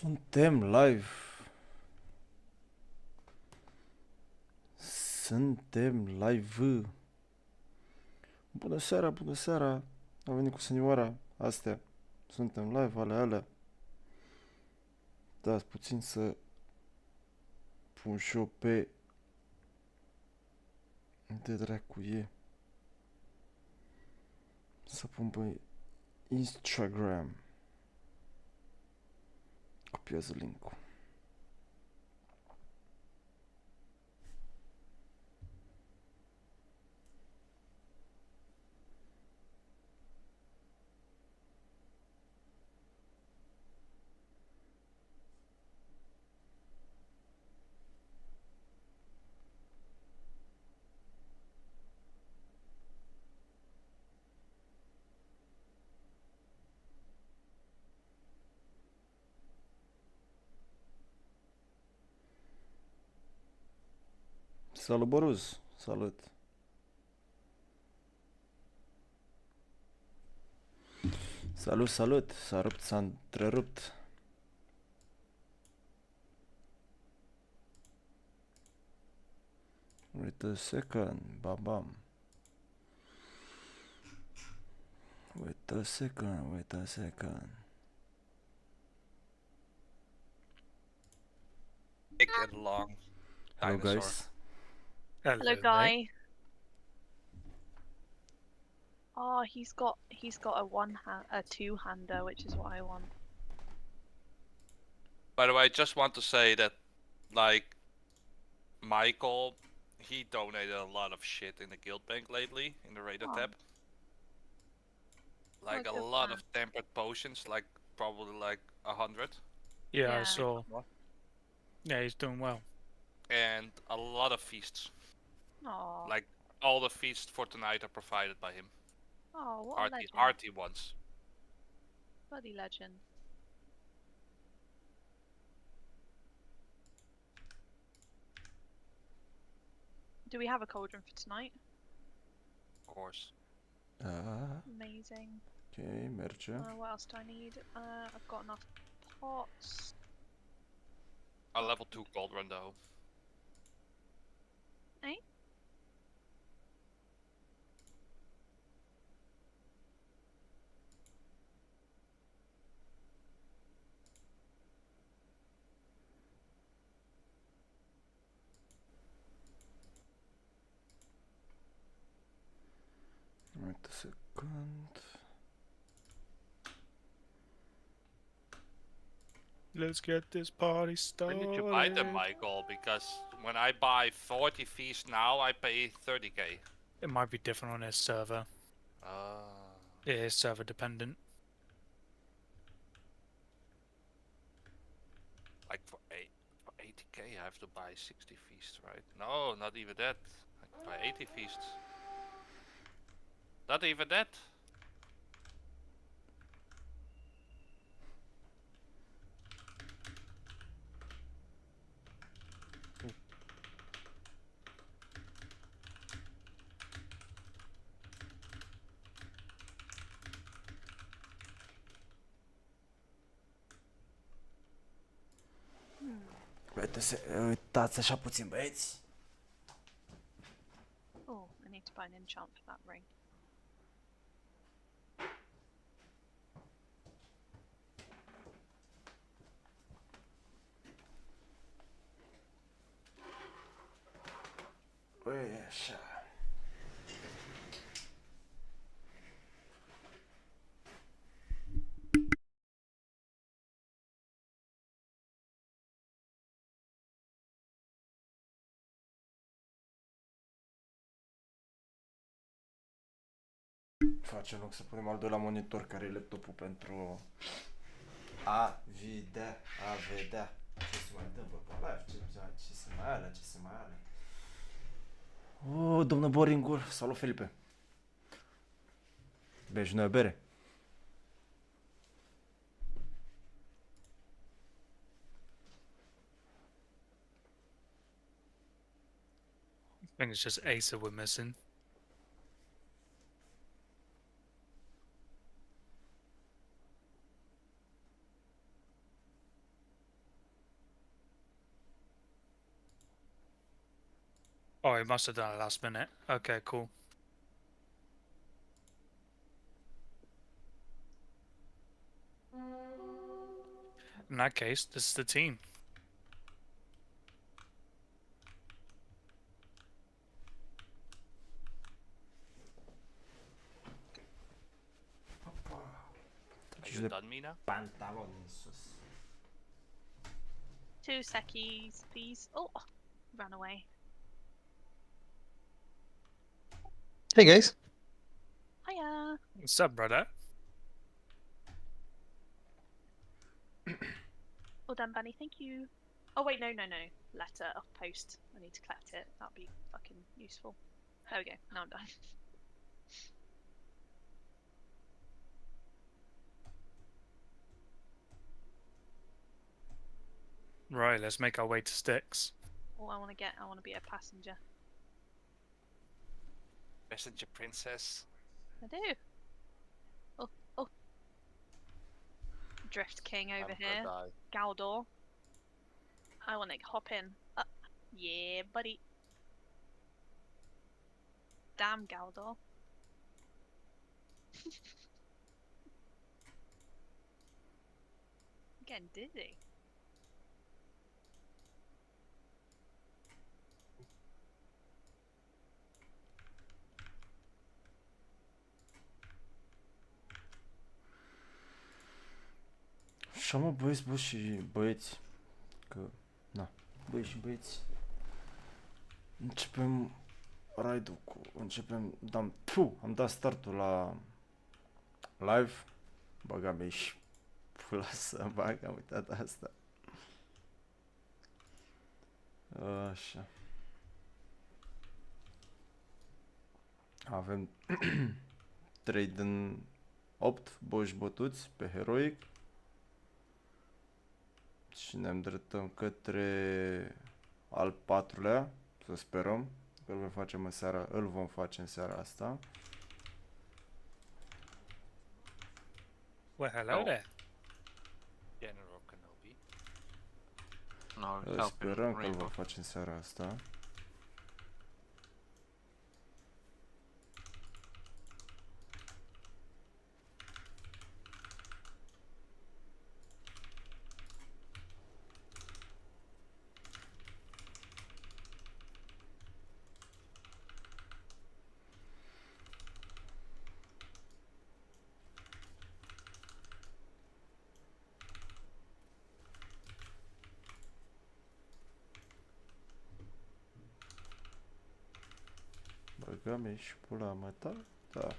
Suntem live. Suntem live. Bună seara, bună seara. Am venit cu senioara. Astea. Suntem live, alea. Dați puțin să pun și eu pe... De dracu e. Să pun pe Instagram. Copiază link-ul. Salut, Boruz. Salut. Salut. S-a întrerupt. Wait a second. Bam. Wait a second. Big and long. Hello, Dinosaur. guys. Hello, guy. Oh, he's got a two-hander, which is what I want. By the way, I just want to say that, like, Michael, he donated a lot of shit in the guild bank lately, in the Raider tab. Like a lot of tempered potions, like probably like 100. Yeah, I saw. Yeah, he's doing well. And a lot of feasts. Oh. Like all the feasts for tonight are provided by him. Oh, what a legend. Hearty ones. Bloody legend. Do we have a cauldron for tonight? Of course. Amazing. Okay, merge. What else do I need? I've got enough pots. A level 2 cauldron though. Eh? Wait a second. Let's get this party started. When did you buy them, Michael? Because when I buy 40 feasts now, I pay 30k. It might be different on his server. It is server dependent. Like for 80k, I have to buy 60 feasts, right? No, not even that. I can buy 80 feasts. Not even that. Uitați așa puțin, băieți. Oh, I need to buy an enchant for that ring. Băi, așa. Facem loc să punem al doilea monitor, care e laptopul, pentru a vedea ce se mai întâmplă pe live, ce se mai are. Oh, domnul Boringur, salut Felipe. Bei și noi o bere? I think it's just Acer we're missing. Oh, he must have done it last minute. Okay, cool. In that case, this is the team. Are Just you the done me now? pantaloni în sus. 2 seconds, please. Oh, ran away. Hey guys. Hiya. What's up, brother? Well done, Bunny. Thank you. Oh wait, no. Letter of post. I need to collect it. That'd be fucking useful. There we go. Now I'm done. Right, let's make our way to Sticks. Oh, I want to be a passenger. Messenger princess. I do. Oh. Drift King over here. Galdor. I want to hop in. Yeah, buddy. Damn, Galdor. I'm getting dizzy. Așa mă, băieți, bă, și băieți, că, na, băieți și băieți, începem raid-ul am dat startul la live, băga mea și pula să bag, am uitat asta. Așa. Avem 3 din 8 boși bătuți pe heroic. Și ne îndreptăm către al 4-lea, să sperăm că îl vom face în seara asta. Well, hello there. General Kenobi. No, Sperăm că îl vom face în seara asta. Băgăm și pula mea ta? Da.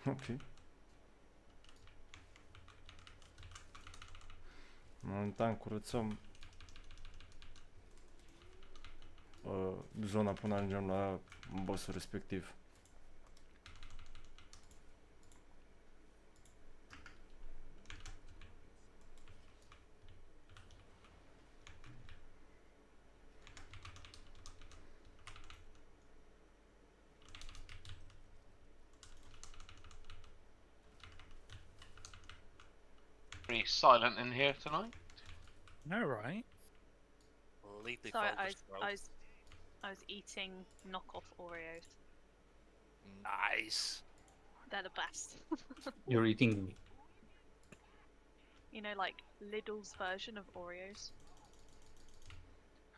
Ok. Momentan curățăm zona până ajungem la bossul respectiv. Pretty silent in here tonight. No, right? Completely Sorry, focused, bro. I was eating knockoff Oreos. Nice. They're the best. You're eating. You know, like Lidl's version of Oreos.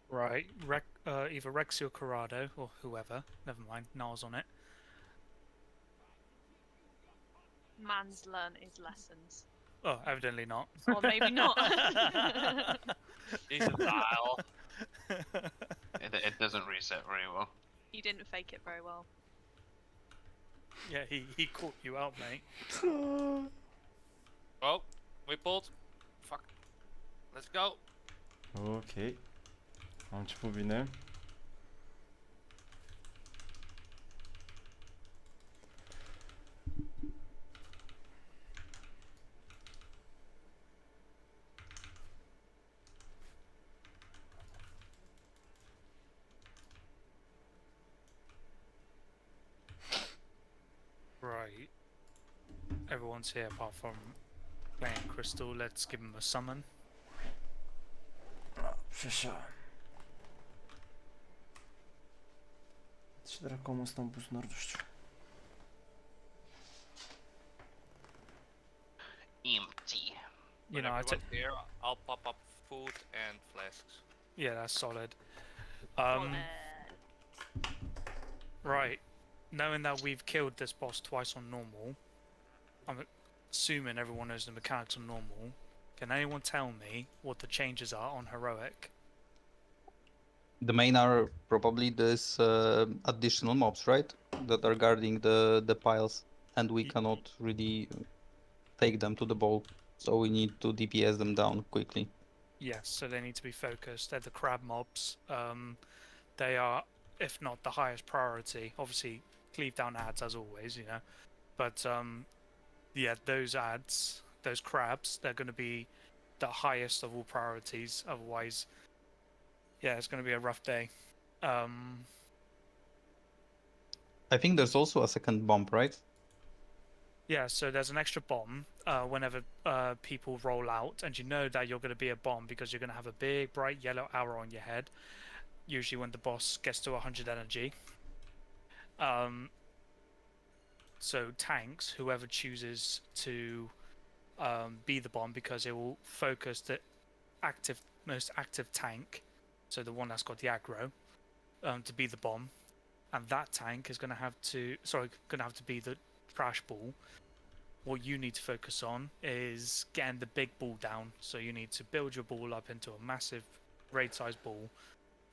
Right. Either Rexy or Corrado, or whoever. Never mind, Niall's on it. Man's learned his lessons. Oh, evidently not. Or maybe not. He's a dial. It doesn't reset very well. You didn't fake it very well. Yeah, he caught you out, mate. Oh, we pulled. Fuck. Let's go. Ok. Am început bine. everyone's here apart from playing Crystal. Let's give him a summon. Și așa. Ce dracu am ăsta în buzunar, nu știu. Empty. You When know, everyone's here, I'll pop up food and flasks. yeah, that's solid. Well, Right. Knowing that we've killed this boss twice on normal, I'm assuming everyone knows the mechanics on normal. Can anyone tell me what the changes are on heroic? The main are probably this additional mobs, right? That are guarding the piles, and we cannot really take them to the bowl, so we need to DPS them down quickly. Yes, so they need to be focused. They're the crab mobs. They are, if not the highest priority, obviously cleave down ads as always, you know. But yeah, those ads, those crabs, they're going to be the highest of all priorities. Otherwise, yeah, it's going to be a rough day. I think there's also a second bomb, right? Yeah, so there's an extra bomb whenever people roll out, and you know that you're going to be a bomb because you're going to have a big bright yellow arrow on your head, usually when the boss gets to 100 energy. So tanks, whoever chooses to be the bomb, because it will focus the most active tank, so the one that's got the aggro, to be the bomb, and that tank is going to have to be the trash ball. What you need to focus on is getting the big ball down. So you need to build your ball up into a massive raid-sized ball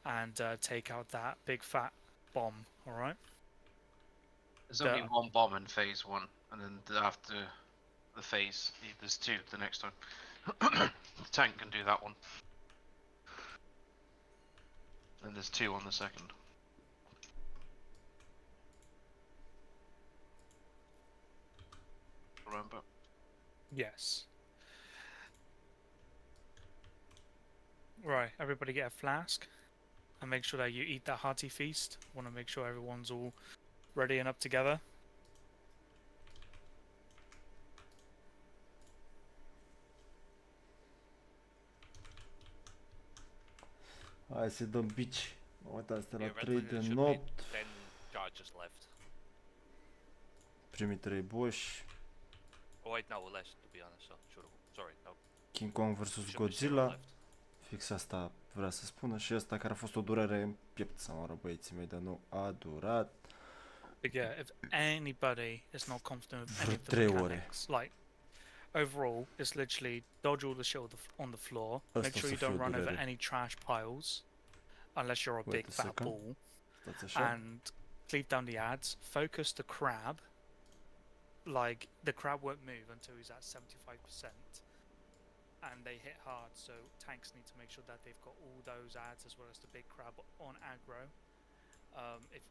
and take out that big fat bomb. All right. There's only one bomb in phase 1, and then after the phase, there's 2 the next time. The tank can do that one. And there's 2 on the second. Remember? Yes. Right, everybody get a flask and make sure that you eat that hearty feast. Want to make sure everyone's all ready and up together. Hai să dăm bici. Uite, asta la Yeah, 3 Red de should be nopt. 10 charges left. Primii 3 boși. Oh wait, no, less to be honest. Sorry, no. King Kong vs Should be 0 Godzilla. left. Fix asta vrea să spună. Și ăsta care a fost o durere în piept, să mă rog, băieții mei, dar nu a durat. But yeah, if anybody is not confident with any of the 3 ore. mechanics, like overall, it's literally dodge all the shit on the floor. Make Asta sure you să fie don't o run over durere. any trash piles, unless you're a Wait big a fat second. ball. Stați așa. And cleave down the ads. Focus the crab. Like the crab won't move until he's at 75%, and they hit hard. So tanks need to make sure that they've got all those ads as well as the big crab on aggro. If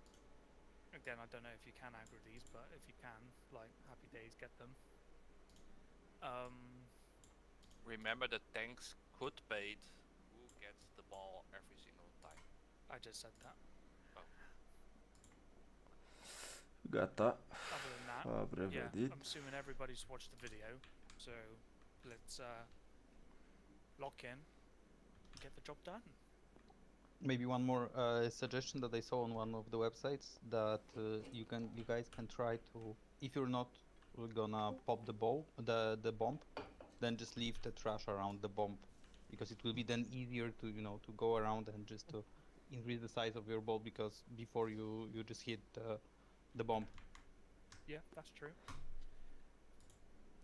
again, I don't know if you can aggro these, but if you can, like happy days, get them. Remember the tanks could bait who gets the ball every single time. I just said that. Gata. Other than that, A yeah, prevedit. I'm assuming everybody's watched the video, so let's lock in and get the job done. Maybe one more suggestion that I saw on one of the websites, that you guys can try to, if you're not gonna pop the bomb, then just leave the trash around the bomb, because it will be then easier to to go around and just to increase the size of your ball, because before you just hit the bomb. Yeah, that's true.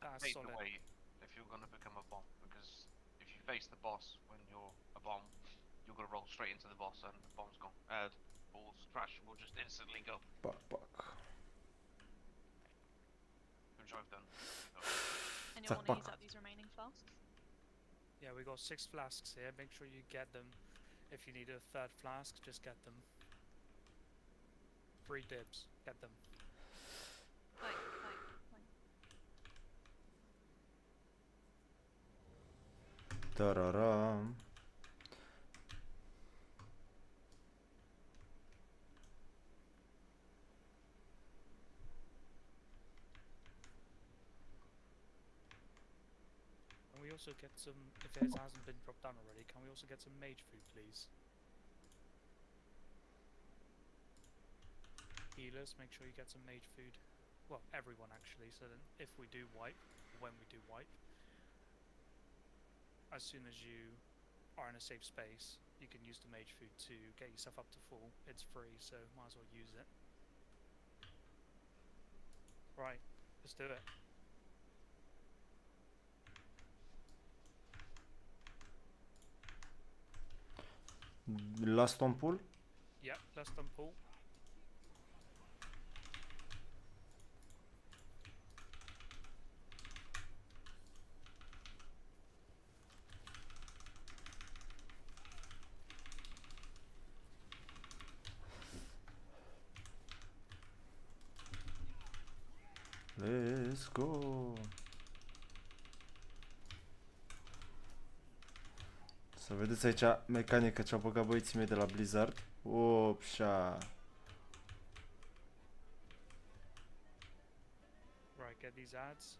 That's Take solid. away if you're gonna become a bomb, because if you face the boss when you're a bomb, you're gonna roll straight into the boss and the bomb's gone. Balls, trash will just instantly go. Pac, pac. Good job done. anyone want to Zapak. use up these remaining flasks? Yeah, we got 6 flasks here. Make sure you get them. If you need a 3rd flask, just get them. 3 dibs. Get them. Like. Tararam. we also get some, if it hasn't been dropped down already, can we also get some mage food, please? Healers, make sure you get some mage food. Well, everyone actually, so then if we do wipe, when we do wipe, as soon as you are in a safe space, you can use the mage food to get yourself up to full. It's free, so might as well use it. Right, let's do it. Last on pool? Yep, less than pull. Let's go! Să vedeți aici mecanica ce-au băgat băieții mei de la Blizzard. Opșa! Right, get these ads.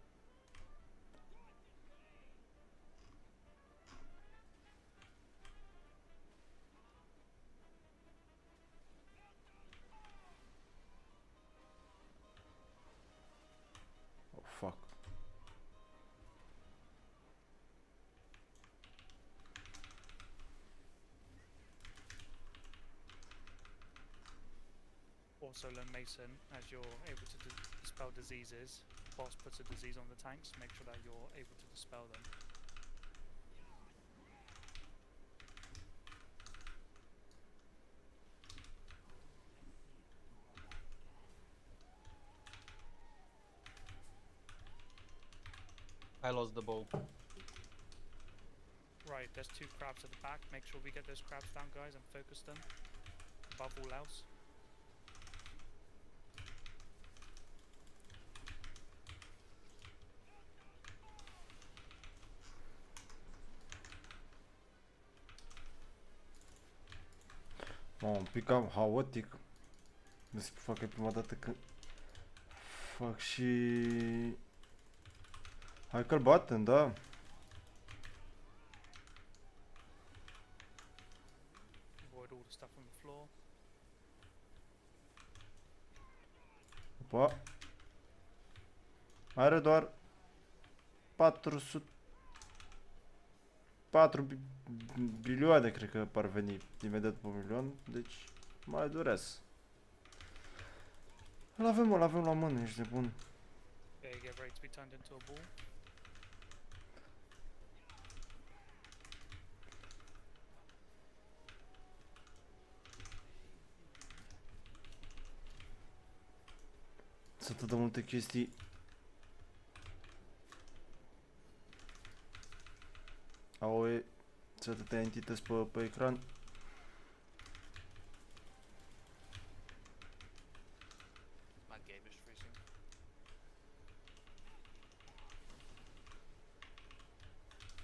Oh, fuck. Also learn Mason, as you're able to dispel diseases. Boss puts a disease on the tanks, make sure that you're able to dispel them. I lost the bow. Right, there's two crabs at the back. Make sure we get those crabs down, guys, and focus them. Above all else. Mă, un pic cam haotic. Nu știu, fac prima dată când fac și... Hai că-l batem, da. Avoid all the stuff on the floor. Opa. Are doar 400... 4 bilioane, cred că par veni imediat după 1 milion, deci mai durează. Îl avem la mână, ești nebun. Okay, get ready to be turned into a ball. Sunt atât de multe chestii. AOE, sunt atâtea entități pe ecran. My game is freezing.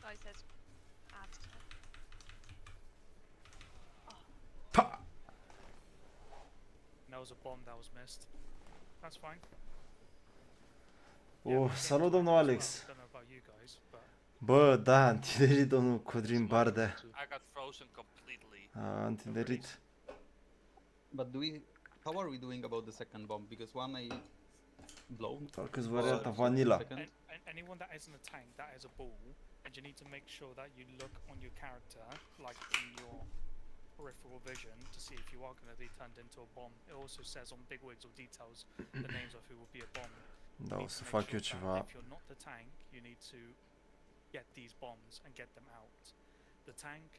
Oh, it says add to. Pa! There was a bomb that was missed. That's fine. Oh, salut domnul Alex. I don't know about you guys, but Bă, da, am tinerit domnul Codrin Bardea. I got frozen completely. Am tinerit. But how are we doing about the second bomb? Because one I blown. Parcă-s varianta vanilla. Second. anyone that isn't a tank, that is a ball, and you need to make sure that you look on your character, like in your peripheral vision, to see if you are going to be turned into a bomb. It also says on bigwigs or details the names of who will be a bomb. Da, You o need să to fac make eu sure that ceva. If you're not the tank, you need to get these bombs and get them out. The tank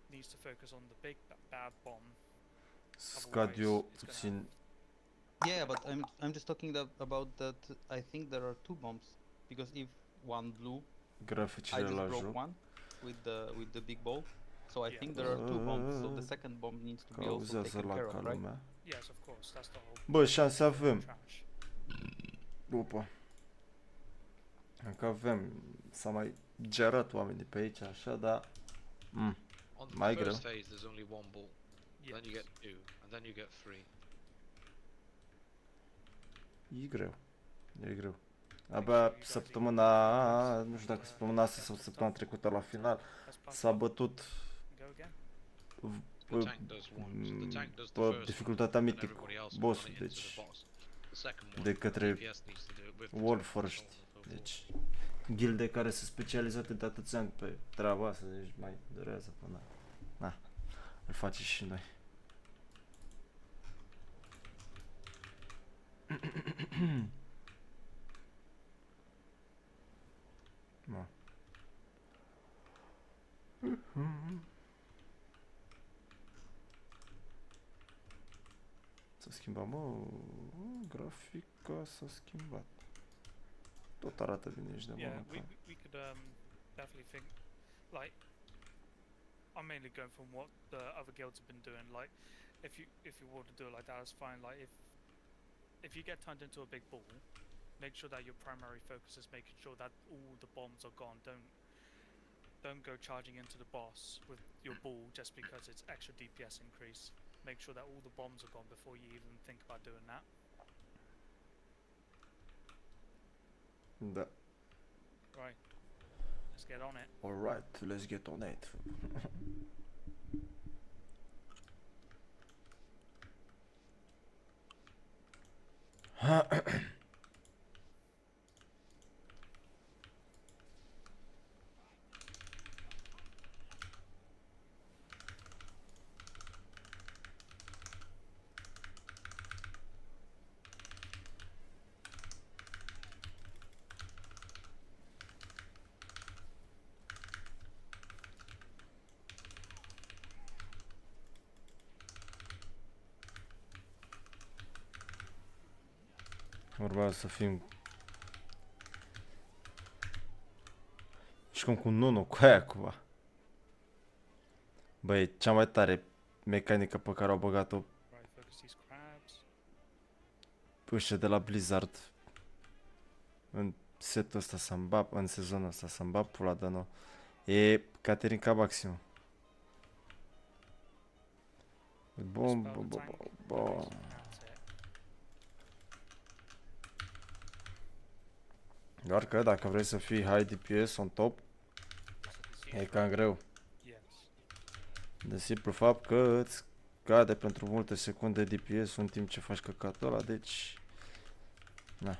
needs to focus on the big bad bomb. Scad eu puțin. Yeah, but I'm just talking about that. I think there are two bombs because if one blew, I Graficile just la broke joc. one with the big ball. So I Yeah. think there are two bombs. So the second bomb needs to be also Cauzează taken la care of, ca right? lumea. Yes, of course, that's the whole Bă, șanse avem. trash. Opa. Încă avem. S-a mai gerat oamenii pe aici, așa, dar... On the My first greu. phase, there's only one ball. Yes. Then you get two, and then you get three. E greu. E greu. Abia săptămâna, nu știu dacă săptămâna asta sau săptămâna trecută la final, s-a bătut The tank does once. The tank does the pe first dificultatea one, and mitic, everybody else will bossul, run it into deci the boss. The second one, de către DPS needs to do it with the Warforged, tank control and so forth. deci gilde care sunt specializate de atâția ani pe treaba asta, deci mai durează până, na, îl face și noi. Ma. S-a schimbat, mă, grafica s-a schimbat. Tot arată bine aici de Yeah, mână. we could definitely think like I'm mainly going from what the other guilds have been doing. Like if you want to do it like that, it's fine. Like if you get turned into a big ball, make sure that your primary focus is making sure that all the bombs are gone. Don't go charging into the boss with your ball just because it's extra DPS increase. Make sure that all the bombs are gone before you even think about doing that. Da. Right. Let's get on it. Alright, let's get on it. Vorba să fim și cum cu Nuno, cu aia cumva. Băi, cea mai tare mecanică pe care au băgat-o Right, focus these crabs. ăștia de la Blizzard în setul ăsta să-mi bap, în sezonul ăsta să-mi bap pula de nou. E Caterinca maximum. Bom, bom, bom, bom. That's it. Doar că dacă vrei să fii high DPS on top, e cam greu. Yes. De simplu fapt că îți cade pentru multe secunde DPS în timp ce faci căcatul ăla, deci... Na.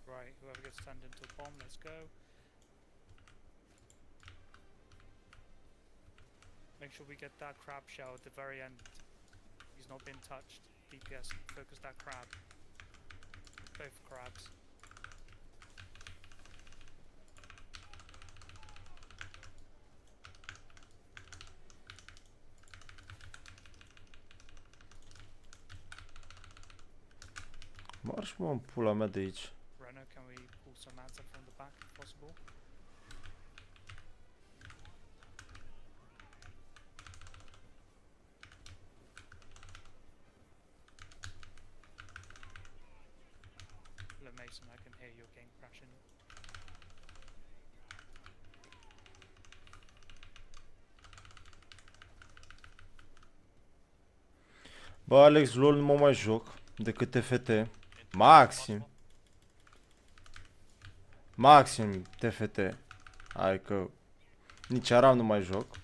Right, whoever gets turned into a bomb, let's go. Make sure we get that crab shell at the very end. He's not been touched. DPS, focus that crab. Both crabs. Marș mă în pula mea de aici. Reno, can we pull some answer from the back if possible? Hello Mason, I can hear your game crashing. Bă, Alex, LOL nu mă mai joc decât TFT. Maxim. Maxim TFT. Hai că nici Aram nu mai joc.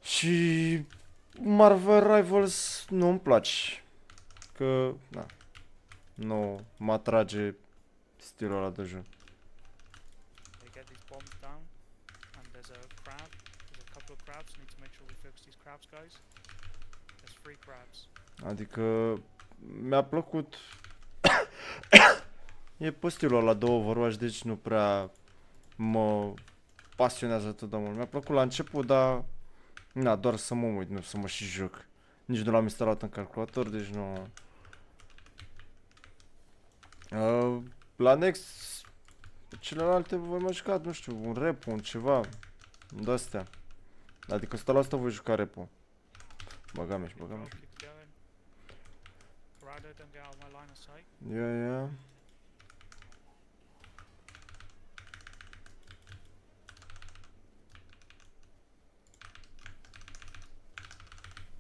Și Marvel Rivals nu-mi place. Că, na, nu mă atrage stilul ăla de joc. They get these bombs down, and there's a crab. There's a couple of crabs. Need to make sure we focus these crabs, guys. There's 3 crabs. Adică mi-a plăcut. E pe stilul ăla de Overwatch, deci nu prea mă pasionează atât de mult. Mi-a plăcut la început, dar na, doar să mă uit, nu să mă și joc. Nici nu l-am instalat în calculator, deci nu. La Next, celelalte voi mai juca, nu știu, un repo, un ceva de-astea. Adică 100% voi juca repo. Băga-mi și băga-mi. Keep it going. Corrado, don't get out of my line of sight. Ia.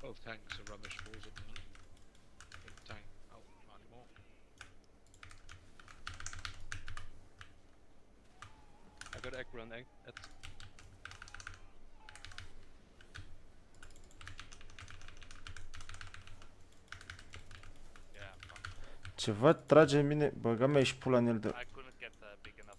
Both tanks are rubbish balls at the minute. Get the tank out anymore. I got aggro on at Yeah, fuck. Ceva trage în mine, băga mea și pula în el de... I couldn't get big enough.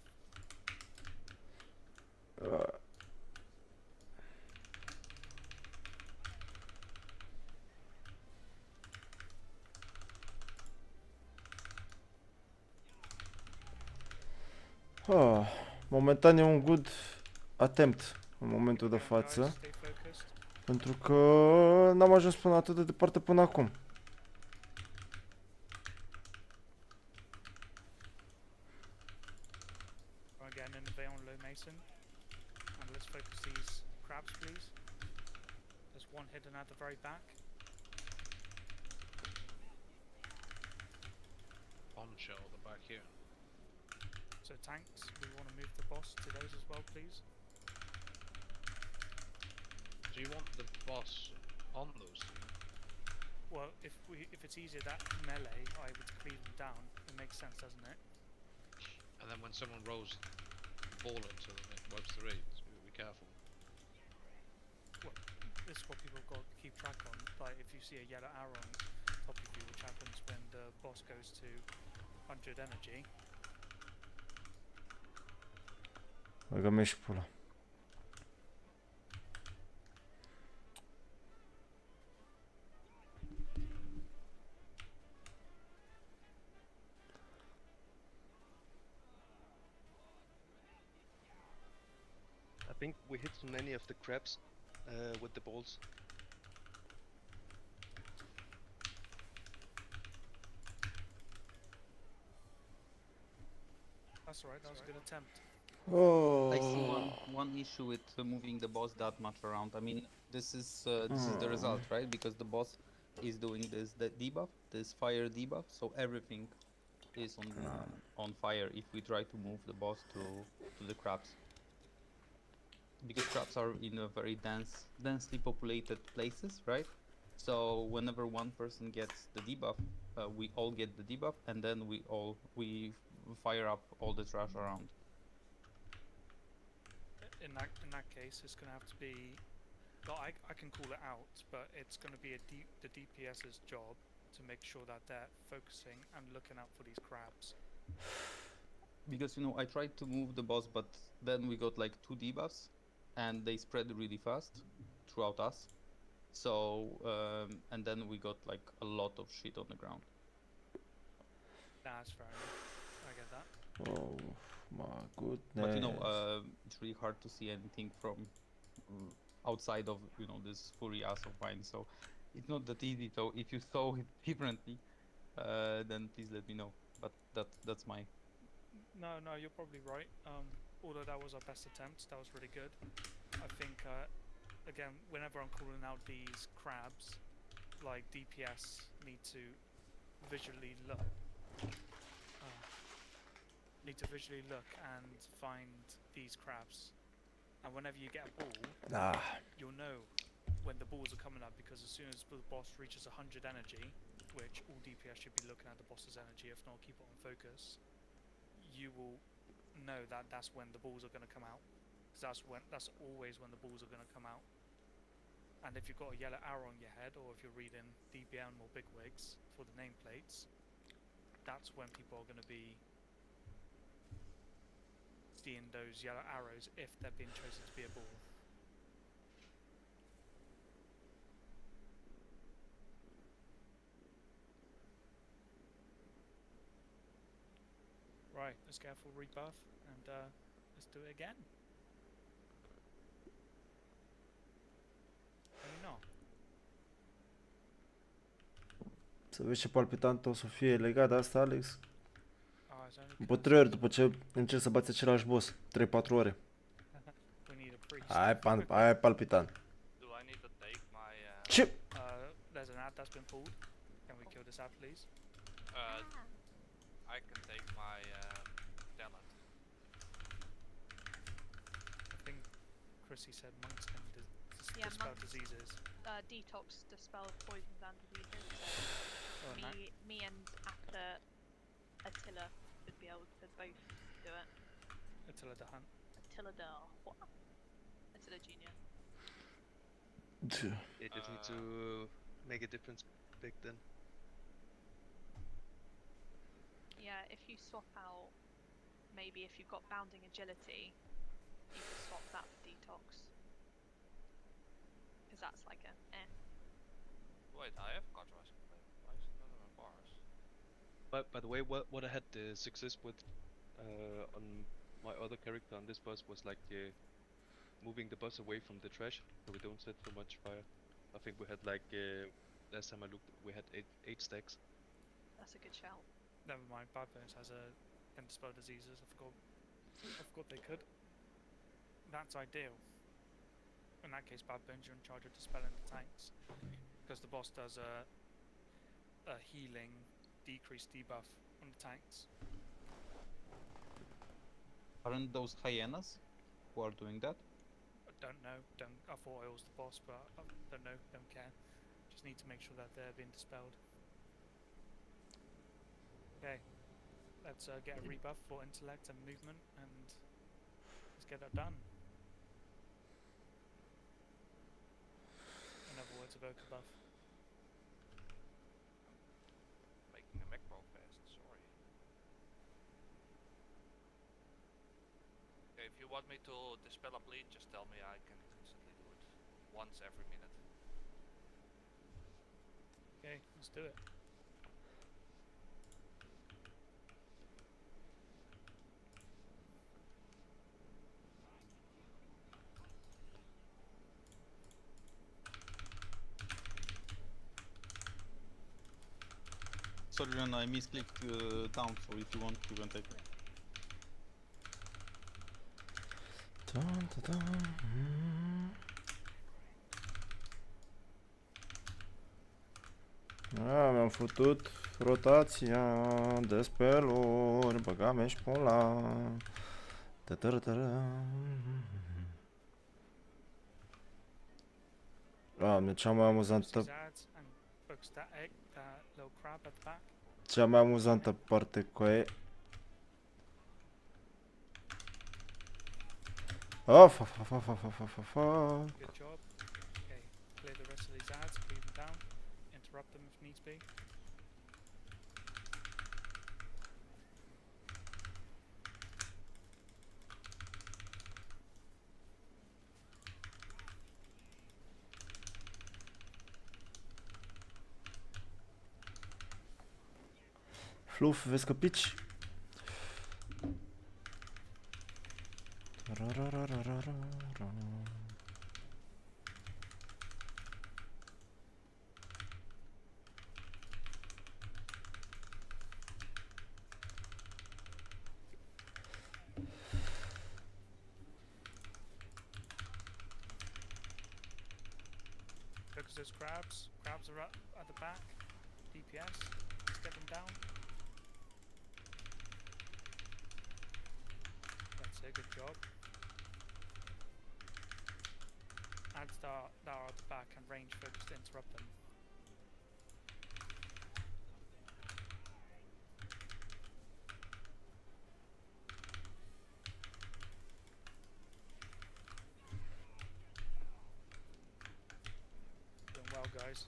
Momentan e un good attempt în momentul de Again, guys, față, stay focused. pentru că n-am ajuns până atât de departe până acum. Again, in the bay on low mason. And let's focus these crabs, please. There's one hidden at the very back. On shell at the back here. So tanks, we want to move the boss to those as well, please. Do you want the boss on those two? Well, if it's easier that melee, I would cleave them down. It makes sense, doesn't it? And then when someone rolls the ball into them, it wipes the reeds. Be careful. This is what people got to keep track on. Like if you see a yellow arrow on top of you, which happens when the boss goes to 100 energy. Băga mea și pula. I think we hit so many of the crabs with the balls. That's alright, that was a good attempt. I see one issue with moving the boss that much around. I mean, this is the result, right? Because the boss is doing the debuff, this fire debuff, so everything is on fire if we try to move the boss to the crabs. Because crabs are in a very densely populated places, right? So whenever one person gets the debuff, we all get the debuff, and then we fire up all the trash around. In that case, it's gonna have to be. Well, I can call it out, but it's gonna be the DPS's job to make sure that they're focusing and looking out for these crabs. Because I tried to move the boss, but then we got like 2 debuffs, and they spread really fast throughout us. So and then we got like a lot of shit on the ground. That's fair enough. I get that. Oh my goodness. But it's really hard to see anything from outside of this furry ass of mine. So it's not that easy. So if you saw it differently, then please let me know. But that's my. No, you're probably right. Although that was our best attempt, that was really good. I think again, whenever I'm calling out these crabs, like DPS need to visually look. And find these crabs, and whenever you get a ball, you'll know when the balls are coming up, because as soon as the boss reaches 100 energy, which all DPS should be looking at the boss's energy, if not keep it on focus, you will know that that's when the balls are going to come out, because that's always when the balls are going to come out. And if you've got a yellow arrow on your head, or if you're reading DBM or bigwigs for the nameplates, that's when people are going to be seeing those yellow arrows if they're being chosen to be a ball. Right, let's get a full rebuff and let's do it again. No. Să vezi ce palpitant o să fie legat de asta, Alex. It's only După 3 ori, după ce încerci să bați același boss, 3-4 ore. we need a priest. Aia e palpitant. Do I need to take my Ce? There's an ad that's been pulled. Can we kill this ad, please? I can take my talent. I think Chrissy said monks can dispel monks. diseases. detox dispel poisons and diseases. So Oh, nice. me and Attila would be able to both do it. Attila the Hunt. Attila the what? Attila Junior. It just need to make a difference big then. Yeah, if you swap out, maybe if you've got bounding agility, you could swap that for detox. Because that's like a eh. Wait, I have cauterizing flame. Why is it not on my bars? But by the way, what I had success with on my other character on this boss was like moving the boss away from the trash, so we don't set so much fire. I think we had like last time I looked, we had eight stacks. That's a good shout. Never mind. Bad Bones has can dispel diseases. I forgot they could. That's ideal. In that case, Bad Bones, you're in charge of dispelling the tanks, because the boss does a healing decrease debuff on the tanks. Aren't those hyenas who are doing that? I don't know. I thought I was the boss, but I don't know. Don't care. Just need to make sure that they're being dispelled. Okay, let's get a rebuff for intellect and movement, and let's get that done. In other words, evoke a buff. Making a macro fast, sorry. Okay, if you want me to dispel a bleed, just tell me, I can instantly do it. Once every minute. Okay, let's do it. Sorry, Ren, I misclicked down, so if you want, you can take it. Dun, dun, dun. Mi-am făcut rotația de speluri, băga-mi și pula. Doamne, cea mai amuzantă, Zads and focus that egg, that little crab at the back. cea mai amuzantă parte cu e. Of, of, of, of, of, of, of. Good job. Okay, clear the rest of these ads, leave them down, interrupt them if needs be. Fluff, vezi că pici? Ra-ra-ra-ra-ra-ra. Focus those crabs. Crabs are up at the back. DPS. Let's get them down. That's a good job. Ads that are at the back and range focus to interrupt them. Doing well, guys.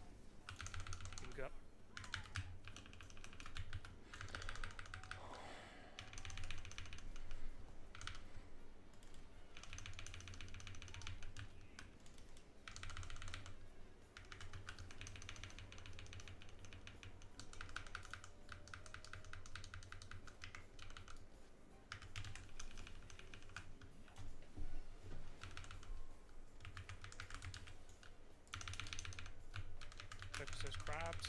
Here we go. Focus those crabs.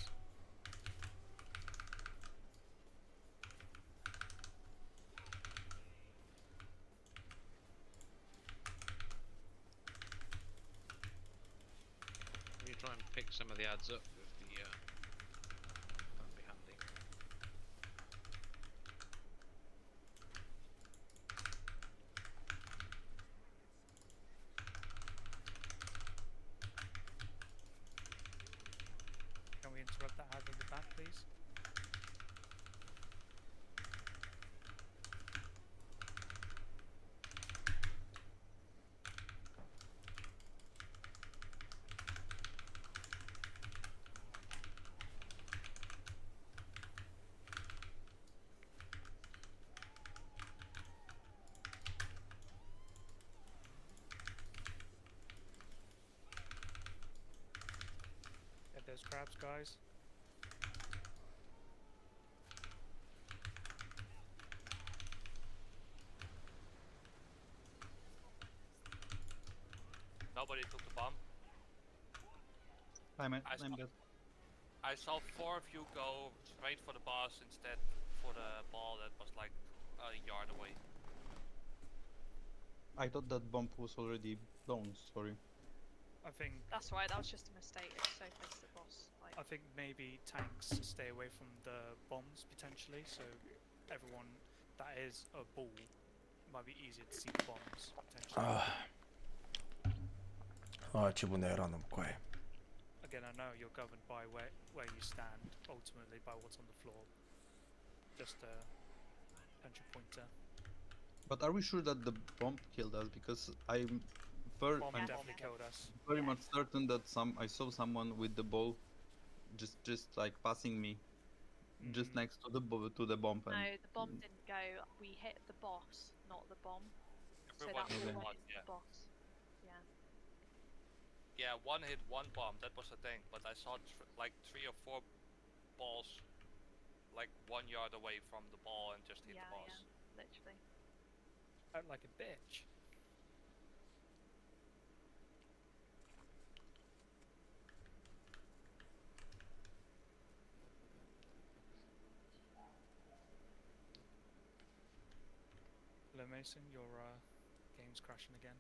You try and pick some of the ads up with the that'd be handy. interrupt that out of the back, please? Get those crabs, guys. Nobody took the bomb. I'm I saw- dead. I saw 4 of you go straight for the boss instead for the ball that was like a yard away. I thought that bomb was already blown. Sorry. I think That's right. That was just a mistake. It's so close to the boss. Like, I think maybe tanks stay away from the bombs potentially, so everyone that is a ball might be easier to see the bombs potentially. Ce bună era, nu, coaie. Again, I know you're governed by where you stand, ultimately by what's on the floor. Just a entry pointer. But are we sure that the bomb killed us? Because I'm Bomb I'm definitely killed us. very much certain that I saw someone with the ball, just like passing me, just next to the bomb. And no, the bomb didn't go. We hit the boss, not the bomb. So Everyone that hit all one, went into yeah. the boss. Yeah. Yeah, one hit one bomb, that was the thing, but I saw like 3 or 4 balls like 1 yard away from the ball and just hit Yeah, the boss. yeah. Literally. Out like a bitch. Hello Mason, your game's crashing again.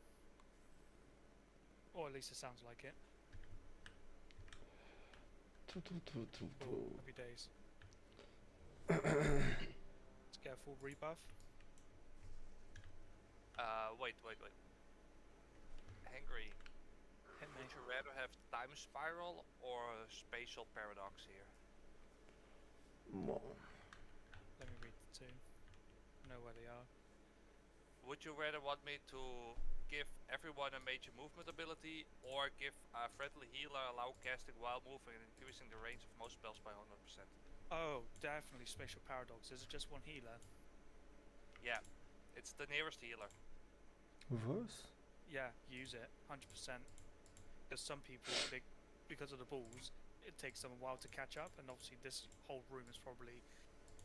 Or at least it sounds like it. Oh, happy days. Let's get a full rebuff. Wait. Hangry, Hit me. would you rather have time spiral or spatial paradox here? Let me read the two. Know where they are. Would you rather want me to give everyone a major movement ability or give a friendly healer allow casting while moving and increasing the range of most spells by 100%? Oh, definitely spatial paradox. Is it just one healer? Yeah, it's the nearest healer. Was? Yeah, use it, 100%. Because some people, because of the balls, it takes them a while to catch up, and obviously this whole room is probably,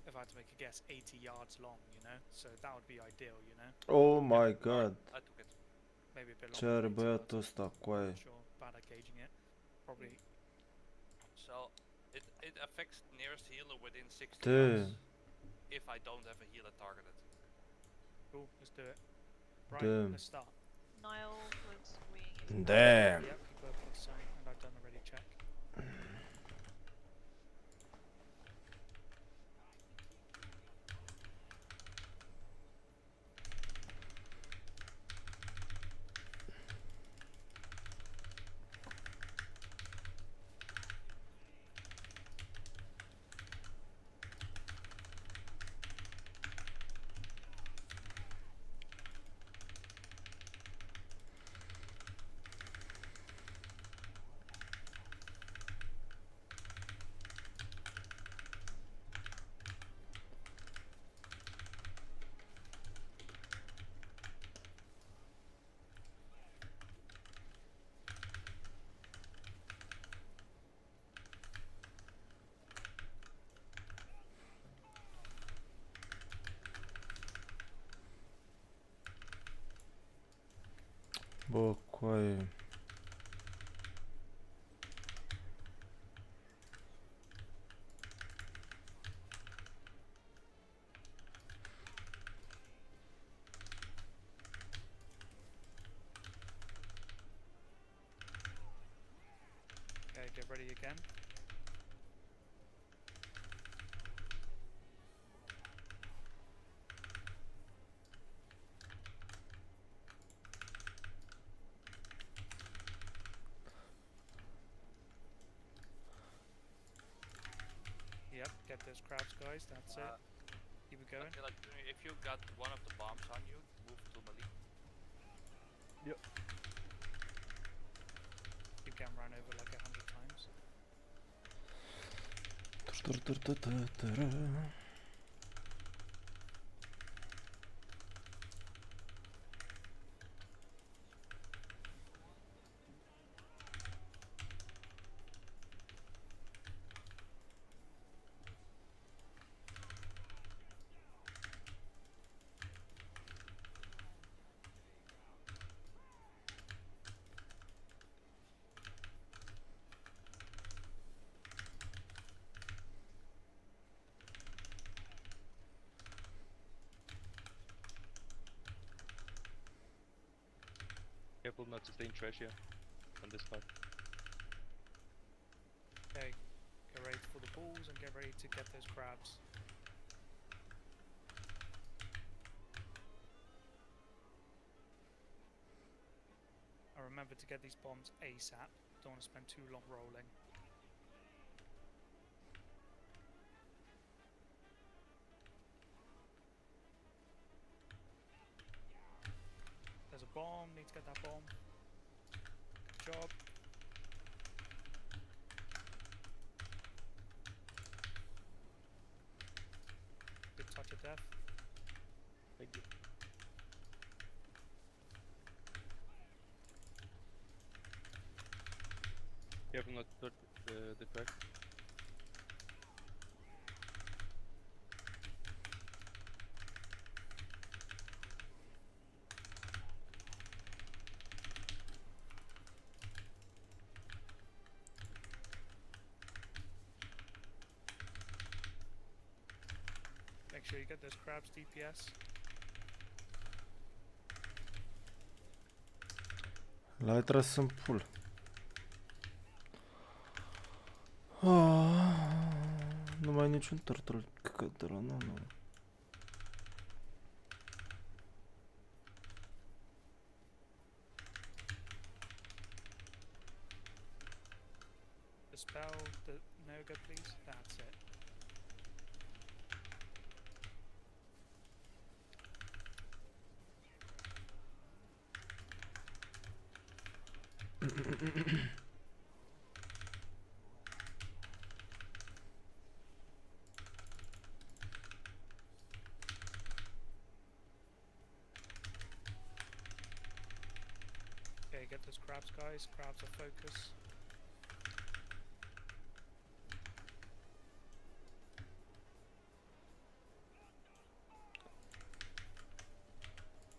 if I had to make a guess, 80 yards long, you know? So that would be ideal, you know? Oh my god. I took it. Maybe a bit Ce longer. are than 80 băiatul yards. ăsta, Not coaie. sure, bad at gauging it. Probably. So it affects nearest healer within 60 Damn. yards if I don't have a healer targeted. Cool, let's do it. Right, Damn. let's start. Niall was winging. Damn. Yep, you both got sight, and I've done a ready check. Bă, coaie. Okay, get ready again. get those crabs, guys. That's it. Keep it going. Okay, like, if you got one of the bombs on you, move to melee. You can run over like 100 times. Careful not to stay in trash here on this part. Okay, get ready for the balls and get ready to get those crabs. And remember to get these bombs ASAP. Don't want to spend too long rolling. There's a bomb, need to get that bomb. Good job. Good touch of death. Thank you. Careful not to touch the track. Make sure you get those crabs DPS. La tras în pul. Nu mai ai niciun turtle căcat de la nu. Dispel the Noga, please. That's it. Okay, get those crabs, guys. Crabs are focus.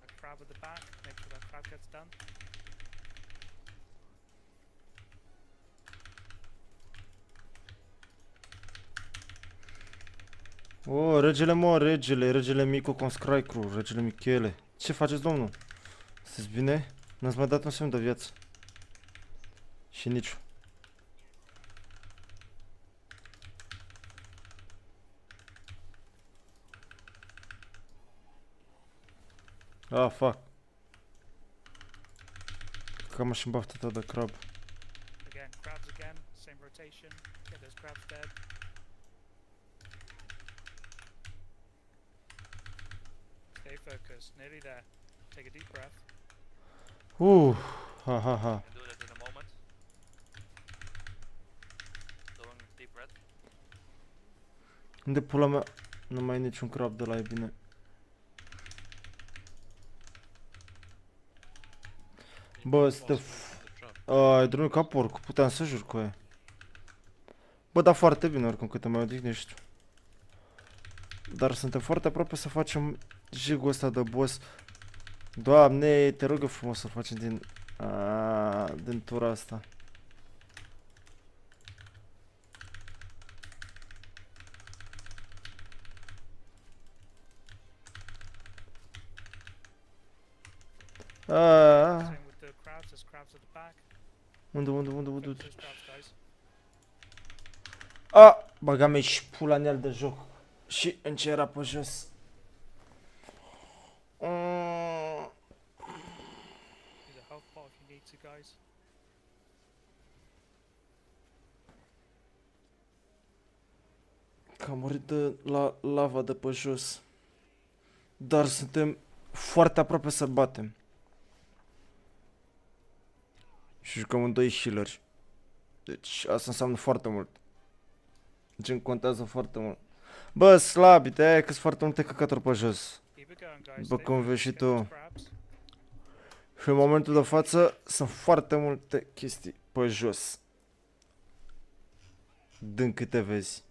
A crab at the back. Make sure that crab gets done. O, regele mă, regele Micu Conscricru, regele Michele. Ce faceți, domnul? Sunteți bine? N-ați mai dat un semn de viață. Și niciu. Ah, fuck. Cam și-mi baftă tot de crab. Again, crabs again. Same rotation. Get those crabs dead. Stay focused. Nearly there. Take a deep breath. Ha ha ha. Can do that in a moment. Doing deep breath. Unde pula mea? Nu mai e niciun crab de la e bine. Bă, stă ai drumul ca porc, puteam să jur cu ea. Bă, da foarte bine oricum cât te mai odihnești. Dar suntem foarte aproape să facem jigul ăsta de boss. Doamne, te rog eu frumos să-l facem din tura asta. Same with the crabs. There's crabs at the back. Unde? Focus those crabs, guys. Băga mea și pula în el de joc. Și în ce era pe jos. Use a health pot if you need to, guys. Că am murit de la lava de pe jos. Dar suntem foarte aproape să batem. Și jucăm în 2 healeri. Deci asta înseamnă foarte mult. Deci îmi contează foarte mult. Bă, slabi, de-aia că sunt foarte multe căcaturi pe jos. Keep it going, guys. După Stay cum vezi focused, și get those tu. crabs. Și în momentul de față sunt foarte multe chestii pe jos. Din câte vezi.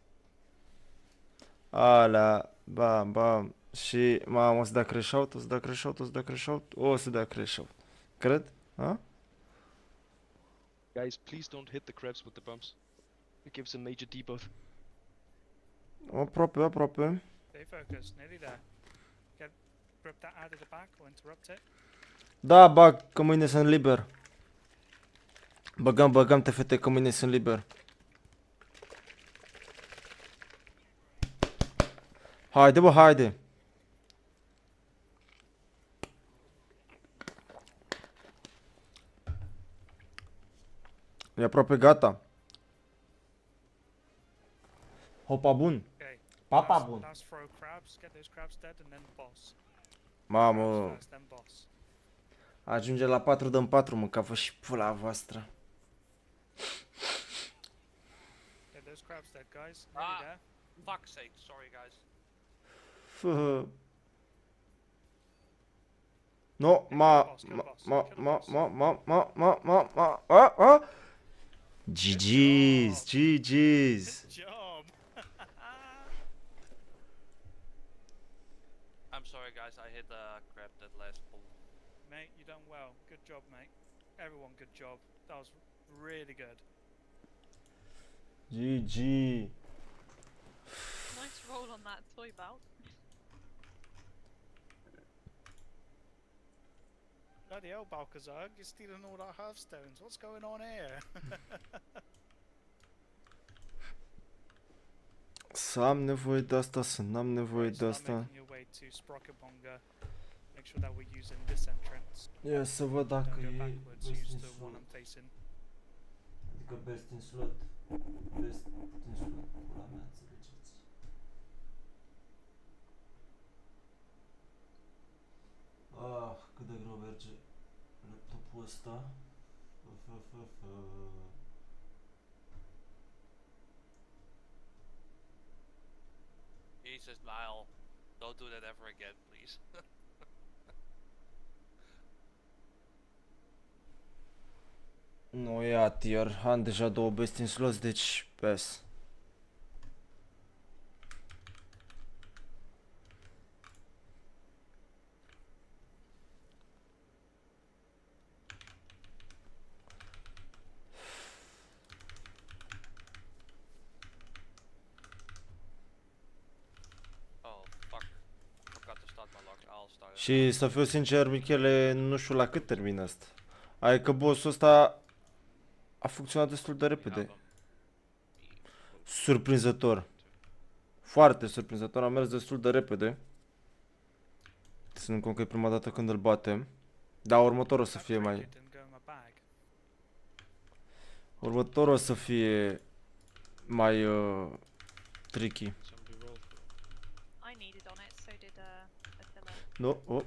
Alea, bam, bam. Și, mamă, o să dea crash out, o să dea crash out, o să dea crash out, o să dea crash out. Cred? Ha? Guys, please don't hit the crabs with the bumps. It gives a major debuff. Aproape, aproape. Stay focused. Nearly there. Grab that out of the back or interrupt it. Da, bag, că mâine sunt liber. Băgăm TFT că mâine sunt liber. Haide, bă, haide. E aproape gata. Hopa bun. Okay. Papa last, bun. last throw crabs. Get those crabs dead and then boss. Mamă, Crabs first, then boss. ajunge la 4 dăm 4, mă, că a fost și pula voastră. Get those crabs dead, guys. Nearly there. Fuck's sake, sorry guys. No, GG's, GG's. Good job. I'm sorry guys, I hit crab that last pull. Mate, you done well. Good job, mate. Everyone, good job. That was really good. GG. Nice roll on that toy belt. Bloody hell, Balcazar, you're stealing all our hearthstones. What's going on here? Să am nevoie de asta, să n-am nevoie de Start asta. making your way to Sprocketbonga. Make sure that we're using this entrance. Ia să văd dacă Don't go e backwards, best use in the one slot. I'm facing. Adică best in slot. Best in slot. Pula mea, înțelegeți. Ah, cât de greu merge laptopul ăsta. Jesus, Lyle. Don't do that ever again, please. Nu ia tier, am deja 2 best in slots, deci PES. Oh, fuck. Forgot to start my log. I'll start it. Și să fiu sincer, Michele, nu știu la cât termină asta. Adică bossul ăsta a funcționat destul de repede. Surprinzător. Foarte surprinzător, a mers destul de repede. Ținând cont că e prima dată când îl batem. Dar următorul o să fie mai... Didn't go in my bag. Următorul o să fie mai tricky. Somebody roll for it. I needed on it, so did Attila. Nu, oh.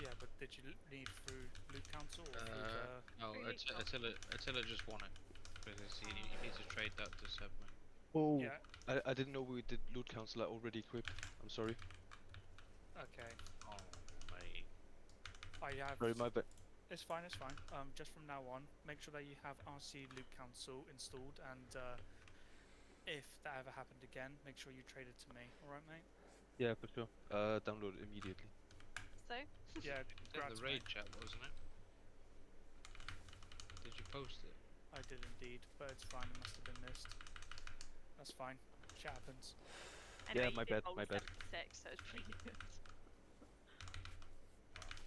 Yeah, but did you lead through Loot Council or through the... No, Attila just won it. Because he needs to trade that to Subway. Oh, Yeah, I didn't know we did loot council already equipped. I'm sorry. okay. Oh, mate. I have... Sorry, my bad. It's fine, it's fine. Just from now on, make sure that you have RC Loot Council installed, and if that ever happened again, make sure you trade it to me. Alright, mate? Yeah, for sure. Download it immediately. So, Yeah, It's in congrats, the raid mate. chat, wasn't it? Did you post it? I did indeed, but it's fine, it must have been missed. That's fine. Shit happens. anyway, my you did bad, roll my bad. 76, so it's pretty good.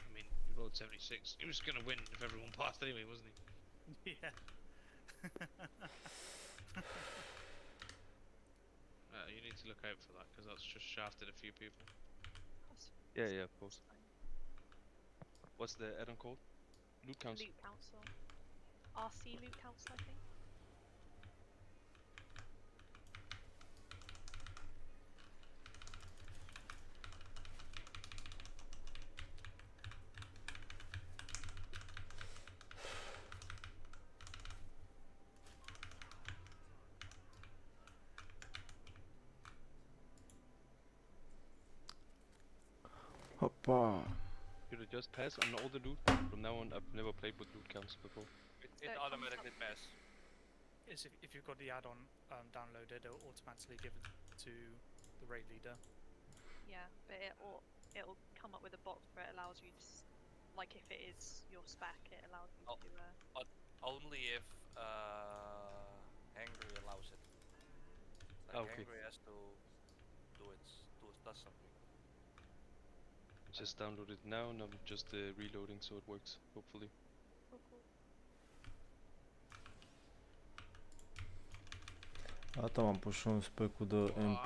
I mean, you rolled 76. He was gonna win if everyone passed anyway, wasn't he? Yeah. You need to look out for that because that's just shafted a few people. Yeah, yeah, of course. What's the add-on called? Loot council. Loot Council. RC Loot Council, I think. Pa. Should it just pass on all the loot? From now on, I've never played with loot counts before. It So it comes automatically up- pass. Is if you've got the add-on downloaded, it'll automatically give it to the raid leader. Yeah, but it'll come up with a box where it allows you to, like if it is your spec, it allows you Oh. to. Only if Angry allows it. Like Okay. Angry has to does something. Just download it now and I'm just reloading so it works, hopefully. Cool, cool. Gata, m-am pus și un spec-ul de M+.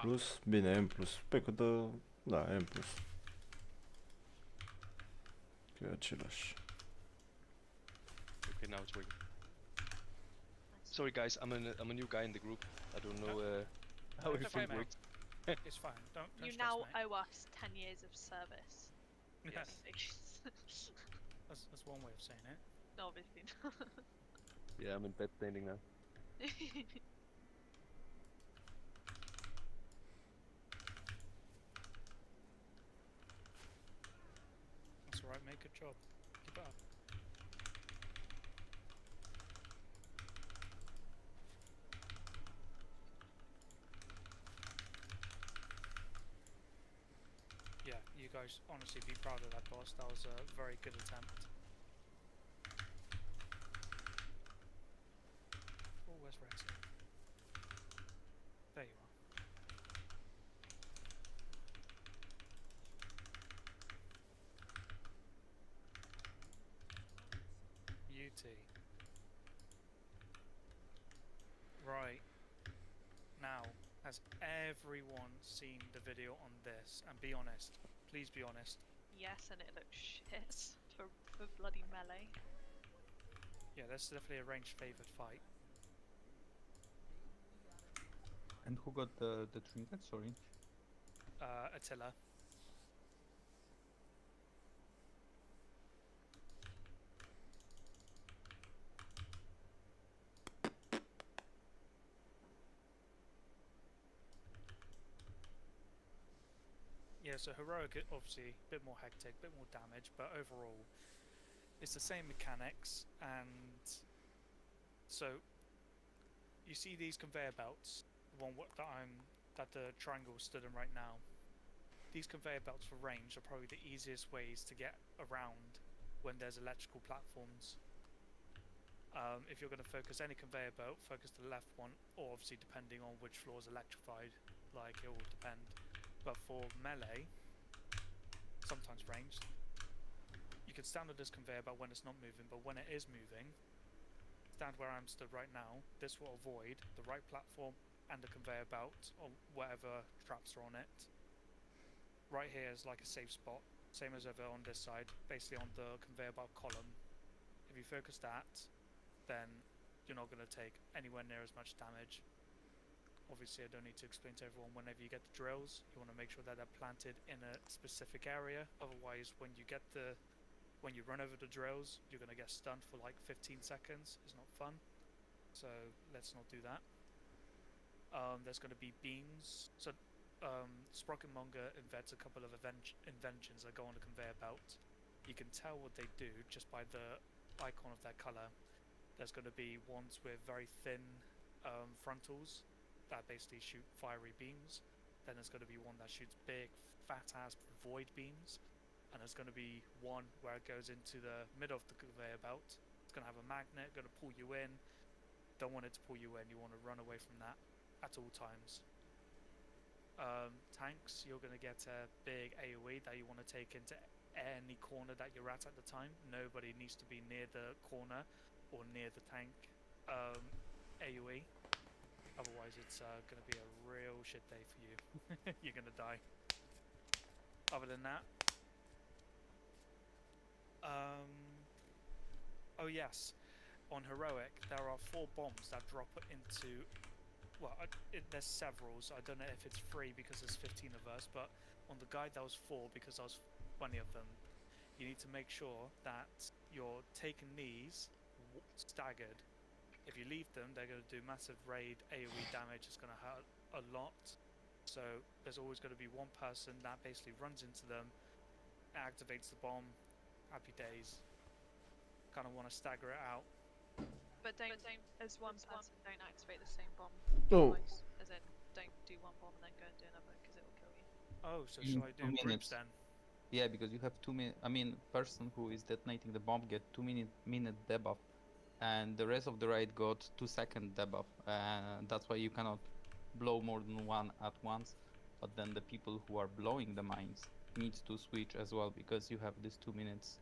Bine, M+. Spec-ul de... Da, M+. Că e același. Okay, now it's working. Nice. Sorry guys, I'm a new guy in the group. I don't know how It's everything okay, works. It's fine. Don't You stress, now mate. owe us 10 years of service. Yes. That's one way of saying it. No, obviously not. Yeah, I'm in bed standing now. That's alright, mate. Good job. Keep it up. Yeah, you guys honestly be proud of that boss. That was a very good attempt. Oh, where's Rexy? There you are. Beauty. Right. Now, has everyone seen the video on this? And be honest. Please be honest. Yes, and it looks shit for bloody melee. Yeah, that's definitely a ranged favoured fight. And who got the trinket? Sorry. Attila. Yeah, so heroic, obviously, a bit more hectic, a bit more damage, but overall, it's the same mechanics, and so you see these conveyor belts, the one that the triangle stood in right now. These conveyor belts for range are probably the easiest ways to get around when there's electrical platforms. If you're going to focus any conveyor belt, focus the left one, or obviously depending on which floor is electrified, like it will depend. But for melee, sometimes ranged, you can stand on this conveyor belt when it's not moving, but when it is moving, stand where I'm stood right now, this will avoid the right platform and the conveyor belt, or whatever traps are on it. Right here is like a safe spot, same as over on this side, basically on the conveyor belt column. If you focus that, then you're not going to take anywhere near as much damage. Obviously, I don't need to explain to everyone, whenever you get the drills, you want to make sure that they're planted in a specific area. Otherwise, when you run over the drills, you're going to get stunned for like 15 seconds. It's not fun. So let's not do that. There's going to be beams. So Sprocketmonger invents a couple of inventions that go on the conveyor belt. You can tell what they do just by the icon of their color. There's going to be ones with very thin frontals that basically shoot fiery beams. Then there's going to be one that shoots big, fat-ass void beams. And there's going to be one where it goes into the middle of the conveyor belt. It's going to have a magnet, going to pull you in. Don't want it to pull you in, you want to run away from that at all times. Tanks, you're going to get a big AoE that you want to take into any corner that you're at the time. Nobody needs to be near the corner or near the tank AoE. Otherwise, it's going to be a real shit day for you. You're going to die. Other than that, oh yes, on heroic there are 4 bombs that drop into. Well, there's several, so I don't know if it's free because there's 15 of us. But on the guide, there was 4 because there was 20 of them. You need to make sure that you're taking these staggered. If you leave them, they're going to do massive raid AoE damage. It's going to hurt a lot. So there's always going to be one person that basically runs into them, it activates the bomb. Happy days. Kind of want to stagger it out. But don't, as one person, don't activate the same bomb Oh. twice. As in, don't do one bomb and then go and do another because it will kill you. Oh, so In shall I do 2 groups minutes. then? Yeah, because you have 2 minutes. I mean, person who is detonating the bomb get 2 minute debuff, and the rest of the raid got 2 second debuff. That's why you cannot blow more than one at once. But then the people who are blowing the mines needs to switch as well because you have this 2 minutes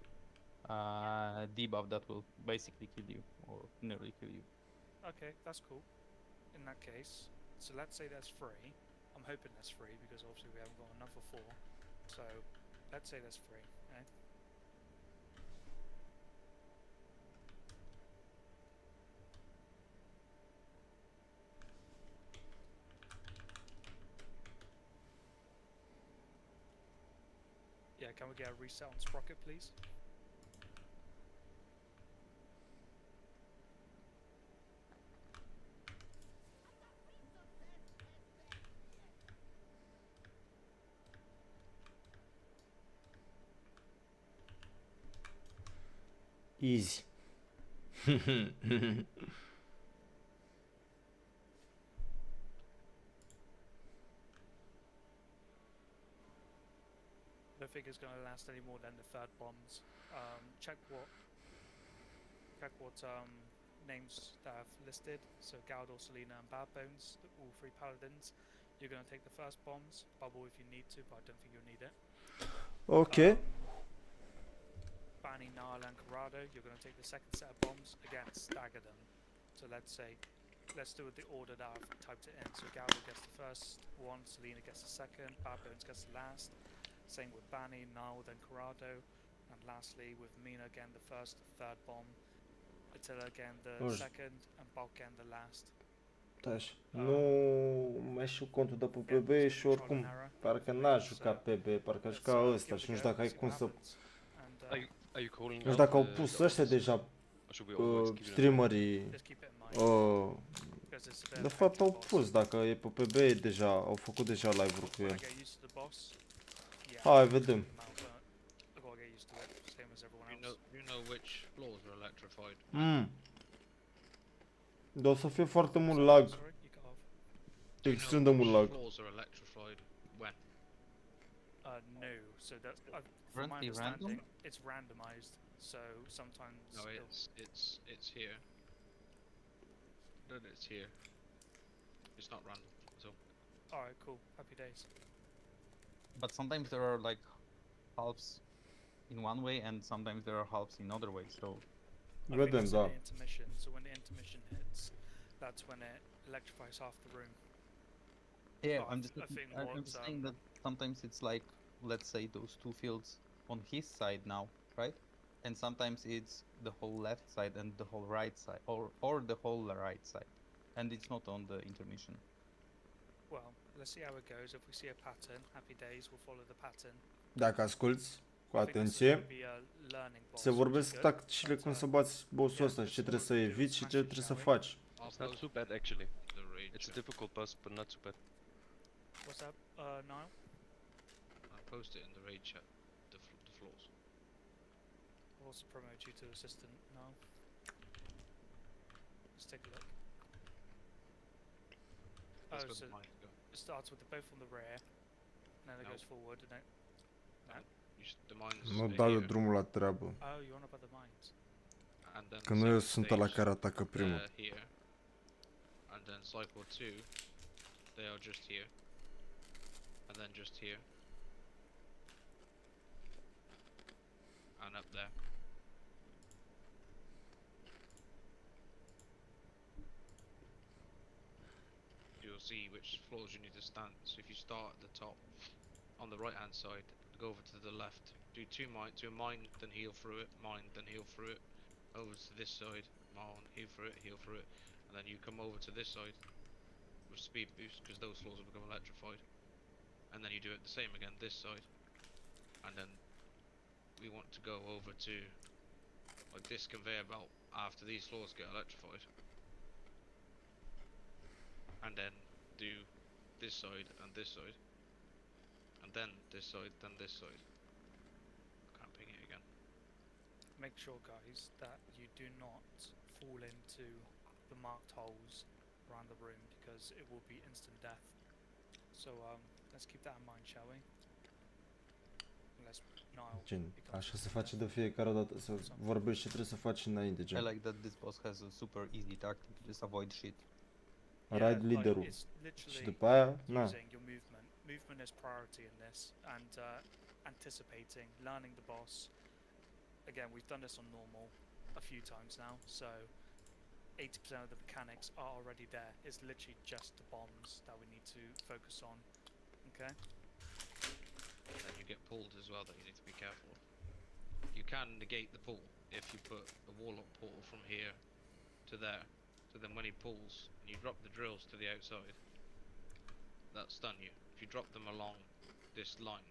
debuff that will basically kill you or nearly kill you. Okay, that's cool. In that case, so let's say there's 3. I'm hoping there's 3 because obviously we haven't got enough for 4. So let's say there's 3. Okay. Yeah, can we get a reset on Sprocket, please? Easy. Don't think it's going to last any more than the third bombs. Check what names that I've listed. So Galdor, Selena, and Bad Bones, all 3 paladins. You're going to take the first bombs. Bubble if you need to, but I don't think you'll need it. Ok. Banny, Nile, and Corrado, you're going to take the second set of bombs. Again, stagger them. So let's do it the order that I've typed it in. So Galdor gets the first one, Selena gets the second, Bad Bones gets the last. Same with Banny, Nile, then Corrado. And lastly, with Mina again, the first, third bomb. Attila again, the Bun. second, and Bulk again, the last. Da, și nu mai știu contul de pe PB și oricum parcă n-a jucat PB, parcă a jucat ăsta și nu știu dacă ai cum să... Are you calling Nu știu out dacă au the pus the ăștia odds? deja Or should we always keep it in streamerii. Just keep it in mind. Because it's a bit De of an fapt active au boss. pus, dacă e pe PB e deja, au făcut deja live-uri cu When I el. get used to the boss, yeah, Hai, I vedem. I gotta get used to it, same as everyone else. You know which floors are electrified? Dar o să fie foarte mult Sorry, lag, sorry, you cut off. Do you extrem know de mult which lag. floors are electrified when? No, so that from my Currently understanding, random? it's randomized. So sometimes No, it'll- it's here. Then it's here. It's not random. So Alright, cool. Happy days. But sometimes there are like halves in one way and sometimes there are halves in other way. So I think Vedem, it's in da. the intermission. So when the intermission hits, that's when it electrifies half the room. yeah, Oh, I'm I just th- I think I'm what, just saying that sometimes it's like, let's say those 2 fields on his side now, right? And sometimes it's the whole left side and the whole right side, or the whole right side, and it's not on the intermission. Well, let's see how it goes. If we see a pattern, happy days, we'll follow the pattern. Dacă asculti cu I think this is atenție, gonna be a learning boss, se which is vorbesc good, tacticile but, cum să bați bossul ăsta și ce trebuie să eviți și ce trebuie să faci. I'll It's not post too bad actually. the raid It's a chat. difficult boss, but not too bad. What's up, Niall? I'll post it in the raid chat. The floors. I'll also promote you to assistant now. Let's take a look. That's Oh, where so the mines go. it starts with the both on the rear, and then it No. goes forward, and then... The mines Nu are dau eu here, drumul la treabă. Oh, you're on about the mines. and then Că the nu eu second sunt ăla stage, care atacă primul. here, and then cycle 2, they are just here, and then just here, and up there. You'll see which floors you need to stand. So if you start at the top, on the right hand side, go over to the left, do do a mine, then heal through it, mine, then heal through it, over to this side, mine, heal through it, and then you come over to this side with speed boost because those floors will become electrified, and then you do it the same again this side, and then we want to go over to like this conveyor belt after these floors get electrified, and then do this side and this side, and then this side, then this side. make sure, guys, that you do not fall into the marked holes around the room because it will be instant death. So let's keep that in mind, shall we? Unless Nile Gen, becomes așa se instant face death. de fiecare dată, să vorbești și trebuie să faci înainte, I gen. like that this boss has a super easy tactic, just avoid shit. Ride like, leaderul. it's Și literally după aia, na. using your movement. Movement is priority in this, and anticipating, learning the boss. Again, we've done this on normal a few times now, so 80% of the mechanics are already there. It's literally just the bombs that we need to focus on. Okay? Then you get pulled as well that you need to be careful of. You can negate the pull if you put a warlock portal from here to there. So then when he pulls and you drop the drills to the outside, that'll stun you. If you drop them along this line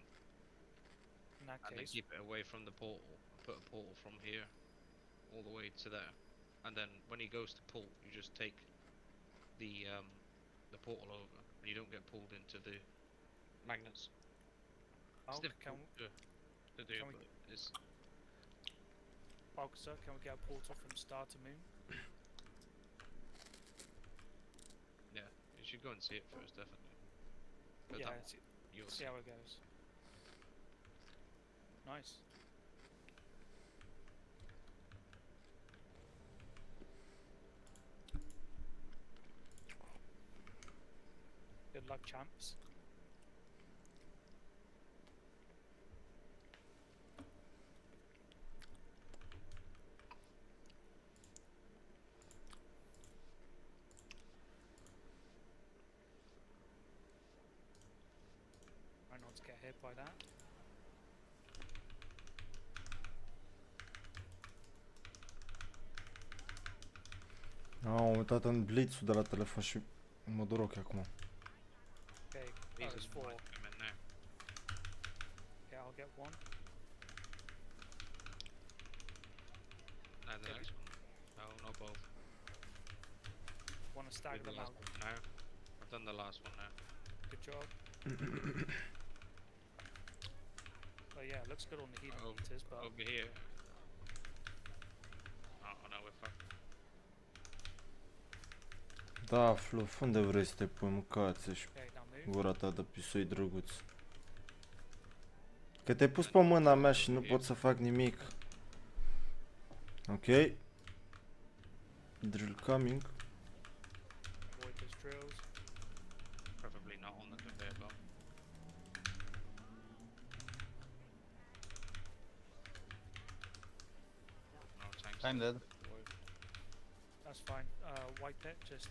In that and then case, keep it away from the portal, put a portal from here all the way to there. And then when he goes to pull, you just take the portal over and you don't get pulled into the magnets. It's oh, difficult to do, can we- but it's Officer, can we get a portal from star to moon? yeah. You should go and see it first, definitely. But Yeah, that one, you'll see how it goes. Nice. Good luck, champs. Try not to get hit by that. Am uitat în blitz-ul de la telefon și mă dor ochii acum. Okay, These it's are 4. mine come in now. Okay, I'll get 1. And the next one. No, not both. Want to Do stagger the them last out. one now. I've done the last one now. Good job. Oh yeah, it looks good on the healing Oh, meters, but over here. Oh no, we're fucked. Da, Fluff, unde vrei să te pui, mâncați și okay, now move. gura ta de pisoi drăguț. Că te-ai pus pe mâna mea și nu pot să fac nimic. Ok. Drill coming. Avoid those drills. Preferably not on the conveyor belt. No tanks. I'm dead. That's fine. White pit, just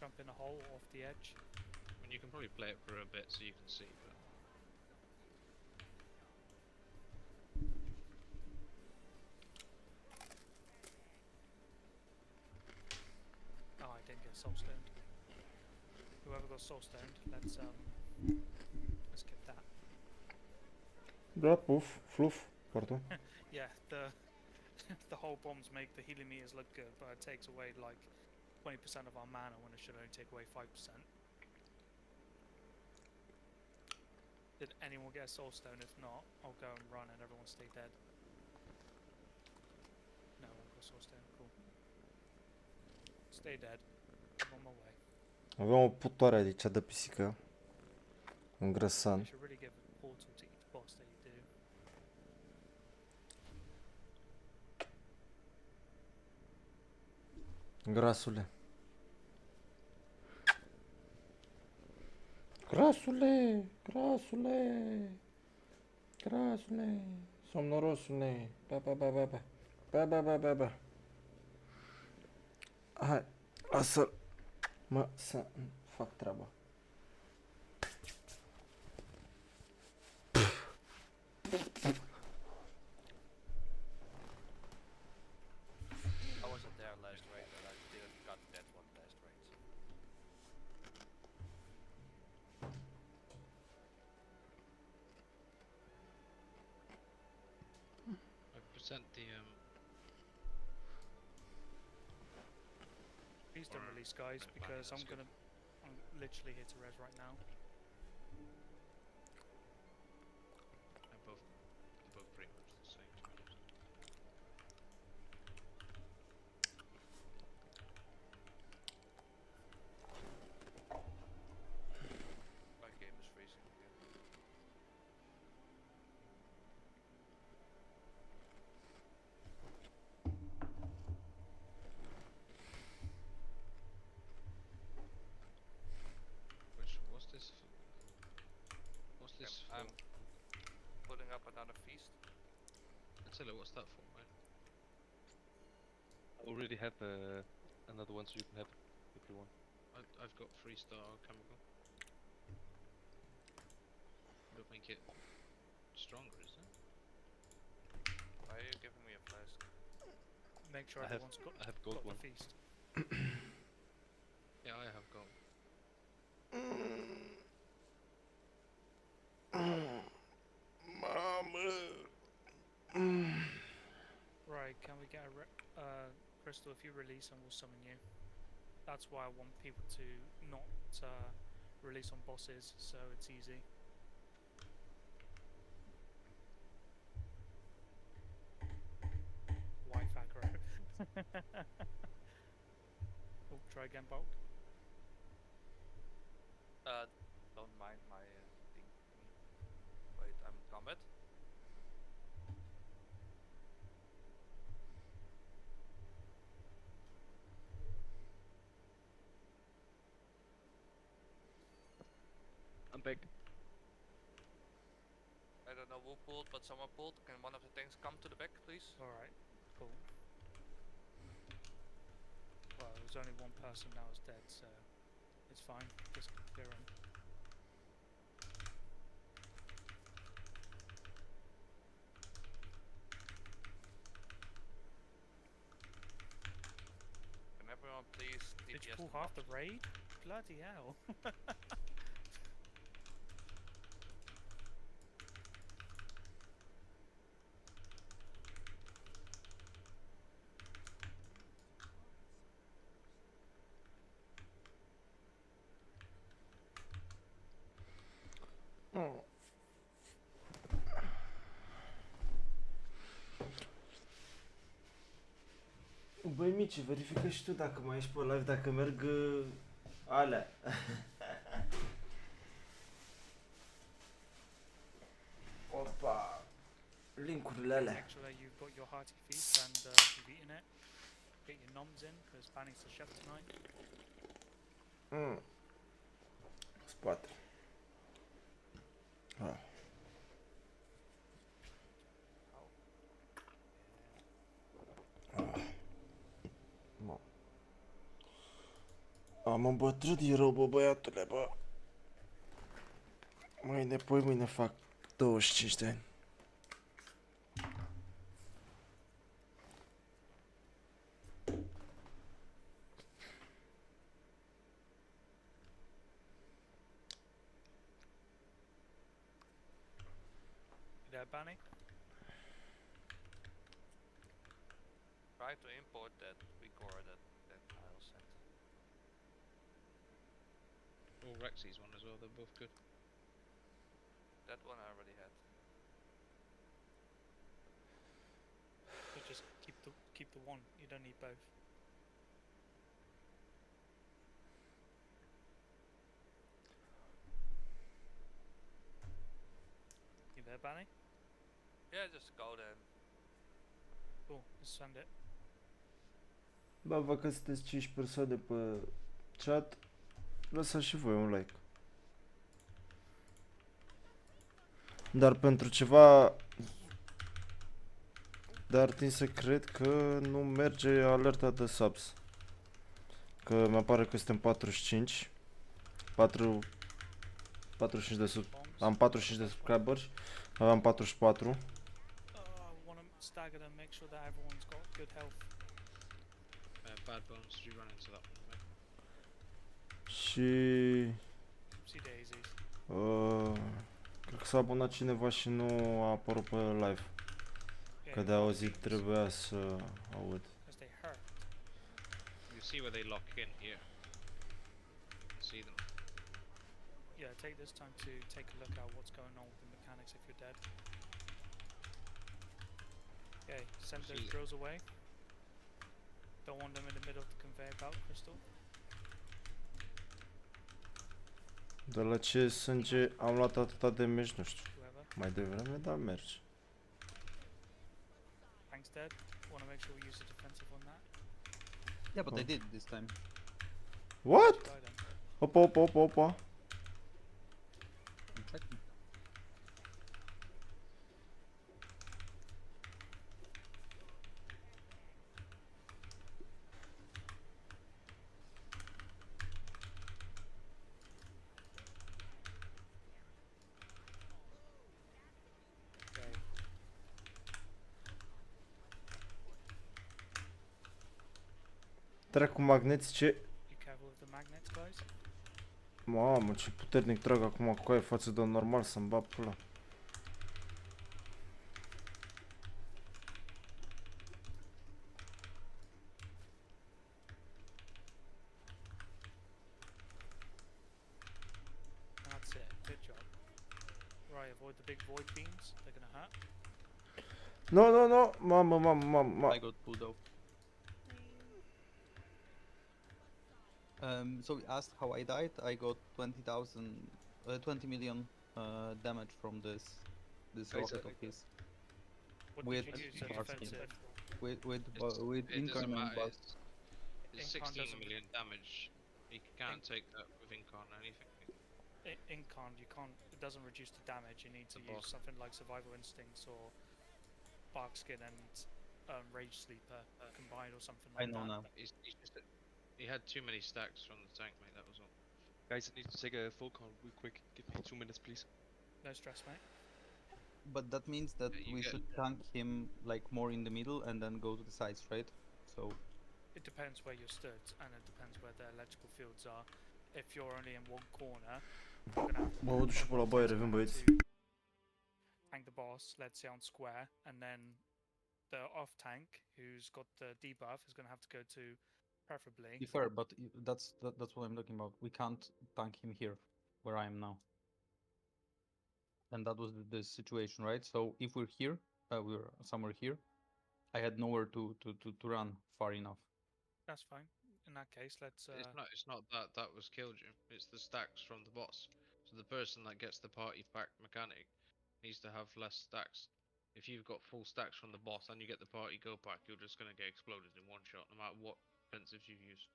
jump in a hole off the edge. I mean, you can probably play it for a bit so you can see, but Oh, I didn't get soul stoned. Whoever got soul stoned, let's get that. Da, puf, Fluff, pardon. Yeah, the the whole bombs make the healing meters look good, but it takes away like 20% of our mana when it should only take away 5%. Did anyone get a soul stone? If not, I'll go and run and everyone stay dead. No one got a soul stone, cool. Stay dead. I'm on my way. Avem o putoare de cea de pisică. Un You grăsan. should really give a portal to each boss that you do. Grasule. Grasule, grasule, grasule, somnorosule, ba. Hai, lasă mă să fac treaba. I wasn't there last raid, but I did got that one last raid. I present the Please don't Or release, guys, fine, because that's I'm literally here to res right now. they're both pretty much the same. To be honest. this I'm for? putting up another feast. Attila, what's that for, mate? I already have another one, so you can have it if you want. I've got 3-star chemical. Don't make it stronger, is it? Why are you giving me a flask? Make sure I have- everyone's got, I have gold got one. the feast. Yeah, I have gold. Right, can we get a Crystal, if you release and we'll summon you. That's why I want people to not release on bosses, so it's easy. Wife aggro. Oh, try again, bulk. Don't mind my thing. Wait, I'm in combat. I'm back. I don't know who pulled, but someone pulled. Can one of the tanks come to the back, please? Alright, cool. Well, there's only one person now is dead, so it's fine. Just clear him. Can everyone please Did you DPS pull them half up? the raid? Bloody hell. Băi Mici, verifică și tu dacă mai ești pe live, dacă merg alea. Opa! Linkurile alea. Make sure that you've got your hearty feast and you've eaten it. Get your noms in, because Banny's the chef tonight. Spate. Ah. Am îmbătrânit din rău, bă, băiatule, bă. Mâine, poi mâine fac 25 de ani. You there, Banny? Try to import that viitor that Kyle sent. Or Rexy's one as well, they're both good. That one I already had. So just keep the one. You don't need both. You there, Banny? Yeah, just go then. Cool, let's send it. Bă, văd că sunteți 5 persoane pe chat. Lăsați și voi un like. Dar pentru ceva... Dar tin să cred că nu merge alerta de subs. Că mi-apare că suntem 45. 45 de sub... Bombs. Am 45 de subscribers. Aveam 44. I want to stagger them, make sure that everyone's got good health. Bad bones, did you run into that one, mate? Și... See daisies. Cred că s-a abonat cineva și nu a apărut pe live. Că de auzit trebuia să aud. Because they hurt. You see where they lock in here. You see them. Yeah, take this time to take a look at what's going on with the mechanics if you're dead. Okay, send those See- drills away. Don't want them in the middle of the conveyor belt, Crystal. De la ce sânge am luat atâta de meci, nu știu. Whoever. Mai devreme, dar merge. Tank's dead. Want to make sure we use the defensive on that. Yeah, but I Oh. did this time. What? Die then. Opa, opa, opa, opa. I'm checking. Trec cu magnetice. Be careful with the magnets, guys. Mamă, ce puternic trag acum cu aia față de normal să-mi bag pula. That's it. Good job. Right, avoid the big void beams. They're gonna hurt. No, no, no! Mamă. I got pulled out. So he asked how I died. I got 20 million damage from this Guys, rocket of his. What With did you use as Mars defensive? with It Incarn doesn't and matter. Buzz. It's Incarn 16 doesn't- million damage. You can't take that with Incarn or anything. Incarn, you can't. It doesn't reduce the damage. You need to The use boss. something like Survival Instincts or Bark Skin and Rage Sleeper combined or something I like know that. now. He had too many stacks from the tank, mate. That was all. Guys, I need to take a full count real quick. Give me 2 minutes, please. No stress, mate. But that means that Yeah, you we get- should tank him like more in the middle and then go to the sides, right? So It depends where you're stood, and it depends where the electrical fields are. If you're only in one corner, you're gonna have Mă duc și pe la baie, revin băieți. to tank the boss, let's say on square, and then the off tank, who's got the debuff, is gonna have to go to preferably. be fair, but that's what I'm talking about. We can't tank him here, where I am now. And that was the situation, right? So if we're here, we're somewhere here. I had nowhere to run far enough. That's fine. In that case, let's. It's not that was killed you. It's the stacks from the boss. So the person that gets the party pack mechanic needs to have less stacks. If you've got full stacks from the boss and you get the party go pack, you're just gonna get exploded in one shot, no matter what defensives you use.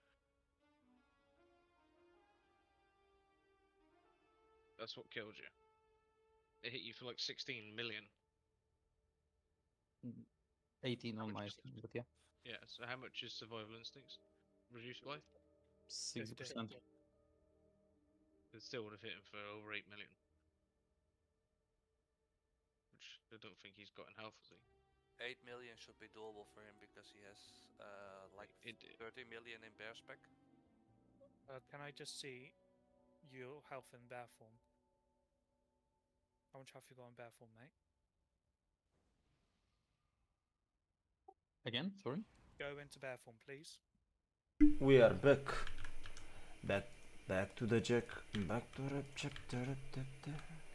That's what killed you. It hit you for like 16 million. 18 on much my is screen, but yeah, Yeah, so how much is survival instincts reduced by? 60%. It still would have hit him for over 8 million. Which I don't think he's got in health, has he? 8 million should be doable for him because he has like It, 30 million in bear spec. Can I just see your health in bear form? How much have you got in bear form, mate? Again, sorry. Go into bear form, please. We are back. Back to the jack. Back to the jack.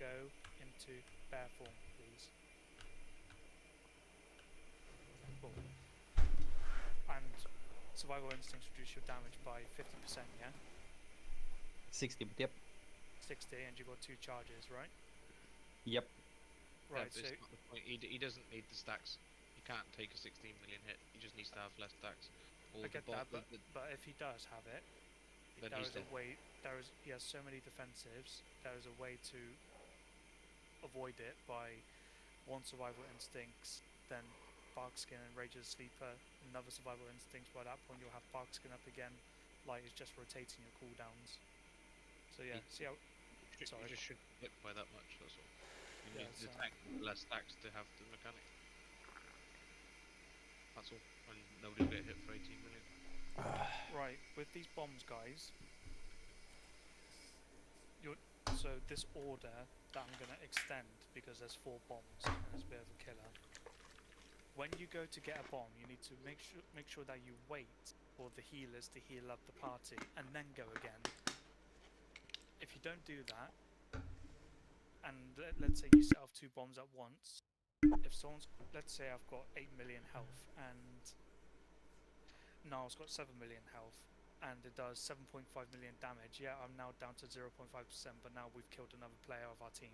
Go into bear form, please. Cool. And survival instincts reduce your damage by 50%, yeah? 60, but yep. 60, and you got 2 charges, right? Yep. yeah, Right, but so it's not the point. He doesn't need the stacks. He can't take a 16 million hit. He just needs to have less stacks. Or I the get bot- that, the- but if he does have it, Then there he's is a dead. way. He has so many defensives. There is a way to avoid it by one survival instincts, then bark skin and rage's sleeper, another survival instincts. By that point, you'll have bark skin up again. Light is just rotating your cooldowns. So yeah, see how. You Sorry. just shouldn't hit by that much, that's all. You Yeah, need the so- tank with less stacks to have the mechanic. That's all. And nobody will get hit for 18 million. Right, with these bombs, guys. So this order that I'm gonna extend because there's 4 bombs and it's a bit of a killer. When you go to get a bomb, you need to make sure that you wait for the healers to heal up the party and then go again. If you don't do that, and let's say you set off 2 bombs at once, if someone's, let's say I've got 8 million health and Niall's got 7 million health and it does 7.5 million damage, yeah, I'm now down to 0.5%, but now we've killed another player of our team.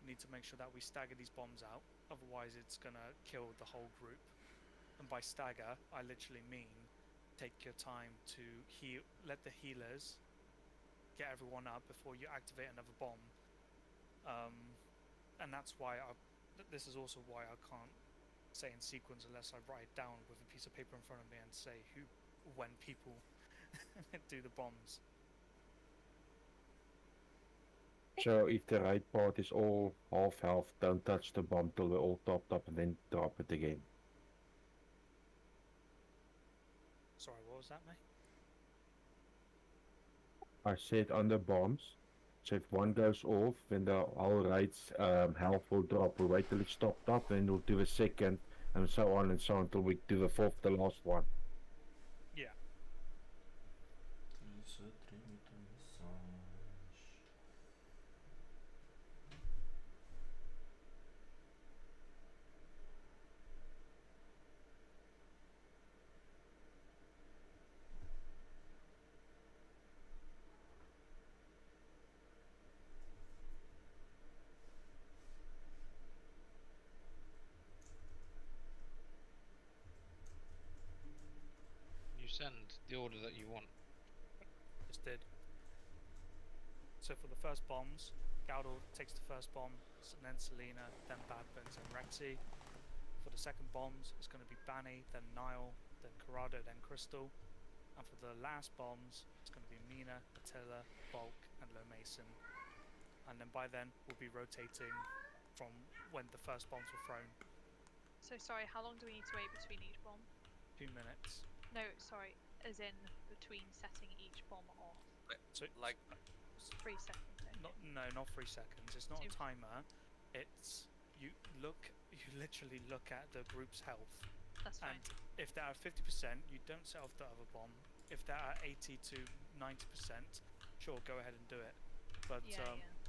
We need to make sure that we stagger these bombs out, otherwise it's gonna kill the whole group. And by stagger, I literally mean take your time to heal, let the healers get everyone up before you activate another bomb. And that's why this is also why I can't say in sequence unless I write it down with a piece of paper in front of me and say when people do the bombs. So if the right part is all half health, don't touch the bomb till we're all topped up and then drop it again. Sorry, what was that, mate? I said on the bombs. So if one goes off, then the whole rate's health will drop. We wait till it's topped up, then we'll do the second, and so on until we do the fourth, the last one. Yeah. You send the order that you want. Just did. So for the first bombs, Gaudor takes the first bomb, then Selena, then Badbins, and Rexy. For the second bombs, it's going to be Banny, then Nile, then Corrado, then Crystal. And for the last bombs, it's going to be Mina, Attila, Bulk, and Low Mason. And then by then, we'll be rotating from when the first bombs were thrown. So sorry, how long do we need to wait between each bomb? 2 minutes. No, sorry, as in between setting each bomb off. So Like, 3 seconds. Okay. not 3 seconds. It's not a Two. timer. It's you literally look at the group's health. That's fine. And if they're at 50%, you don't set off the other bomb. If they're at 80 to 90%, sure, go ahead and do it. But Yeah,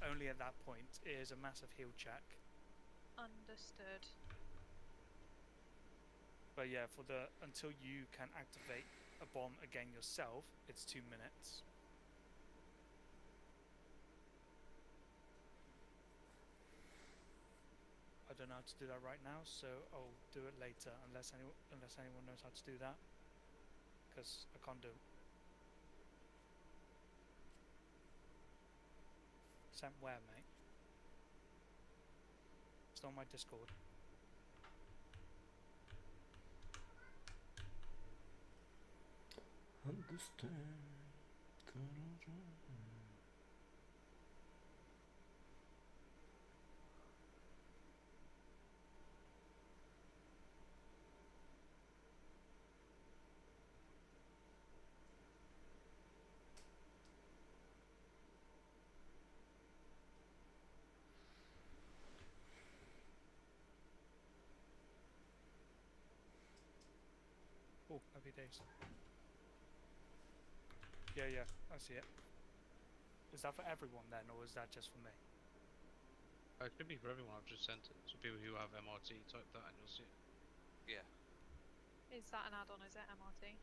only at that point. It is a massive heal check. Understood. But yeah, until you can activate a bomb again yourself, it's 2 minutes. I don't know how to do that right now, so I'll do it later unless anyone knows how to do that, because I can't do it. Sent where, mate? It's on my Discord. Understand. Oh, happy days. Yeah, I see it. Is that for everyone then, or is that just for me? It could be for everyone. I've just sent it. So people who have MRT, type that and you'll see it. yeah. Is that an add-on? Is it MRT?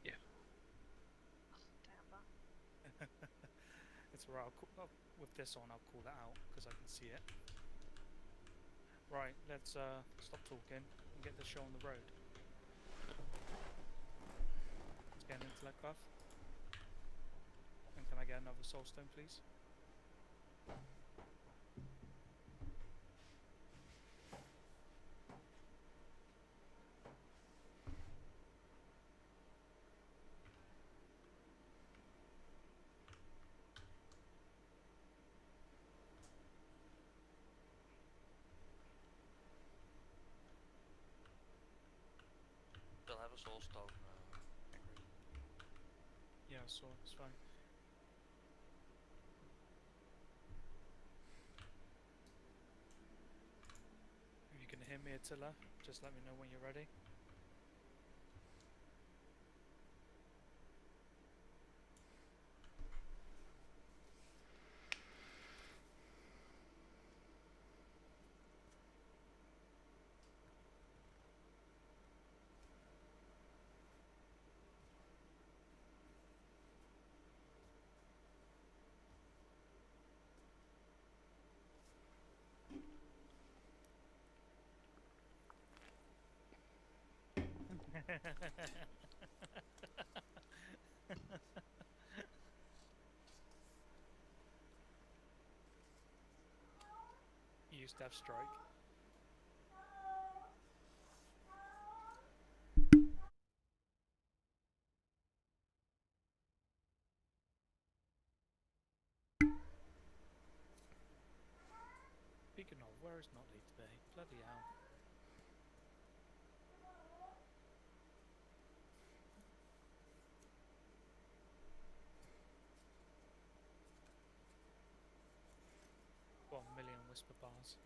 Yeah. Oh, damn that. It's alright. With this on, I'll call that out because I can see it. Right, let's stop talking and get the show on the road. Let's get an intellect buff. And can I get another soul stone, please? Still have a soul stone. Yeah, I saw it. It's fine. If you can hear me, Attila, just let me know when you're ready. You used to have strike. Speaking of, where is Notley today? Bloody hell. whisper bars.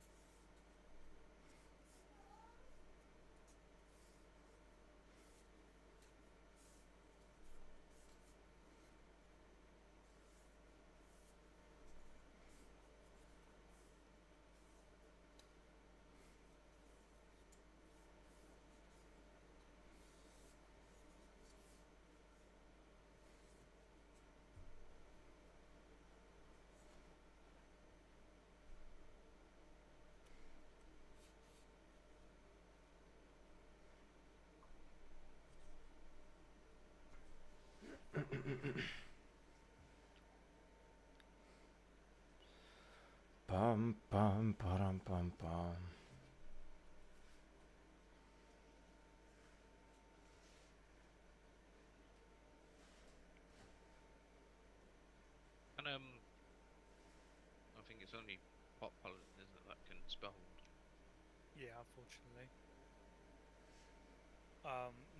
Pam pam param pam pam. And I think it's only pot paladin, isn't it, that can spell hold? Yeah, unfortunately.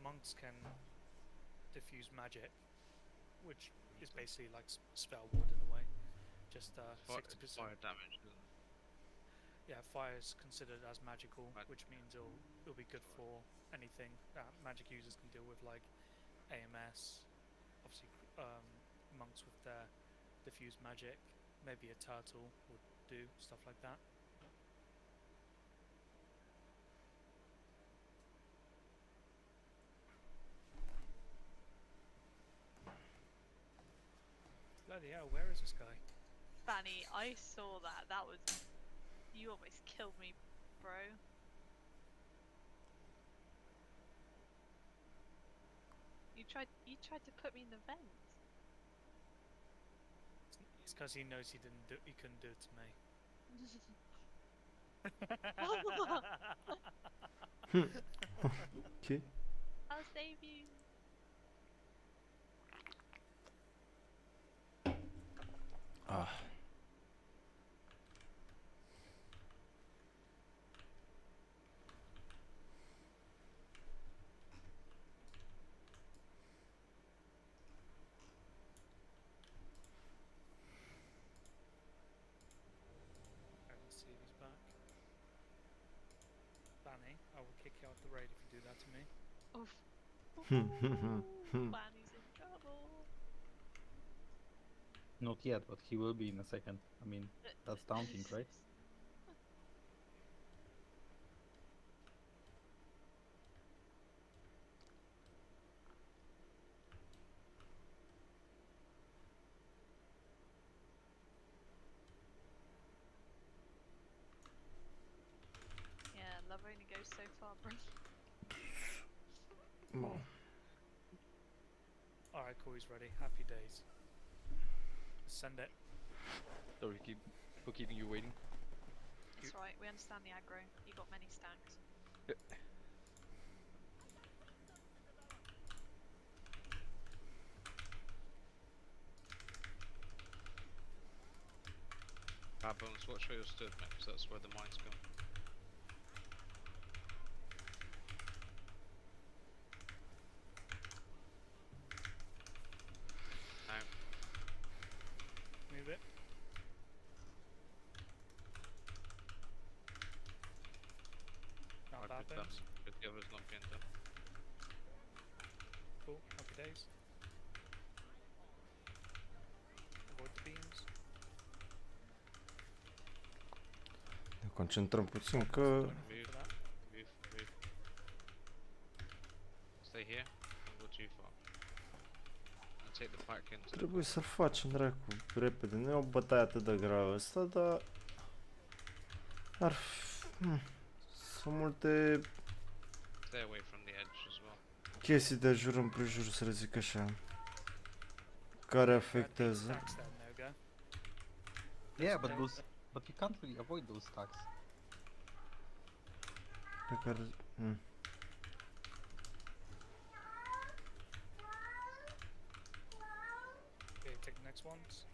Monks can diffuse magic, which is basically like spell ward in a way. Just 60%. Fire damage, isn't it? Yeah, fire is considered as magical, which means it'll be good for anything that magic users can deal with, like AMS. Obviously, monks with their diffuse magic. Maybe a turtle would do stuff like that. Bloody hell, where is this guy? Fanny, I saw that. That was... You almost killed me, bro. You tried to put me in the vent. It's because he knows he couldn't do it to me. Okay. I'll save you. Ah. Let's see if he's back. Fanny, I will kick you out the raid if you do that to me. Oof. Fanny's in trouble. Not yet, but he will be in a second. I mean, that's daunting, right? Yeah, love only goes so far, bro. Alright, cool, he's ready. Happy days. Send it. Sorry, for keeping you waiting. That's right, we understand the aggro. You got many stacks. Bad Bones, watch where you're stood, mate, 'cause that's where the mines go. Now, Move it. Now I'd bad put bones. that, but the other's not being done. Cool, happy days. Avoid the beams. Ne concentrăm puțin că Don't fall Move, for that. move. Stay here, don't go too far. And take the pack into the trebuie să-l facem dracu repede. Nu e o bătaie atât de gravă asta, dar ar sunt multe Stay away from the edge as well. chestii de jur împrejur, să le zic așa, care afectează. Stacks there, no go. Yeah, but you can't really avoid those stacks. Pe care... Okay, take the next ones.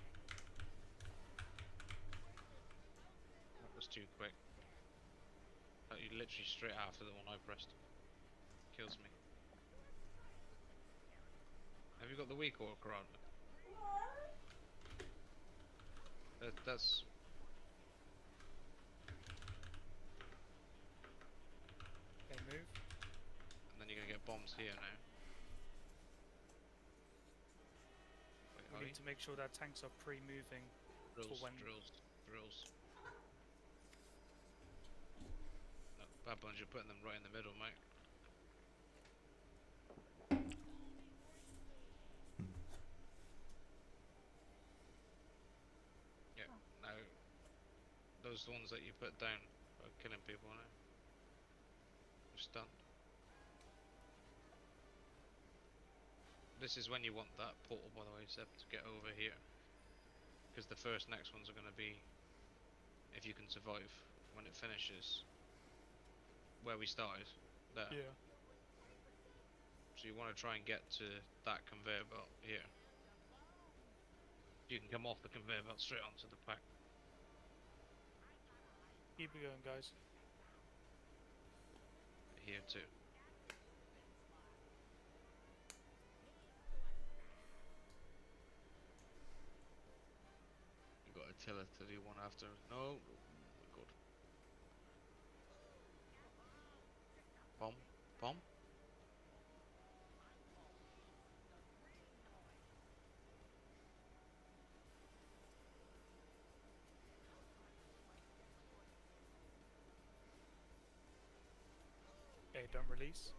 That was too quick. You literally straight after the one I pressed. Kills me. Have you got the weak orc around? That's... bombs here now. Wait, We are need to make sure that tanks are pre-moving for Drills, when. drills. No, bad ones, you're putting them right in the middle, mate. Yeah, now those ones that you put down are killing people now. They're stunned. This is when you want that portal, by the way, Seb, to get over here. Because the next ones are going to be, if you can survive, when it finishes, where we started, there. Yeah. So you want to try and get to that conveyor belt here. You can come off the conveyor belt straight onto the pack. Keep it going, guys. Here too. You got artillery one after. No, good. Bomb, bomb. Okay, don't release.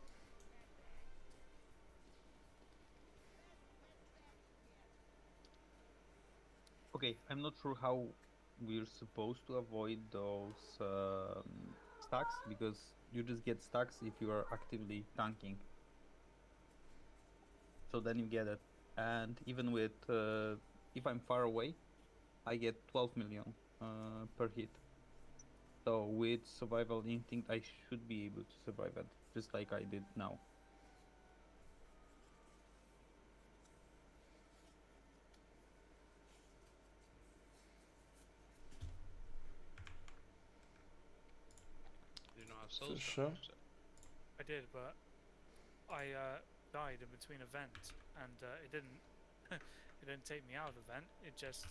Okay, I'm not sure how we're supposed to avoid those stacks, because you just get stacks if you are actively tanking. So then you get it. And even with, if I'm far away, I get 12 million per hit. So with survival instinct, I should be able to survive it, just like I did now. Do you not have souls? Sure. I did, but I died in between a vent, and it didn't. It didn't take me out of the vent. It just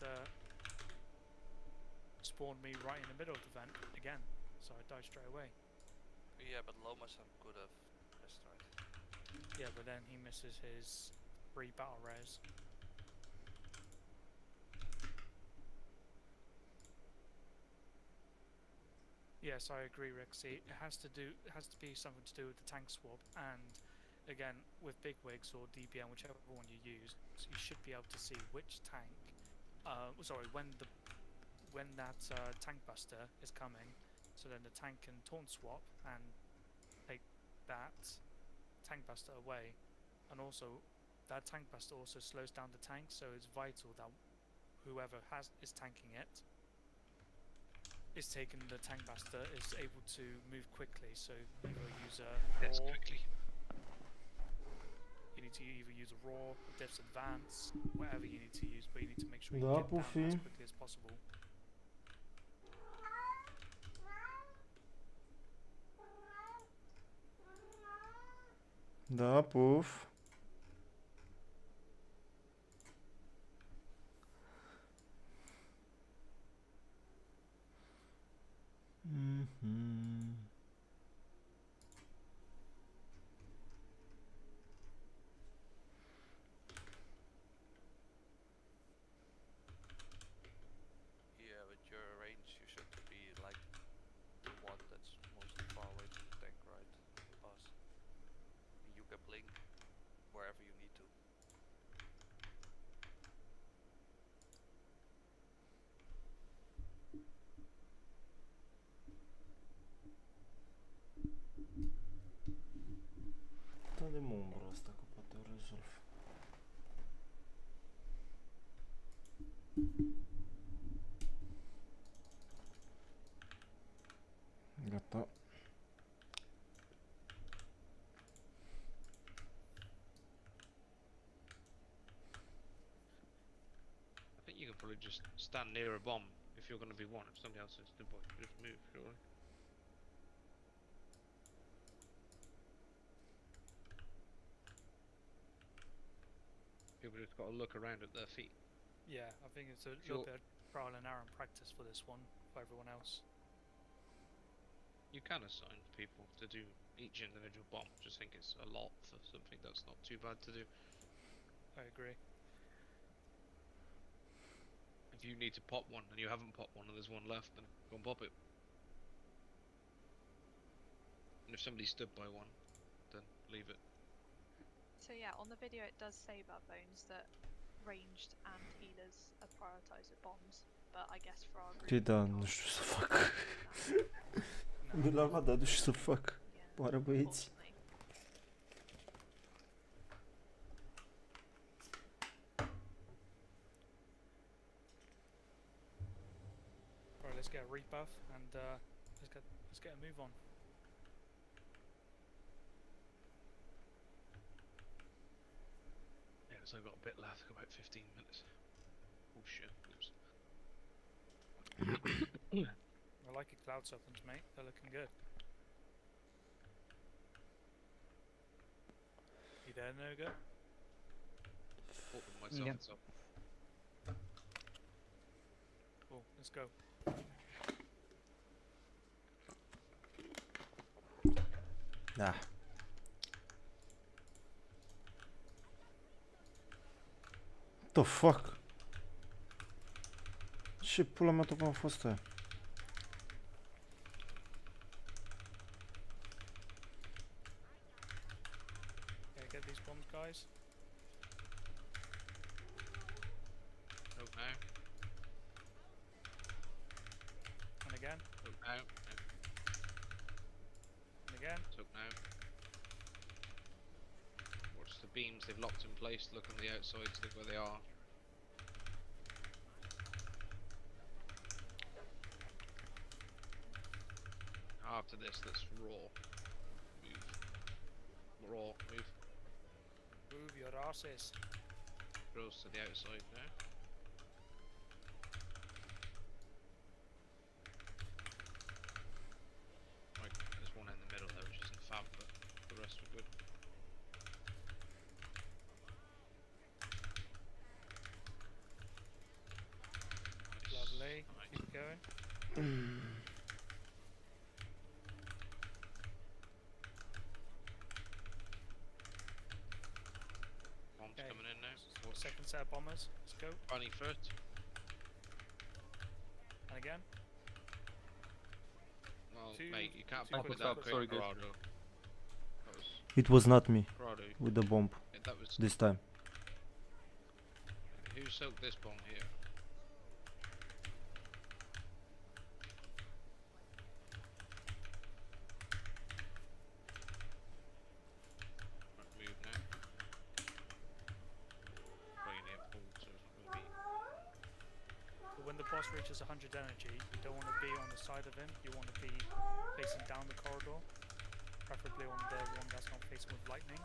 spawned me right in the middle of the vent again. So I died straight away. Yeah, but Lomas could have missed, right? Yeah, but then he misses his 3 battle rares. Yes, I agree, Rexy. It has to be something to do with the tank swap, and again, with bigwigs or DPM, whichever one you use, so you should be able to see which tank. When that tank buster is coming, so then the tank can taunt swap and take that tank buster away, and also that tank buster also slows down the tank, so it's vital that whoever is tanking it is taking the tank buster is able to move quickly. So either use a Yes, raw, quickly. you need to either use a raw, Dev's advance, whatever you need to use, but you need to make sure you Da, get down Puffy. as quickly as possible. Da, puf. Mhm. Yeah, with your range, you should be like the one that's most far away from the tank, right? Pass. You can blink wherever you need to. Dă-de mă umbra asta, că poate o rezolv. Gata. I think you can probably just stand near a bomb if you're going to be one. If somebody else is the boy, just move, surely. People just got to look around at their feet. Yeah, I think it's a Sure. little bit of trial and error and practice for this one, for everyone else. You can assign people to do each individual bomb. Just think it's a lot for something that's not too bad to do. I agree. If you need to pop one and you haven't popped one and there's one left, then go and pop it. And if somebody stood by one, then leave it. So yeah, on the video it does say about Bones that ranged and healers are prioritised with bombs, but I guess for our group... Ti da, nu știu să fac. Nu l-am dat, dar nu știu să fac. Oare băieți? Alright, let's get a rebuff and let's get a move on. Yeah, so I've got a bit left, about 15 minutes. Oh shit, oops. I like your cloud supplements, mate. They're looking good. You there, Noga? Open myself Yeah. it's up. Cool, let's go. Da. What the fuck? Ce pula mea tocmai a fost aia? Okay, get these bombs, guys. Hope now. And again, Hope now. and again. Hope now. Watch the beams they've locked in place. Look on the outside. Look where they are. After this, let's raw. Move. Raw. Move. Move your asses. Close to the outside now. Right, there's one in the middle there which isn't fab, but the rest are good. Nice. Lovely. Nice. Keep going. Bombs Okay. coming in now. Watch. Second set of bombers. Let's go. Bunny first. And again. Well, Two- mate, you can't two pop quick it that stops. quick, Sorry, guys. Corrado. That was It was not me Corrado. with the bomb That was. this time. Who soaked this bomb here? Right, move now. Probably near full, so it's not gonna be. But when the boss reaches 100 energy, you don't want to be on the side of him. You want to be facing down the corridor, preferably on the one that's not facing with lightning.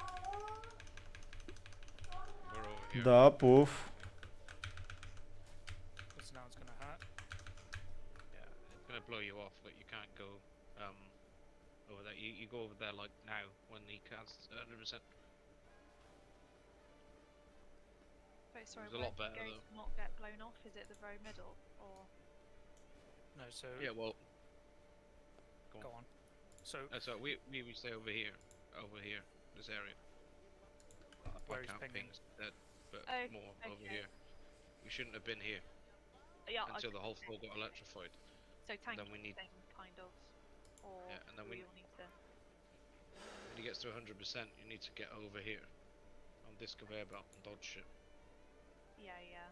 We're over here. Da, puf. Because now it's gonna hurt. Yeah, it's gonna blow you off, but you can't go over there. You go over there like now when he casts 100%. Wait, sorry, It's a where lot do you better, go though. to not get blown off? Is it the very middle, or...? No, so Yeah, well. go on. So So we stay over here, this area. Where I he's can't pinging. ping dead, but Oh, more over okay. here. We shouldn't have been here Yeah, until I the whole see. floor got electrified. So tank then we need- thing, kind of, or Yeah, and then we we- all need to... When he gets to 100%, you need to get over here on this conveyor belt and dodge shit. Yeah, yeah.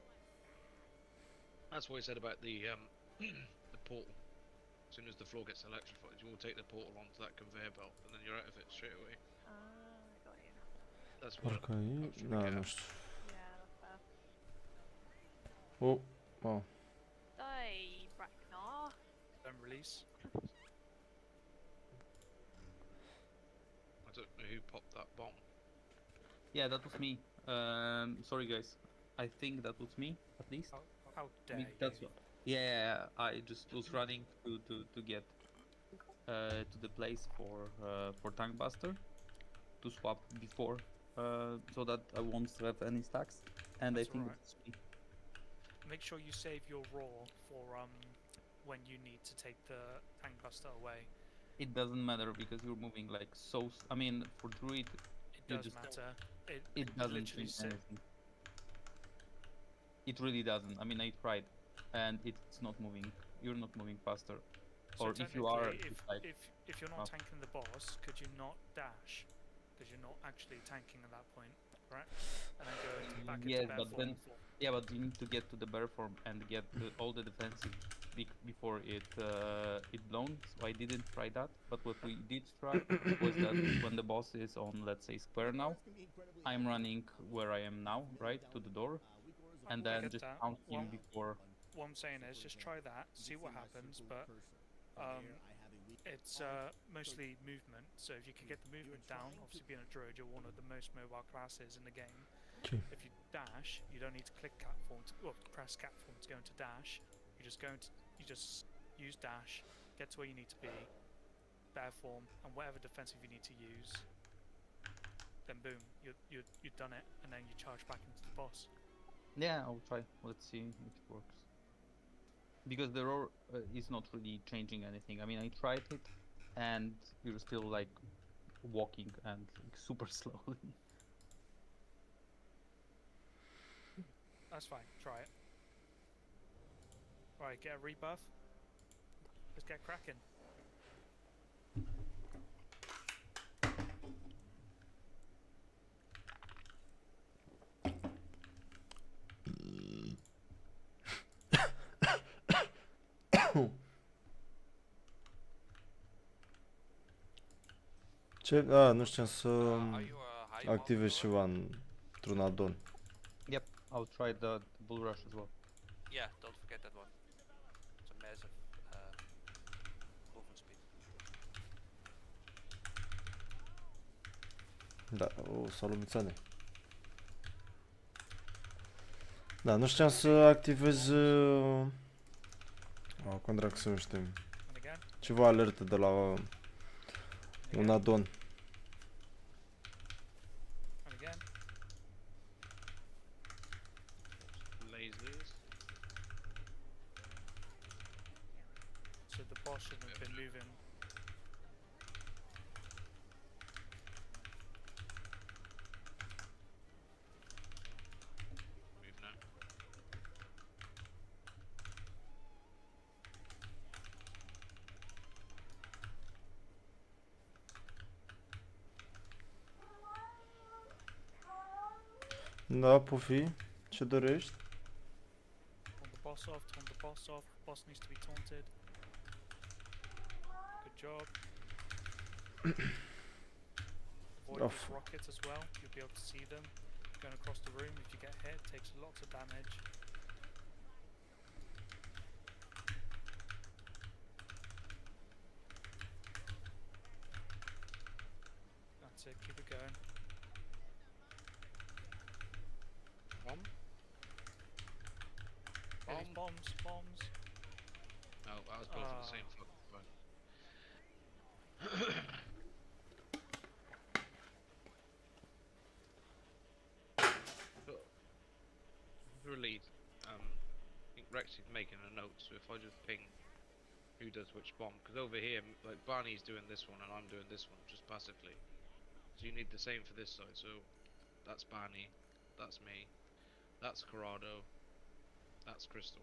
That's what I said about the the portal. As soon as the floor gets electrified, you will take the portal onto that conveyor belt, and then you're out of it straight away. Got you. That's what. Parcă e... Absolut, Da, yeah. nu știu. Yeah, that's fair. Oh, wow. Die, Bracknar. don't release. I don't know who popped that bomb. Yeah, that was me. Sorry guys. I think that was me, at least. How dare Me- you? that's what. Yeah, I just was running to get to the place for Tank Buster to swap before, so that I won't have any stacks. And That's I think alright. it's me. Make sure you save your raw for when you need to take the tank buster away. It doesn't matter because you're moving like so. I mean, for druid, It you does just matter. it doesn't literally mean sit. anything. It really doesn't. I mean, I tried, and it's not moving. You're not moving faster. So Or if you are, technically, it's like if you're not up. tanking the boss, could you not dash? Because you're not actually tanking at that point, right? And then go back Yes, into bear but form. then yeah, but you need to get to the bear form and get all the defensive before it blown. So I didn't try that. But what we did try was that when the boss is on, let's say, square now, I'm running where I am now, right, to the door, and I then get just that. count Well, him before. what I'm saying is just try that, see what happens, but it's mostly movement. So if you can get the movement down, obviously being a druid, you're one of the most mobile classes in the game. Okay. If you dash, you don't need to click cat form or press cat form to go into dash. You just use dash, get to where you need to be, bear form, and whatever defensive you need to use. Then boom, you've done it, and then you charge back into the boss. Yeah, I'll try. Let's see if it works. Because the roar is not really changing anything. I mean, I tried it, and you're still like walking and like super slowly. That's fine, try it. Right, get a rebuff. Let's get cracking. Ce? A, nu știam să Are you a high activez ceva într-un addon. Yep, I'll try the bull rush as well. Yeah, don't forget that one. It's a massive movement speed. Da, o salumițane. Da, nu știam să activez cum dracu se numește, And again. ceva alertă de la un addon. And again. Lasers. So the boss shouldn't have been moving. Move now. Da, pufi, ce dorești? Taunt the boss off, taunt the boss off. Boss needs to be taunted. Good job. Avoid Off. these rockets as well. You'll be able to see them going across the room. If you get hit, it takes lots of damage. That's it, keep it going. Bomb. Hit these bombs, bombs. Oh, I was both at the same Ah. fucking time. Really, I think Rex is making a note, so if I just ping who does which bomb, because over here, like Barney's doing this one and I'm doing this one just passively. So you need the same for this side, so that's Barney, that's me, that's Corrado, that's Crystal.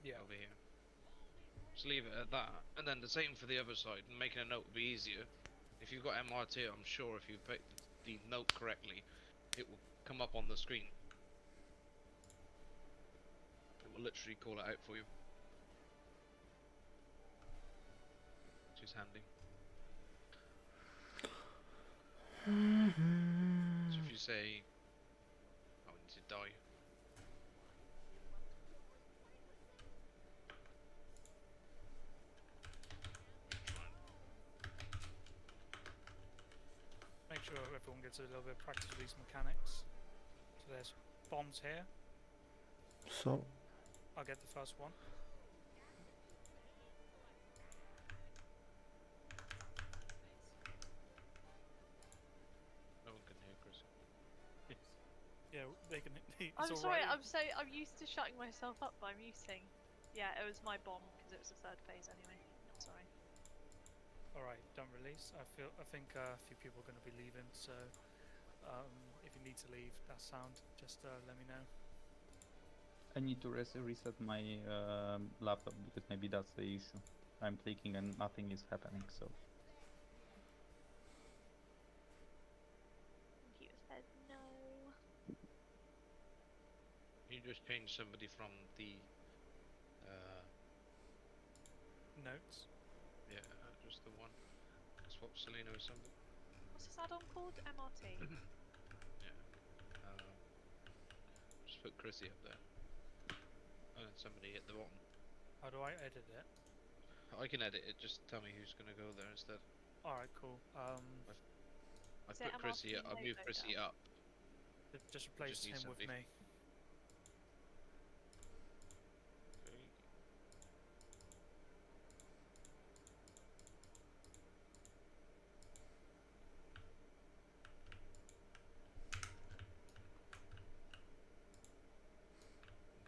Yeah. Over here. Just leave it at that, and then the same for the other side, and making a note would be easier. If you've got MRT, I'm sure if you pick the note correctly, it will come up on the screen. It will literally call it out for you. Which is handy. So if you say, "Oh, I need to die," Make sure everyone gets a little bit of practice with these mechanics. So there's bombs here. So, I'll get the first one. no one can hear Chris. Yeah, they can. It's I'm all sorry, right. I'm used to shutting myself up by muting. Yeah, it was my bomb because it was the third phase anyway. Sorry. All right, don't release. I think a few people are going to be leaving, so if you need to leave, that's sound. Just let me know. I need to reset my laptop because maybe that's the issue. I'm clicking and nothing is happening. So Computer says no. You just change somebody from the Notes. yeah, just the one. Swap Selena or something. What's this add-on called? MRT. Just put Chrissy up there. And then somebody at the bottom. How do I edit it? I can edit it, just tell me who's gonna go there instead. All right, cool. I Is it put Chrissy MRT up, I moved logo Chrissy down? up. Just replace need him with somebody. me.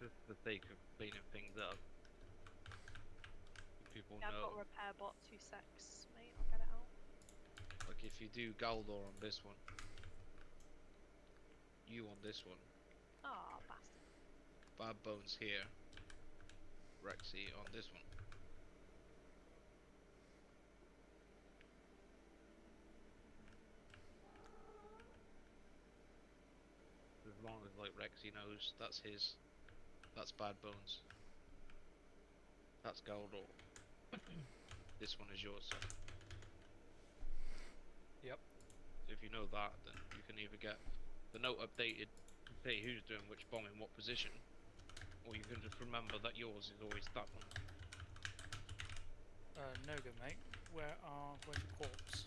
Just for the sake of cleaning things up. People Yeah, I've know. got repair bot 2 secs, mate. I'll get it out. Like if you do Galdor on this one, you on this one, Ah, bastard. Bad Bones here, Rexy on this one. As long as like Rexy knows that's his, that's Bad Bones. That's Galdor. This one is yours. Yep. So if you know that, then you can either get the note updated, say who's doing which bomb in what position, or you can just remember that yours is always that one. No good, mate. Where's your corpse?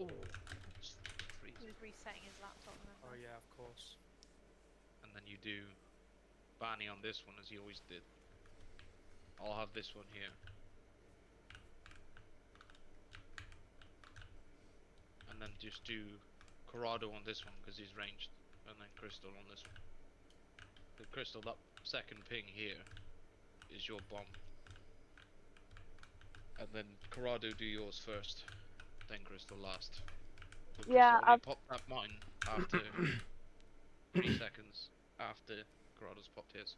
Oh, He was resetting his laptop, remember? Oh yeah, of course. and then you do Barney on this one as you always did. I'll have this one here. And then just do Corrado on this one because he's ranged, and then Crystal on this one. The Crystal, that second ping here is your bomb. And then Corrado do yours first, then Crystal last. But Yeah, Crystal only popped that mine after 3 seconds after Corrado's popped his.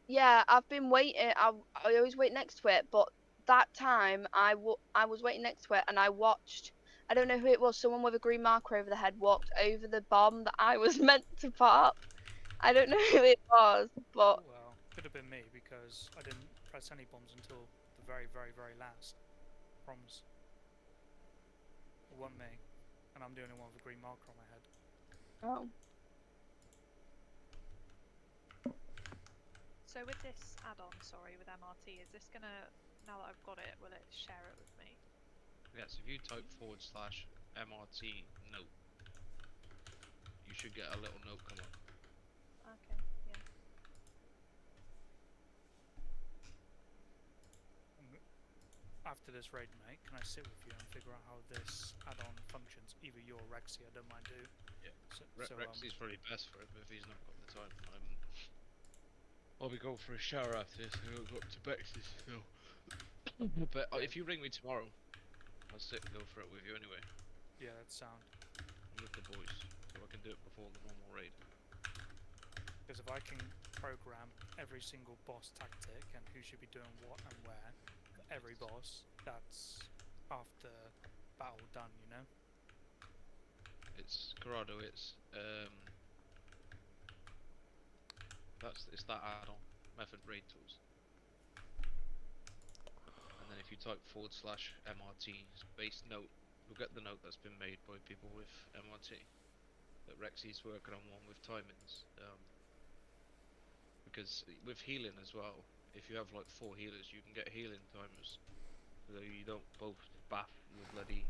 Yeah, I've been waiting. I always wait next to it, but that time I was waiting next to it and I watched. I don't know who it was. Someone with a green marker over the head walked over the bomb that I was meant to pop. I don't know who it was, but Well, could have been me because I didn't press any bombs until the very, very, very last. Promise. It wasn't me, and I'm the only one with a green marker on my head. oh, So with this add-on, sorry, with MRT, is this gonna, now that I've got it, will it share it with me? Yes, if you type /MRT note, you should get a little note come up. Okay, yeah. After this raid, mate, can I sit with you and figure out how this add-on functions? Either you or Rexy, I don't mind who. Yeah. So, Rexy's probably best for it, but if he's not got the time, I'll be going for a shower after this and I'll go up to Bex's, so. But if you ring me tomorrow, I'll sit and go for it with you anyway. yeah, that's sound. With the boys, so I can do it before the normal raid. Because if I can program every single boss tactic and who should be doing what and where, for every boss, that's half the battle done, you know? It's Corrado, it's it's that add-on, method raid tools. And then if you type /MRT space note, you'll get the note that's been made by people with MRT. That Rexy's working on one with timings. Because with healing as well, if you have like 4 healers, you can get healing timers. So you don't both bath your bloody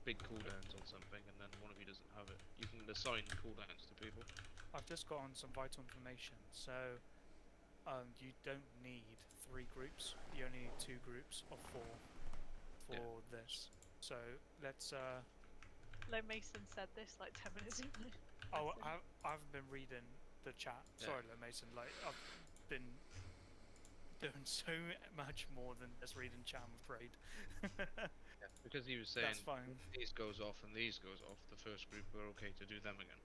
big cooldowns on something and then one of you doesn't have it. You can assign cooldowns to people. I've just got on some vital information. So, you don't need 3 groups. You only need 2 groups of 4 for this. So let's. Lo Mason said this like 10 minutes ago. Oh, I've been reading the chat. Yeah. Sorry, Lo Mason. Like I've been doing so much more than just reading chat, I'm afraid. Yeah, because he was saying That's fine. these goes off and these goes off. The first group were okay to do them again.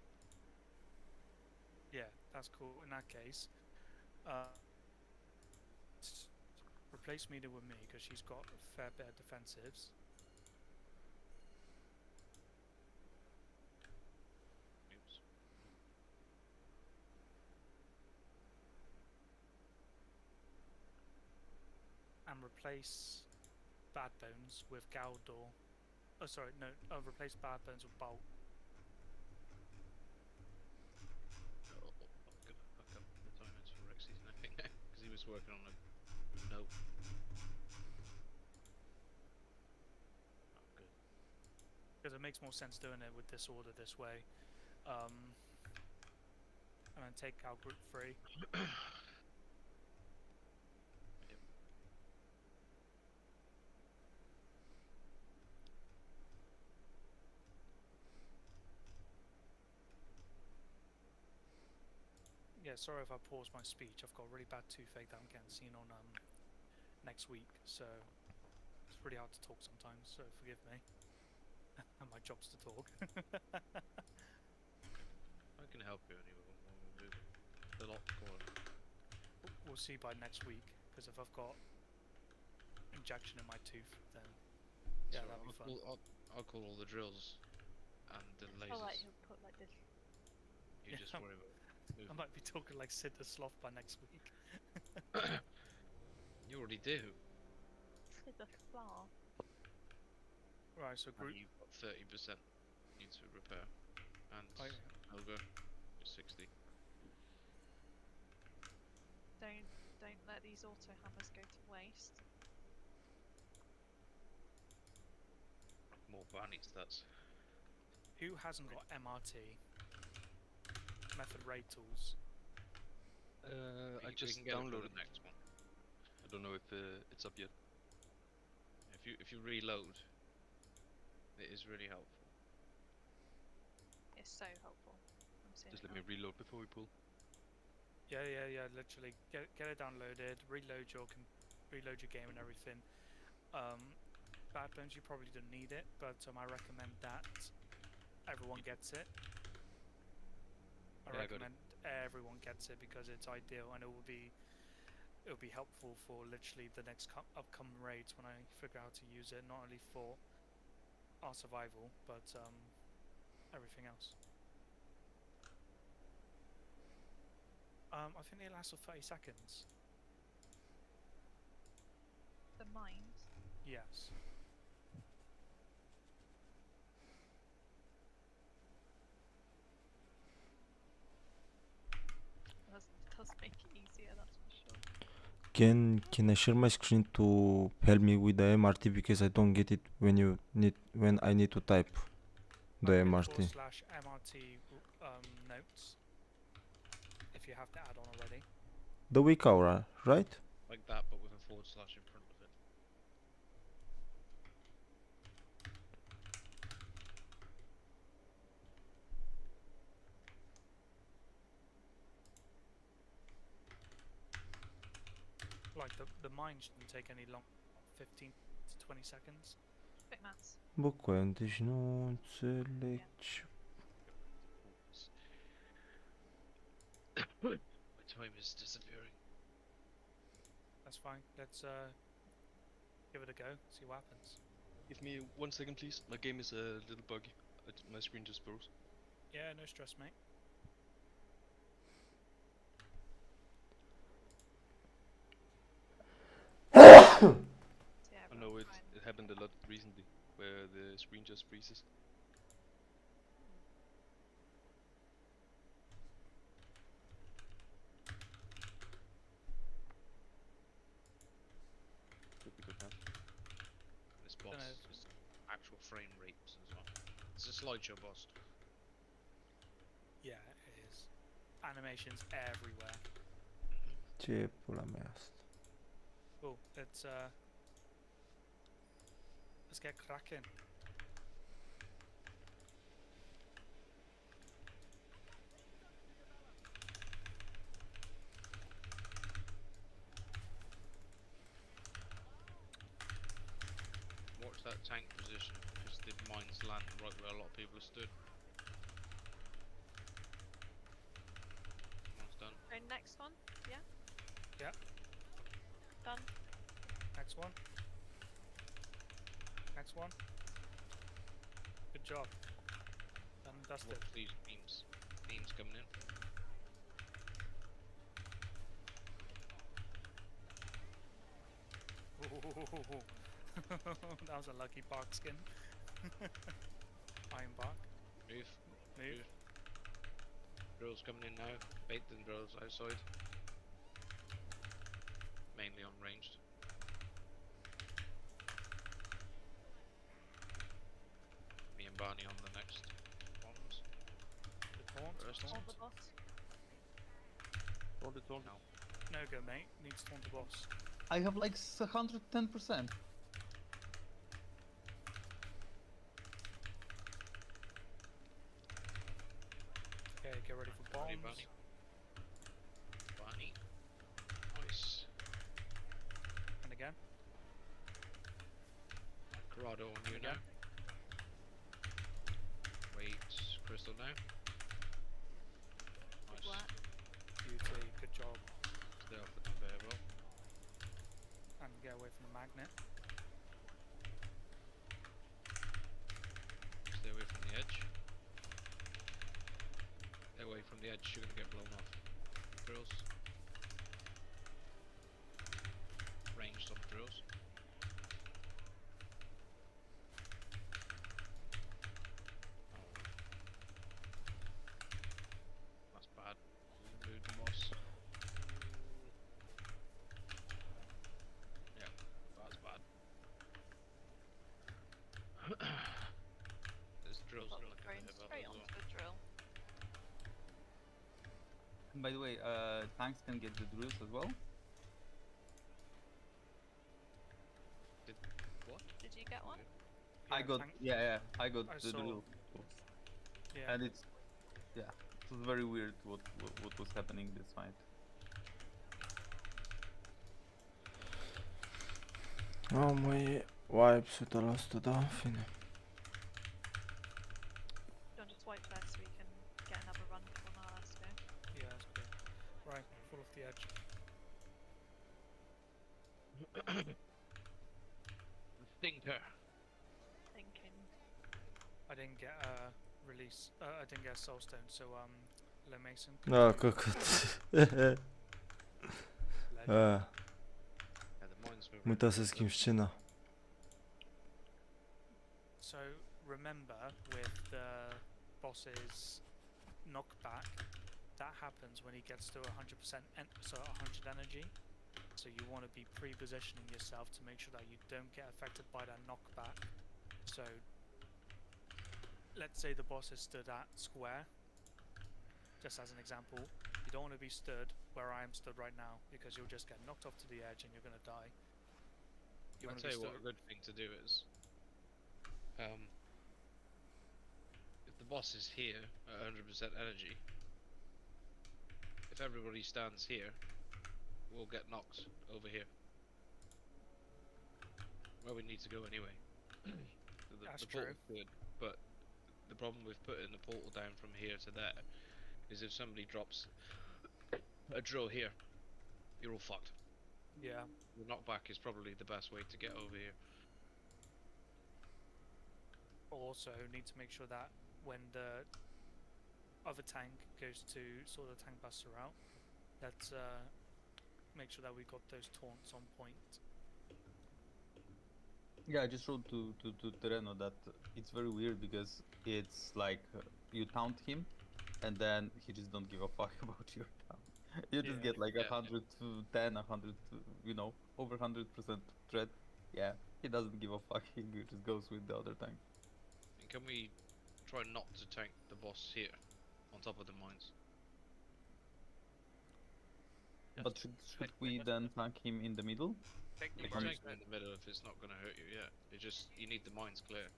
Yeah, that's cool. In that case, replace Mida with me because she's got a fair bit of defensives. Oops. And replace Bad Bones with Galdor. Oh, sorry, no. Replace Bad Bones with Bolt. Oh, I'm gonna fuck up the timings for Rexy's and everything now because he was working on a note. Oh, good. Because it makes more sense doing it with this order this way. And then take out group 3. Yeah, sorry if I pause my speech. I've got a really bad toothache that I'm getting seen on next week, so it's really hard to talk sometimes. So forgive me. And my job's to talk. I can help you anyway. We'll do the lot going. We'll see by next week, because if I've got injection in my tooth, then yeah, So that'll be fun. I'll call all the drills and the Oh, like lasers. he'll put like this. You just worry about I moving. might be talking like Sid the Sloth by next week. You already do. It's a flaw. Right, so And group. you've got 30% need to repair. And Oh, yeah. Helga is 60. Don't let these auto hammers go to waste. More Barney stats. Who hasn't got MRT? Method rate tools. We I just can get it for downloaded. the next one. I don't know if it's up yet. If you reload, it is really helpful. It's so helpful. I'm seeing Just it let me now. reload before we pull. Yeah. Literally, get it downloaded. Reload your game and everything. Bad Bones, you probably don't need it, but I recommend that everyone gets it. I Yeah, I got it. recommend everyone gets it because it's ideal and it will be helpful for literally the next upcoming raids when I figure out how to use it, not only for our survival but everything else. I think they last for 30 seconds. The mines. Yes. Does make it easier, that's for sure. Can I share my screen to help me with the MRT because I don't get it when I need to type the Okay, MRT. /MRT notes if you have the add-on already. The weak hour, right? Like that, but with a forward slash in front of it. Like the mine shouldn't take any long, 15 to 20 seconds. Quick maths. Bă, deci nu înțeleg ce... My time is disappearing. That's fine. Let's give it a go. See what happens. Give me 1 second, please. My game is a little buggy. My screen just froze. Yeah, no stress, mate. Yeah, I know it fine. happened a lot recently, where the screen just freezes. Should be good now. This boss know. is actual frame rates as well. It's a slideshow boss. Yeah, it is. Animations everywhere. Ce pula mea asta? Cool. Let's get cracking. at tank position because the mines land right where a lot of people are stood. One's done. Okay, next one. Yeah. Yeah. Done. Next one. Next one. Good job. Done and dusted. Watch these beams. Beams coming in. Ooh. That was a lucky bark skin. Iron bark. Move. Move. Drills coming in now. Bait them drills outside. Mainly on ranged. Me and Barney on the next bombs. The taunt. First. Hold the boss. Taunt it, taunt. No. No go, mate. Needs to taunt the boss. I have like 110%. Okay, get ready for Ready, bombs. Barney. Nice. And again. Corrado on you Again. now. Wait, Crystal now. Good Nice. work. Beauty. Good job. Stay off with them very well. And get away from the magnet. Stay away from the edge. Stay away from the edge, you're gonna get blown off. Drills. Ranged on drills. Oh. That's bad. Move the boss. Yeah, that's bad. There's drills Got that me look thrown at the straight as well. onto the drill. And by the way, tanks can get the drills as well. Did you get one? I got, tank- yeah, I got I the saw. drill. Yeah. And it's, yeah, it was very weird what was happening this fight. Am e wipe 100%, da, în fine. Don't just wipe there so we can get another run on our last go. Yeah, that's good. Right, fall off the edge. Thinker. Thinking. I didn't get a release. I didn't get a soul stone, so Low Mason. Da, căcat. Legend. Ah, Yeah, the mines move. am uitat să schimb scena. So remember with the boss's knockback, that happens when he gets to 100%, so 100 energy. So you want to be pre-positioning yourself to make sure that you don't get affected by that knockback. So let's say the boss is stood at square, just as an example. You don't want to be stood where I am stood right now because you'll just get knocked off to the edge and you're going to die. You I'll wanna tell be you what, a stood- good thing to do is, if the boss is here at 100% energy, if everybody stands here, we'll get knocked over here. Where we need to go anyway. That's the portal's good, but the problem with putting the portal down from here to there is if somebody drops a drill here, you're all fucked. Yeah. The knockback is probably the best way to get over here. Also need to make sure that when the other tank goes to sort the tank buster out, let's make sure that we got those taunts on point. Yeah, I just showed to Tereno that it's very weird because it's like you taunt him, and then he just don't give a fuck about your taunt. You just Yeah. get like Yeah. 110, 100, you know, over 100% threat. Yeah, he doesn't give a fuck. He just goes with the other tank. And can we try not to tank the boss here, on top of the mines? But should we then tank him in the middle? Take the You Because- can mines tank them in the middle if it's not going to hurt you, yeah. It just, you need the mines clear.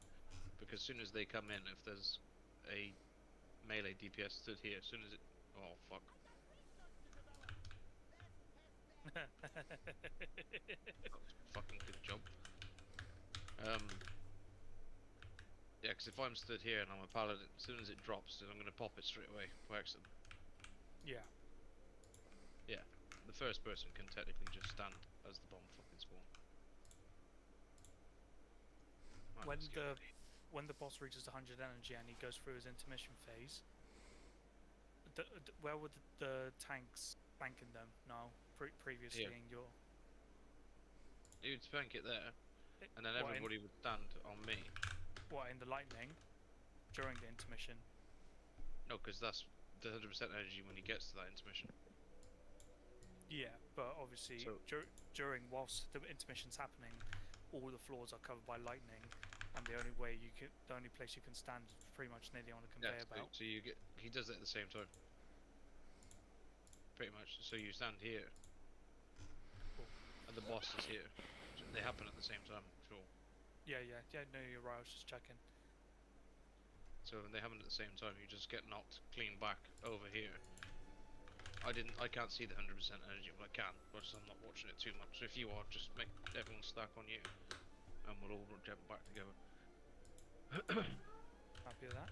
Because as soon as they come in, if there's a melee DPS stood here, as soon as it... Oh, fuck. Fucking good job. Yeah, because if I'm stood here and I'm a paladin, as soon as it drops, then I'm going to pop it straight away by accident. Yeah. Yeah, the first person can technically just stand as the bomb fucking spawn. Right, When let's get the ready. when the boss reaches 100 energy and he goes through his intermission phase, where would the tanks banking them now? Previously Here. in your You'd spank it there, and then what, everybody would stand on me. in the lightning during the intermission? No, because that's the 100% energy when he gets to that intermission. Yeah, but obviously So- during whilst the intermission's happening, all the floors are covered by lightning, and the only place you can stand is pretty much nearly on a conveyor belt. So you get, he does it at the same time. Pretty much. So you stand here, Cool. and the boss is here. So they happen at the same time. Sure. Yeah. No, you're right. I was just checking. So when they happen at the same time, you just get knocked clean back over here. I can't see the 100% energy, but I can. But I'm not watching it too much. So if you are, just make everyone stack on you, and we'll all jump back together. Happy with that?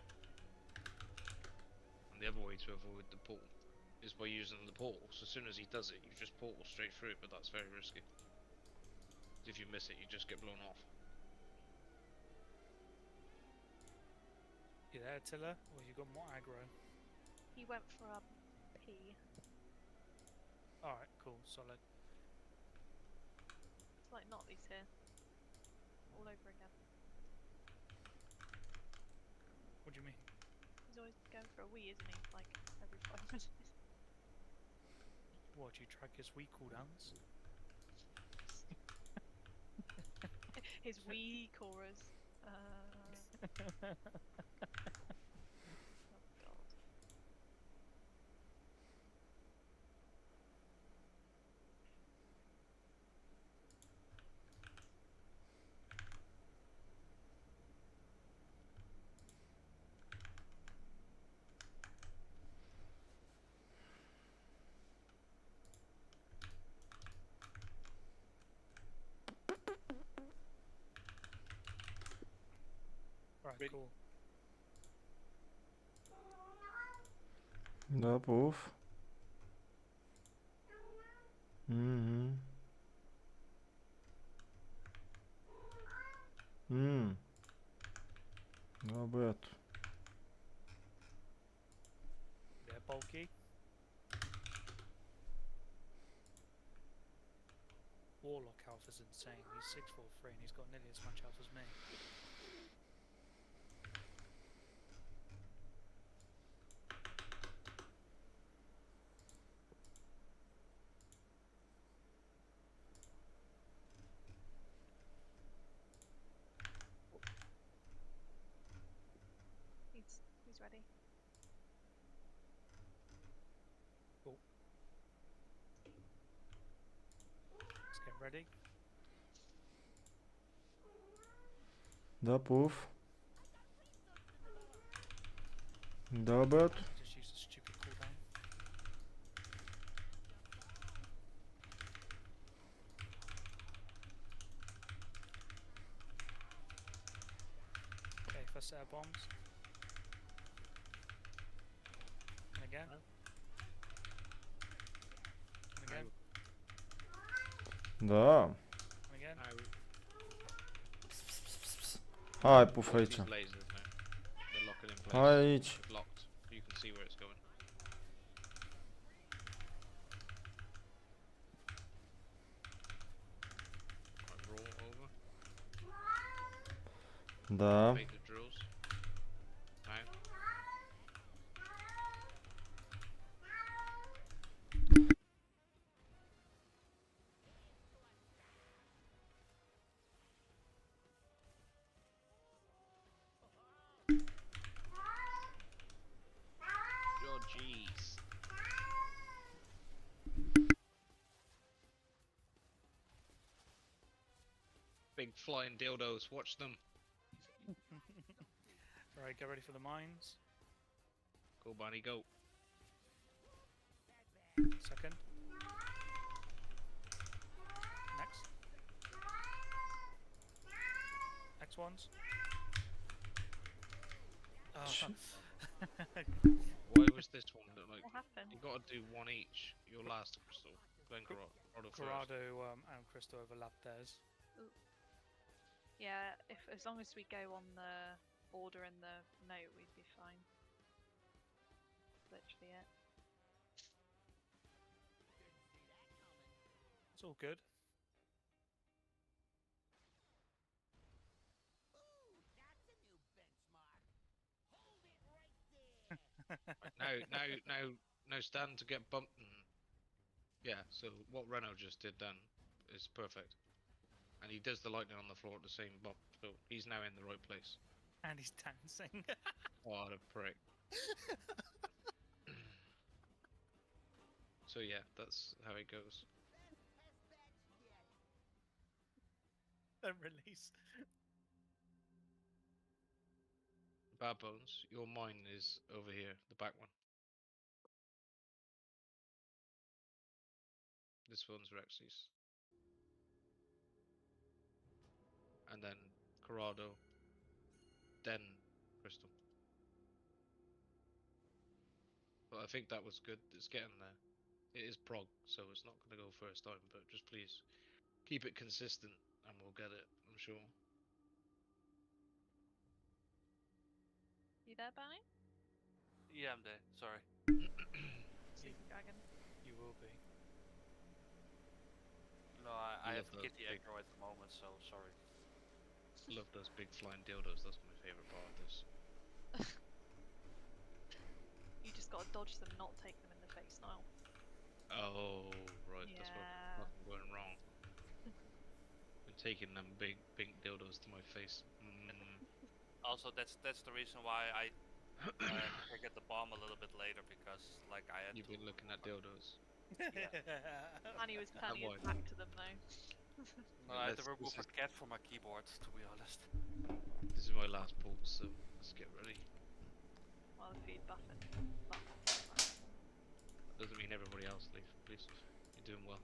And the other way to avoid the pull is by using the portal. So as soon as he does it, you just portal straight through it, but that's very risky. If you miss it, you just get blown off. You there, Tiller? Or you got more aggro? He went for a P. Alright, cool, solid. It's like Notley's here. All over again. What do you mean? He's always going for a wee, isn't he? Like every 5 minutes. What, do you track his wee cooldowns? His wee chorus. Oh god. Right, cool. Da, puf. Mhm. Da, băiatul. Yeah, bulky. Warlock health is insane. He's 6'4" and he's got nearly as much health as me. He's ready. Cool. Let's get ready. Da, puf. Da, băiatul. Just use the stupid cooldown. Okay, first set of bombs. And again. And again. Da. And again. Hai, puf, Watch aici. these lasers now. They're locking in place. Hai aici. It's locked. You can see where it's going. Right, roll over. Da. Make the drills. Now. Oh jeez. Big flying dildos, watch them. Alright, get ready for the mines. Go Bunny, go. Second. Next. Next ones. Why was this one that, like, What happened? you gotta do one each? Your last crystal, then Corrado first. Corrado and Crystal overlapped theirs. Yeah, if as long as we go on the order in the note, we'd be fine. Literally it. It's all good. Now stand to get bumped. Yeah, so what Renault just did then is perfect. And he does the lightning on the floor at the same bump, so he's now in the right place. And he's dancing. What a prick. So yeah, that's how it goes. Don't release. Bad Bones, your mine is over here, the back one. This one's Rexy's. And then Corrado, then Crystal. But I think that was good. It's getting there. It is prog, so it's not going to go first time, but just please keep it consistent and we'll get it, I'm sure. You there, Barney? Yeah, I'm there. Sorry. Super Dragon. You will be. No, I have Love those kitty big- aggro at the moment, so sorry. Love those big flying dildos, that's my favourite part of this. You just gotta dodge them, not take them in the face now. Oh, right, that's what Yeah. fucking going wrong. Been taking them big pink dildos to my face. Also, that's the reason why I get the bomb a little bit later, because like I had You've to. been looking at dildos. And he was turning his why? back to them though. No, I had to Let's- remove this a cat from my keyboard, to be honest. This is my last pull, so let's get ready. While the feed buffet. Doesn't mean everybody else leave, please. You're doing well.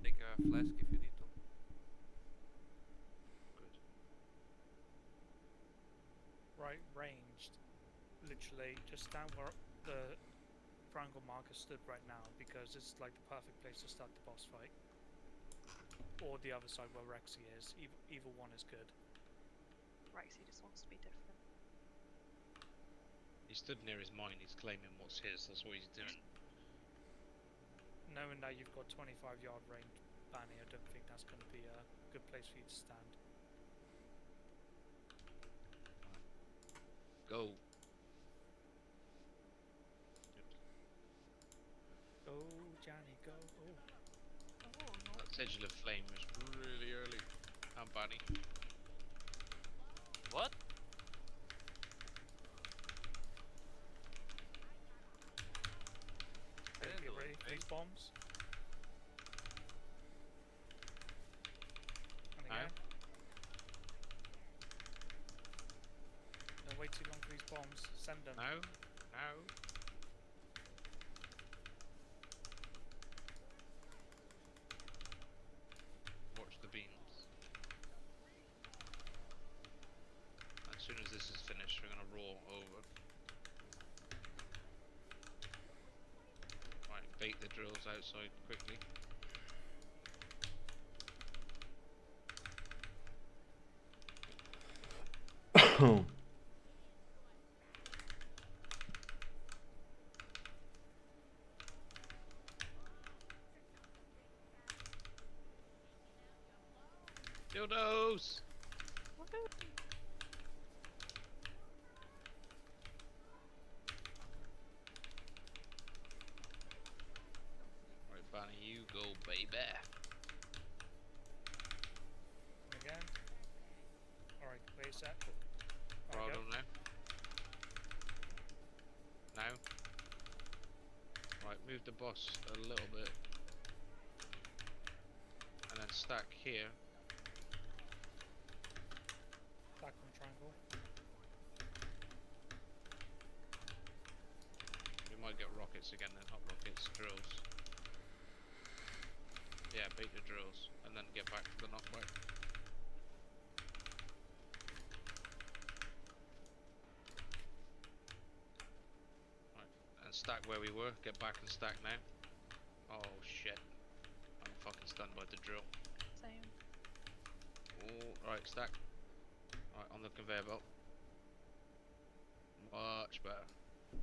Take a flask if you need to. Good. Right, ranged. Literally, just stand where the triangle marker stood right now, because it's like the perfect place to start the boss fight. Or the other side where Rexy is. Either one is good. Rexy just wants to be different. He stood near his mine, he's claiming what's his, that's what he's doing. Knowing that you've got 25-yard range, Banny, I don't think that's going to be a good place for you to stand. Go. Go, Johnny, go. Oh. That Sigil of Flame was really early. I'm Bunny. What? I didn't Get do ready for anything. these bombs. And Now? again. Don't wait too long for these bombs. Send them. Now? Now? Watch the beams. As soon as this is finished, we're gonna roar over. Right, bait the drills outside quickly. Dildos! Right, Bunny, you go, baby. And again. Alright, wait a sec. Right on now. Now. Right, move the boss a little bit. And then stack here. Back on triangle. We might get rockets again then, not rockets, drills. Yeah, bait the drills, and then get back to the knockback. And stack where we were. Get back and stack now. Oh shit. I'm fucking stunned by the drill. Same. Oh, right, stack. Alright, on the conveyor belt. Much better.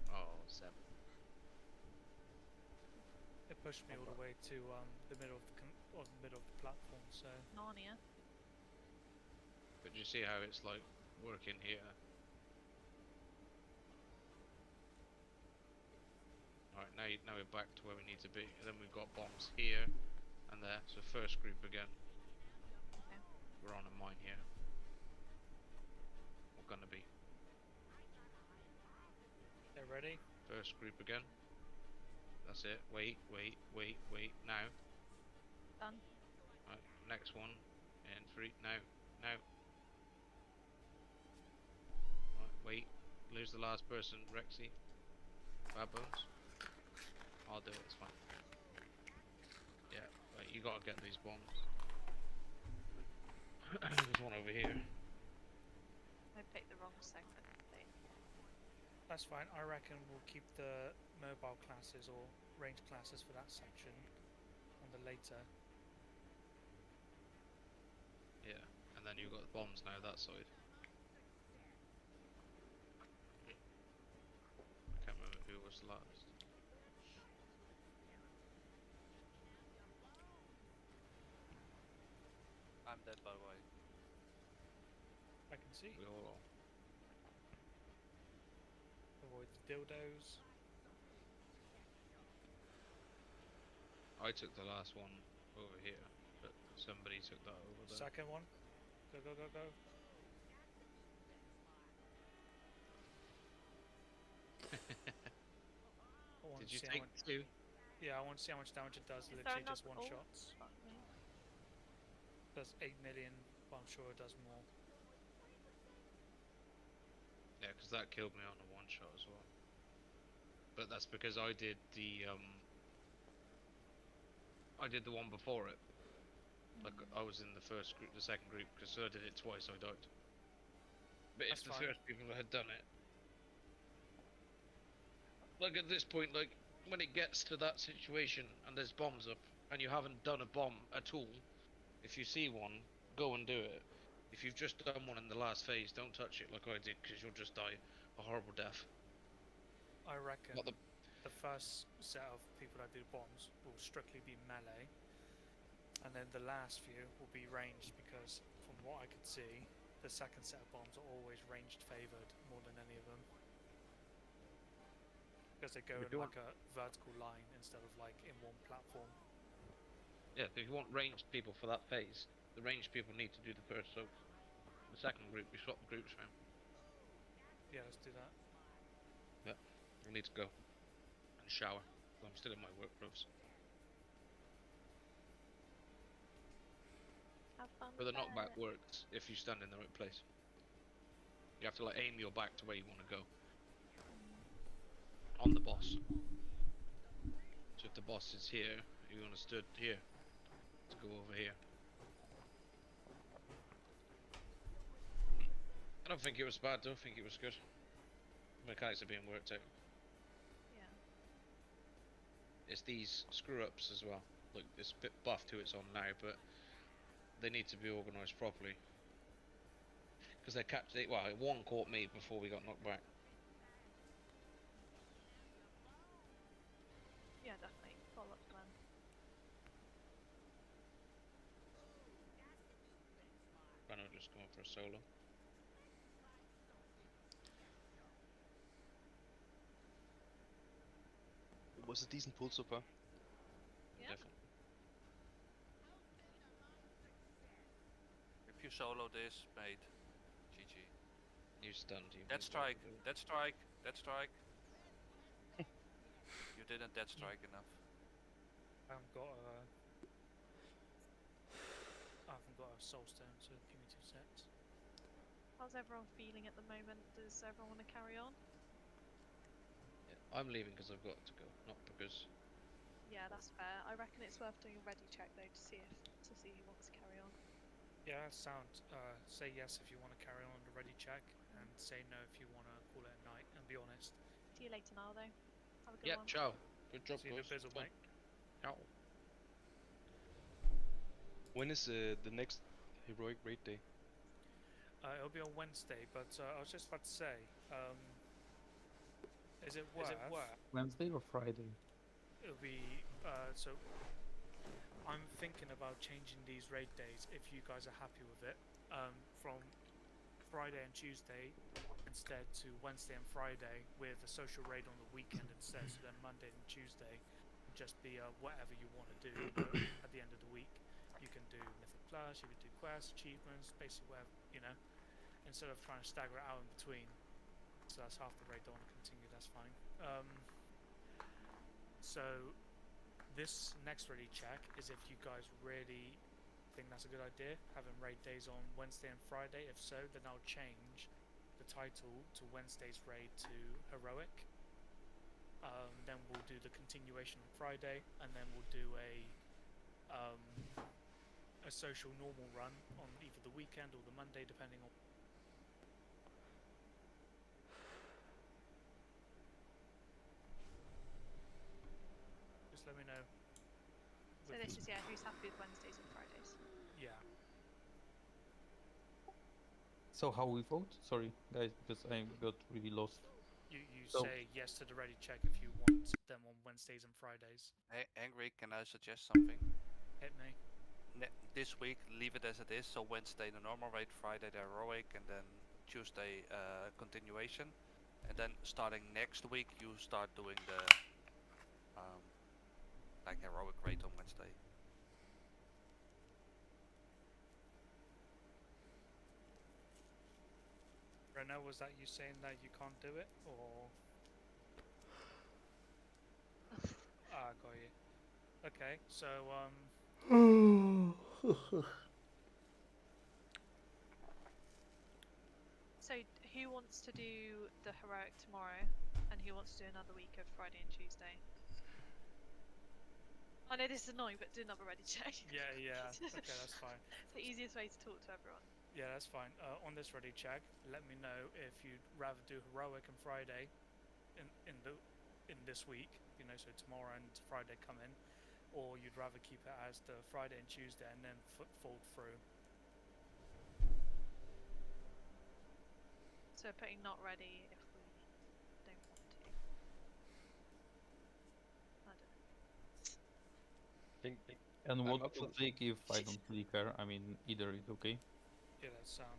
Oh, 7. It pushed me all the way to the middle of the middle of the platform. So Narnia. But you see how it's like working here. Alright, now we're back to where we need to be. And then we've got bombs here and there. So first group again. Okay. We're on a mine here. We're gonna be. they're ready. First group again. That's it. Wait. Now. Done. Right, next one. And 3. Now. Right, wait. Lose the last person, Rexy. Bad bones. I'll do it, it's fine. Yeah, right, you gotta get these bombs. There's one over here. I picked the wrong segment. Thing. That's fine. I reckon we'll keep the mobile classes or range classes for that section on the later. Yeah, and then you've got the bombs now that side. I can't remember who was last. I'm dead, by the way. I can see. We all are. Avoid the dildos. I took the last one over here, but somebody took that over there. Second one. Go. I want Did to you see take how much, 2? yeah, I want to see how much damage it does. Is there Literally just another- one oh, shots. fuck me. Does 8 million, but I'm sure it does more. Yeah, because that killed me on a one shot as well. But that's because I did the one before it. Like I was in the first group, the second group, because I did it twice. I died. But That's if the fine. first people had done it, like at this point, like when it gets to that situation and there's bombs up and you haven't done a bomb at all, if you see one, go and do it. If you've just done one in the last phase, don't touch it like I did, because you'll just die a horrible death. I reckon Not the the first set of people that do bombs will strictly be melee, and then the last few will be ranged, because from what I could see, the second set of bombs are always ranged favoured more than any of them. Because they go We in do like a vertical line instead of like in one platform. Yeah, if you want ranged people for that phase, the ranged people need to do the first soak. The second group, we swap the groups around. Yeah, let's do that. We need to go and shower. I'm still in my work clothes. Have fun. But the with knockback it. works if you stand in the right place. You have to like aim your back to where you want to go. On the boss. So if the boss is here, you want to stood here to go over here. I don't think it was bad though, I think it was good. Mechanics are being worked out. Yeah. It's these screw ups as well. Like it's a bit buffed who it's on now, but they need to be organised properly. Because one caught me before we got knocked back. Yeah, definitely. Follow up plan. Rano just going for a solo. It was a decent pull so far. Yeah. Definitely. If you solo this, mate, GG. You stunned you. Dead strike, dead strike, dead strike. You didn't dead strike enough. I haven't got a soul stone, so give me 2 sets. How's everyone feeling at the moment? Does everyone want to carry on? Yeah, I'm leaving because I've got to go, not because. Yeah, that's fair. I reckon it's worth doing a ready check though to see who wants to carry on. Yeah, sound. Say yes if you want to carry on the ready check, and say no if you want to call it a night. And be honest. See you later now though. Have a good Yeah, one. ciao. Good job, See you in a boys. bizzle, Fun. mate. Ciao. When is the next heroic raid day? It'll be on Wednesday, but I was just about to say, is it worth? Wednesday or Friday? It'll be so. I'm thinking about changing these raid days if you guys are happy with it. From Friday and Tuesday instead to Wednesday and Friday with a social raid on the weekend instead. So then Monday and Tuesday will just be whatever you want to do. But at the end of the week, you can do Mythic Plus, you can do quests, achievements, basically whatever, you know. Instead of trying to stagger it out in between. So that's half the raid. Don't want to continue. That's fine. So this next ready check is if you guys really think that's a good idea, having raid days on Wednesday and Friday. If so, then I'll change the title to Wednesday's raid to heroic. Then we'll do the continuation on Friday, and then we'll do a social normal run on either the weekend or the Monday, depending on. Just let me know. So this is who's happy with Wednesdays and Fridays. Yeah. So how we vote? Sorry, guys, because I got really lost. You So- say yes to the ready check if you want them on Wednesdays and Fridays. Angry, can I suggest something? Hit me. This week, leave it as it is. So Wednesday the normal rate, Friday the heroic, and then Tuesday continuation. And then starting next week, you start doing the like heroic rate on Wednesday. Rena, was that you saying that you can't do it, or? Got you. Okay, so So who wants to do the heroic tomorrow, and who wants to do another week of Friday and Tuesday? I know this is annoying, but do another ready check. yeah, okay, that's fine. It's the easiest way to talk to everyone. Yeah, that's fine. On this ready check, let me know if you'd rather do heroic and Friday in this week, you know, so tomorrow and Friday come in, or you'd rather keep it as the Friday and Tuesday and then fold through. So putting not ready if we don't want to. I don't know. Think And I'm what up to for- take if I don't really care? I mean, either is okay. Yeah, that's sound.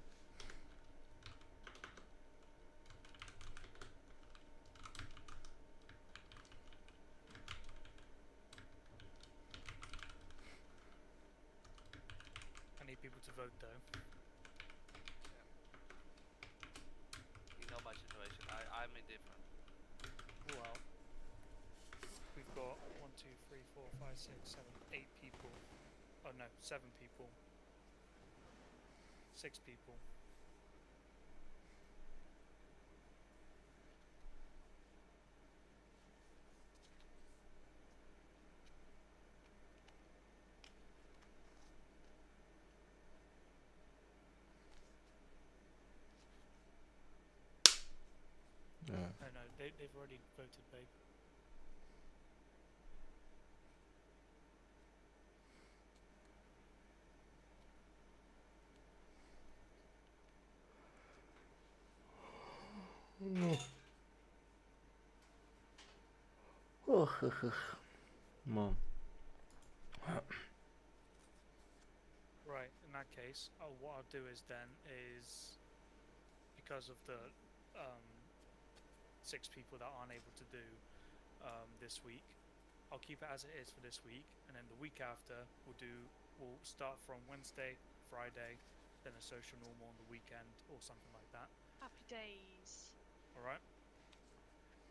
I need people to vote though. You know my situation. I'm indifferent. Well, we've got 1, 2, 3, 4, 5, 6, 7, 8 people. Oh no, 7 people. 6 people. Yeah. No, they've already voted, babe. Mom. Right, in that case, what I'll do is then because of the 6 people that aren't able to do this week, I'll keep it as it is for this week, and then the week after we'll start from Wednesday, Friday, then a social normal on the weekend or something like that. Happy days. All right.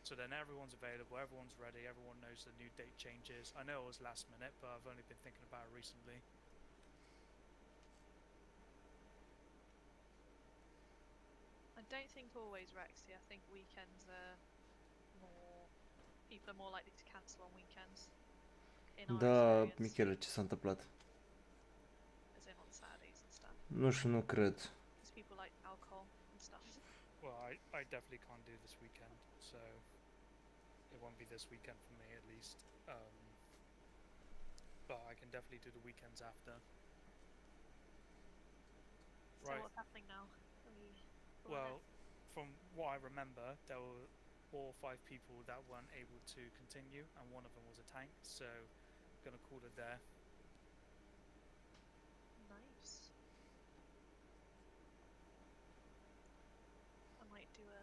So then everyone's available, everyone's ready, everyone knows the new date changes. I know it was last minute, but I've only been thinking about it recently. I don't think always, Rexy. I think weekends are more. People are more likely to cancel on weekends. In our Da, experience, Michele, ce s-a întâmplat? as in on Saturdays and stuff. Nu știu, nu cred. Because people like alcohol and stuff. Well, I definitely can't do this weekend, so it It won't be this weekend for me at least. But I can definitely do the weekends after. So Right. what's happening now? Are we calling Well, it? from what I remember, there were 4 or 5 people that weren't able to continue, and one of them was a tank. So, gonna call it there. Nice. I might do a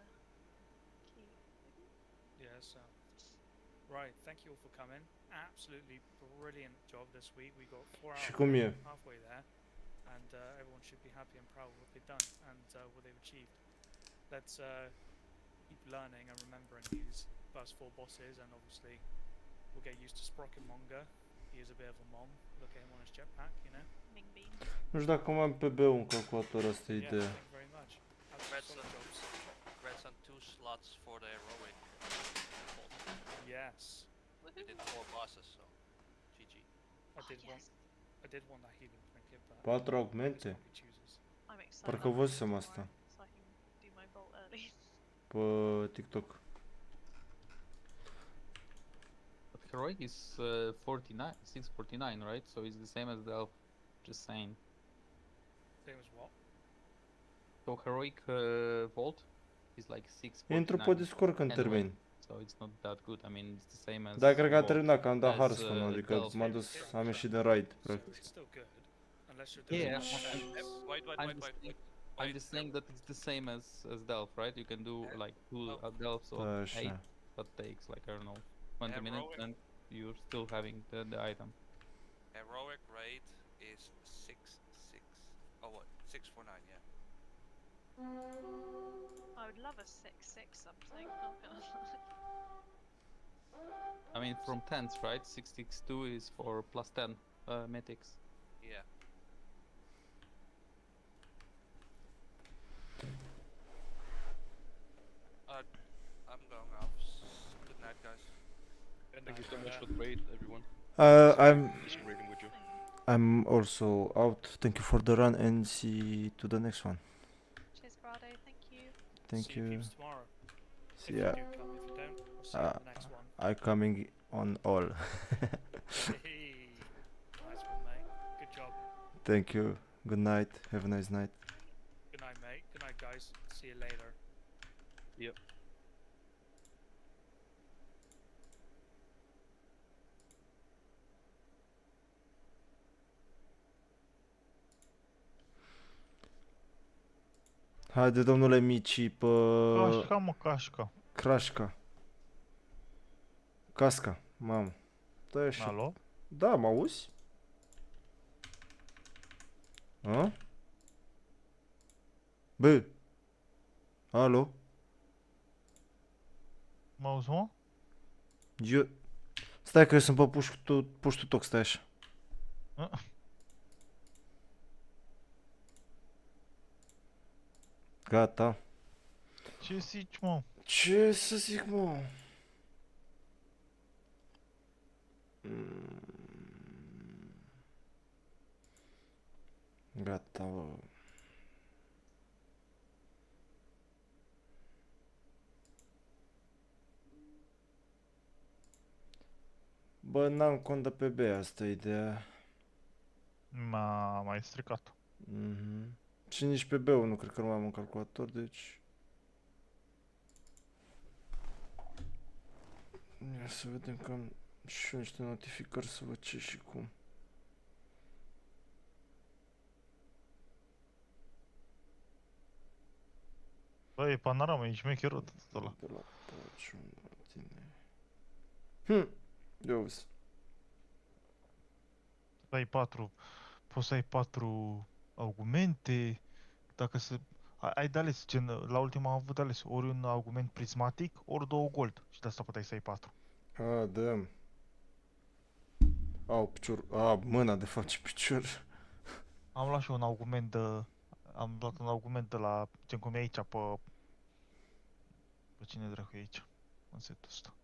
key. Yeah. So, right. Thank you all for coming. Absolutely brilliant job this week. We got 4 Și hours cum e? halfway there, and everyone should be happy and proud of what they've done and what they've achieved. Let's keep learning and remembering these first 4 bosses, and obviously we'll get used to Sprocketmonger. He is a bit of a mom. Look at him on his jetpack, you know. Ming Bean. Nu știu dacă mai am pe B un calculator, asta e Yeah, ideea. thank you very much. Absolute Congrats solid on, jobs. congrats on 2 slots for the heroic. Yes, You did 4 bosses, so GG. I did want that healing trinket, but 4 it's augmente? what he chooses. I'm excited. Parcă I'm văzusem tomorrow, asta so I can do my vault early. pe TikTok. But heroic is 49, 649, right? So it's the same as the elf. Just saying. Same as what? So heroic vault is like 649. Intru pe Discord când anyway, termin. so it's not that good. I mean, it's the same as. Da, cred că a vault. terminat, că am dat as, Hearthstone, adică Delph. m-am dus, am ieșit din raid, practic. It's still good, unless you're doing Yeah, Wait, I'm just saying that it's the same as Delph, right? You can do like 2 Delphs or 8, Așa. but takes like, I don't know, 20 minutes, Heroic. and you're still having the item. Heroic raid is 6-6. Oh, what? 649, yeah. I would love a 6-6 something. Not gonna lie. I mean, from 10s, right? 662 is for plus 10 mythics. Yeah. I'm going off. Good night, guys. And thank you so much for the raid, everyone. I'm Just raiding with you. I'm also out. Thank you for the run and see to the next one. Cheers, Grado. Thank you. Thank see you. peeps tomorrow. If See you ya. do come, if you don't, we'll see you on the next one. I coming on all. Hey, nice one, mate. Good job. Thank you. Good night. Have a nice night. Good night, mate. Good night, guys. See you later. Yep. Haide, domnule Mici, pe... Cașca, mă, cașca. Crașca. Casca, mamă. Da, așa. Alo? Da, mă auzi? A? Bă. Alo? Mă auzi, mă? Eu... Stai că eu sunt pe push to talk, stai așa. Gata. Ce zici, mă? Ce să zic, mă? Gata, bă. Bă, n-am cont de pe B, asta e ideea. M-a mai stricat. Mhm. Și nici pe B-ul nu cred că nu mai am un calculator, deci... Ia să vedem că am și eu niște notificări să văd ce și cum. Bă, e panorama, e șmecherul tot ăla. De la Paciu, la tine. Eu uzi. Ai 4, poți să ai 4 argumente, dacă se... Ai de ales, gen, la ultima am avut de ales ori un argument prismatic, ori 2 gold. Și de asta puteai să ai 4. A, da. Au, picior. A, mâna, de fapt, ce picior. Am luat și un argument de... Am luat un argument de la, gen cum e aici, pe... Pe cine dracu e aici, în setul ăsta.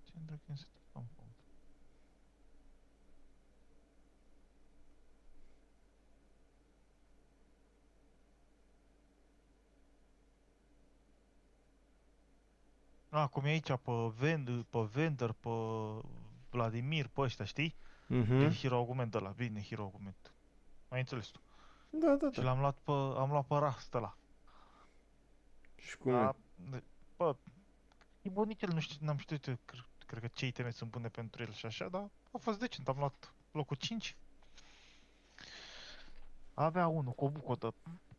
Cine dracu e în setul ăsta? Cum e aici pe Vender, pe Vladimir, pe ăștia, știi? Mhm. Din Hero Argument ăla, bine, Hero Argument. Mai înțeles tu. Da, da, Și da. am luat pe Rust ăla. Și cum e? Bă, e bunicel, nu știu, n-am știut eu, cred că ce iteme sunt bune pentru el și așa, dar a fost decent, am luat locul 5. Avea unul, Cobuco de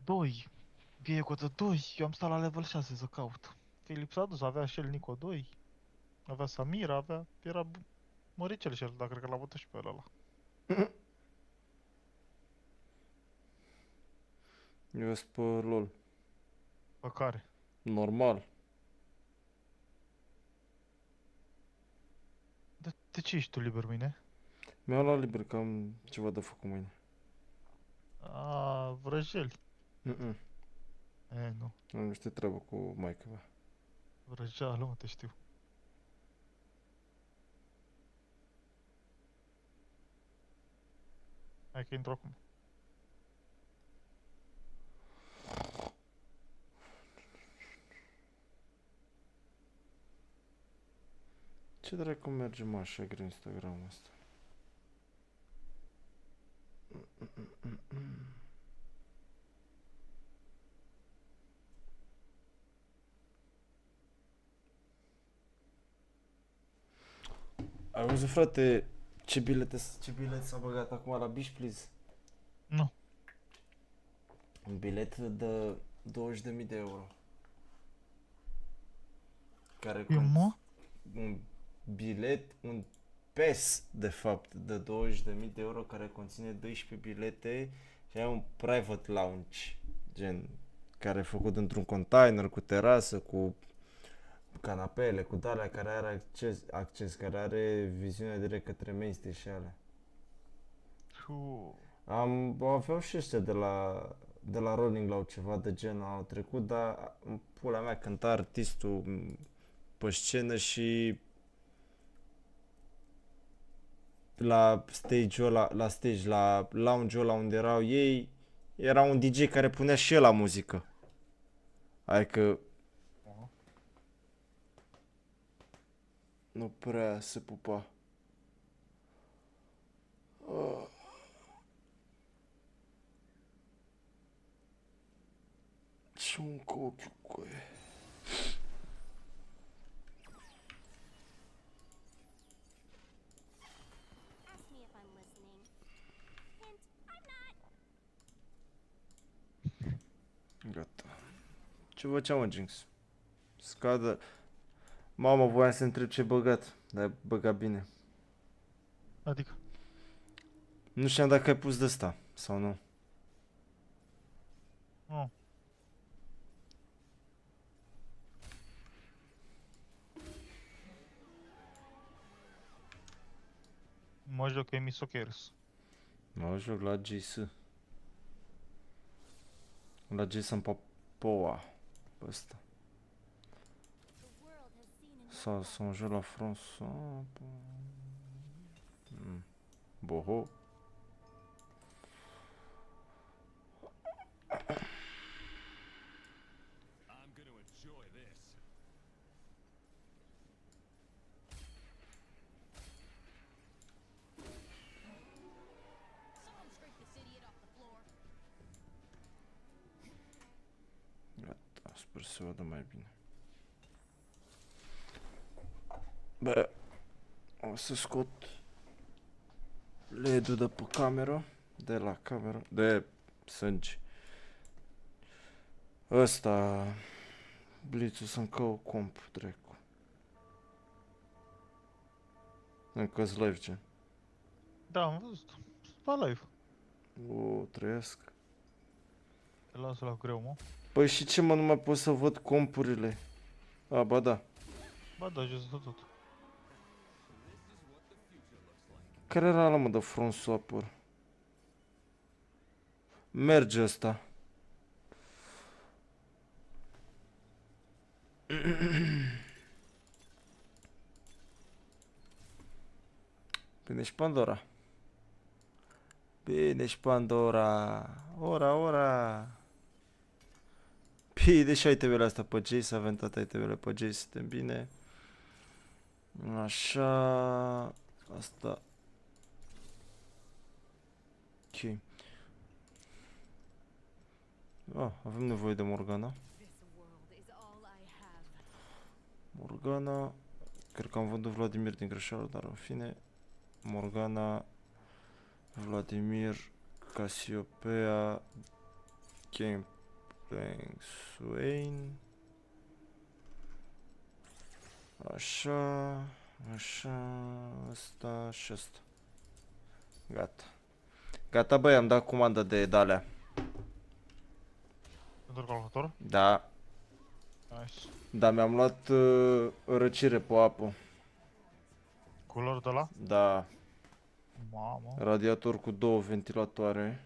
2, Vieco de 2, eu am stat la level 6 să caut. Filip s-a dus, avea și el Nico 2, avea Samira, era măricel și el, dar cred că l-a bătut și pe ăla. Eu sunt pe LOL. Pe care? Normal. De ce ești tu liber mâine? Mi-am luat liber că am ceva de făcut mâine. Vrăjeli. Mm-mm. Nu. Am niște treabă cu maica mea. Vrăjeală, mă, te știu. Hai că intru acum. Ce dracu merge mă așa greu Instagram-ul ăsta? Ai văzut, frate, ce bilet s-a băgat acum la Bish, please? Nu. Un bilet de 20.000 de euro. Care mă? un bilet, un PES, de fapt, de 20.000 de euro care conține 12 bilete și ai un private lounge, gen, care e făcut într-un container, cu terasă, cu canapele, cu dalea, care are acces, care are viziune direct către main stage și alea. Aveau și ăștia de la Rolling Loud ceva de genul anul trecut, dar în pula mea cânta artistul pe scenă și la stage-ul ăla, la lounge-ul ăla unde erau ei, era un DJ care punea și el la muzică. Adică nu prea se pupa. Ce un copiu cu e. Gata. Ce făceam, mă, Jinx? Scadă. Mamă, voiam să întreb ce băgat, dar ai băgat bine. Adică? Nu știam dacă ai pus de ăsta sau nu. Nu. Mă joc emis ocazionale. Mă joc la GS. La Jason Papoa. Ăsta. Sau să joc la François. Boho. Gata, sper să se vadă mai bine. Bă, o să scot LED-ul de pe cameră, de la cameră, de sânge. Ăsta, blițul să-mi cău comp, dracu. Încă-s live, ce? Da, am văzut. Pe live. O, trăiesc. Te las la greu, mă. Păi și ce, mă, nu mai pot să văd compurile? A, ba da. Ba da, jos de tot. Care era ăla, mă, de François pur? Merge ăsta. Bine și Pandora. Bine și Pandora. Ora. Bine, și itemele astea pe J, să avem toate itemele pe J, suntem bine. Așa... Asta... Ok. Ah, avem nevoie de Morgana. Morgana... Cred că am vândut Vladimir din greșeală, dar în fine... Morgana... Vladimir... Cassiopeia... Gameplaying Swain... Așa... Așa... Asta și asta. Gata. Gata, băi, am dat comandă de alea. Pentru calculator? Da. Nice. Da, mi-am luat răcire pe apă. Culor de la? Da. Mamă. Radiator cu 2 ventilatoare.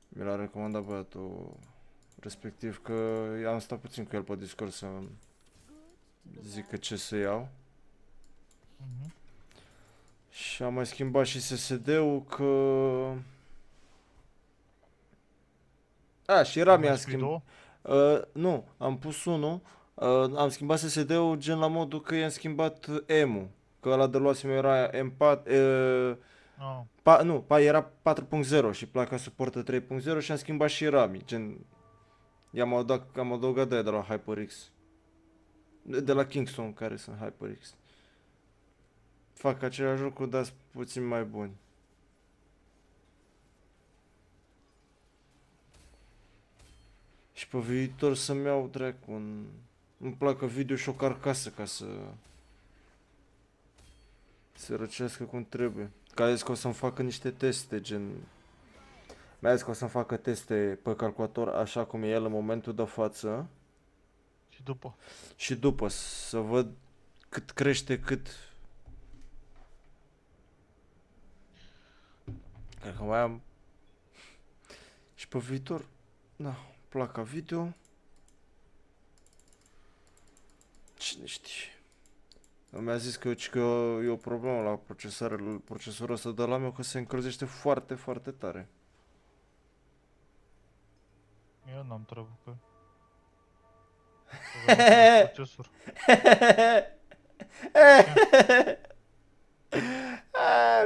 Mi l-a recomandat băiatul respectiv, că am stat puțin cu el pe Discord să zică ce să iau. Și am mai schimbat și SSD-ul că... A, și RAM i-am schimbat. Nu, am pus unul. Am schimbat SSD-ul gen la modul că i-am schimbat M-ul. Că ăla de luasem era M4... nu, era 4.0 și placa suportă 3.0 și am schimbat și RAM, gen... am adăugat de la HyperX. De la Kingston, care sunt HyperX. Fac același lucru, dar sunt puțin mai buni. Și pe viitor să-mi iau dracu un placă video și o carcasă ca să se răcească cum trebuie. Că zis că o să-mi facă niște teste, gen... Mi-a zis că o să-mi facă teste pe calculator așa cum e el în momentul de față. Și după? Și după, să văd cât crește, cât... Cred că mai am... Și pe viitor, da, placa video. Cine știe? Mi-a zis că e o problemă la procesorul ăsta de la meu, că se încălzește foarte, foarte tare. Eu n-am treabă cu el. Procesor.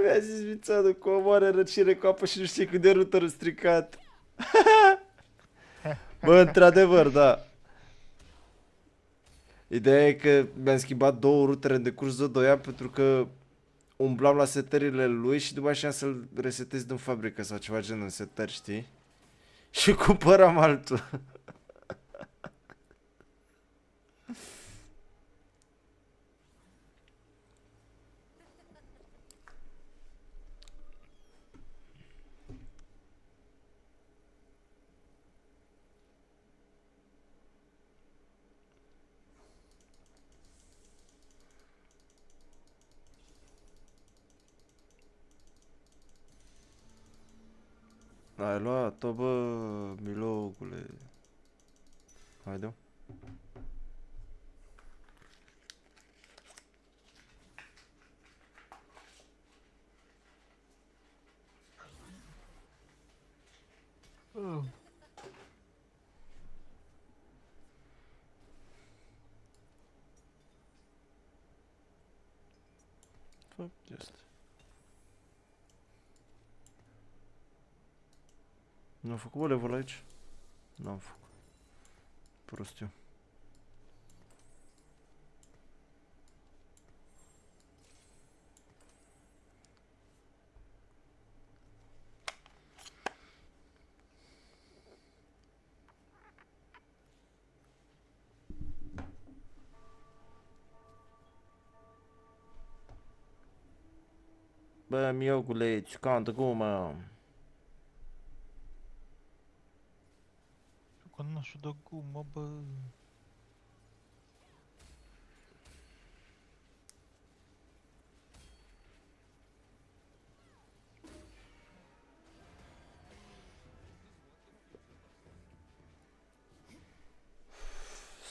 Mi-a zis Vițanu că omoară răcire cu apă și nu știe cât de routerul stricat. Bă, într-adevăr, da. Ideea e că mi-am schimbat 2 rutere în decurs de 2 ani pentru că umblam la setările lui și după aceea să-l resetez din fabrică sau ceva gen în setări, știi? Și cumpăram altul. Ai luat-o, bă, milogule. Haide-o. Fapt este. Nu am făcut, bă, level aici? N-am făcut. Prostiu. Bă, miogule, cantă gumă. Că n-aș da gumă, bă.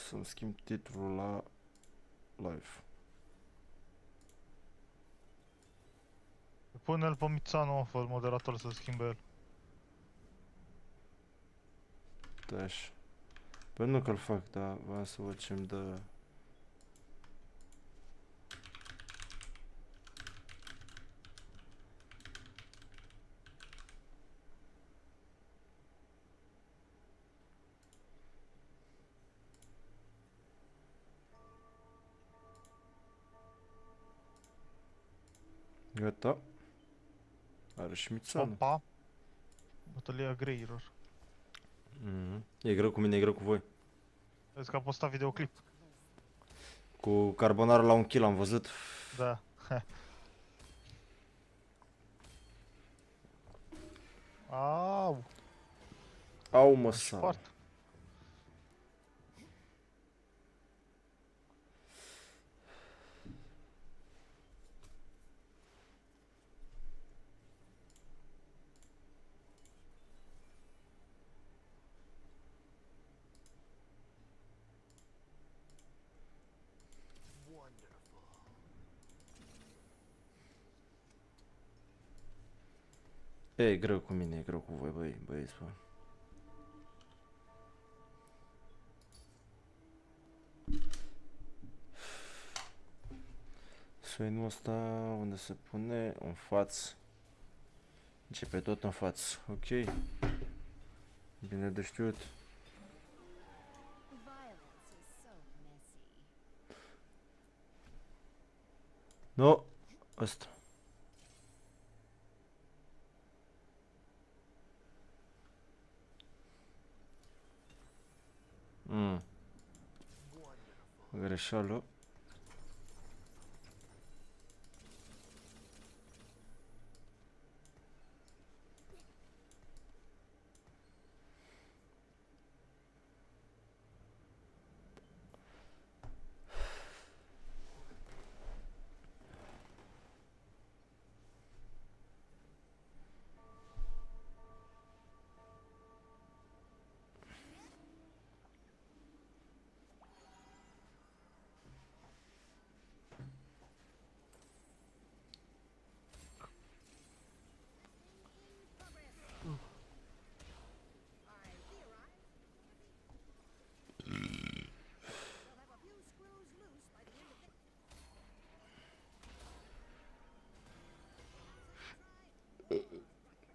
Să-mi schimb titlul la live. Pune-l pe Mițanu, fă moderator să schimbe el. Stai așa. Păi nu că-l fac, dar vreau să văd ce-mi dă. Gata. Are și mițană. Opa! Bătălia greilor. E greu cu mine, e greu cu voi. Vezi că a postat videoclip. Cu carbonară la 1 kg am văzut. Da. Au! Au mă Și sal. poartă. E greu cu mine, e greu cu voi, băieți, bă. Suinul ăsta unde se pune? În față. Începe tot în față, ok. Bine de știut. No, ăsta. Greșeală.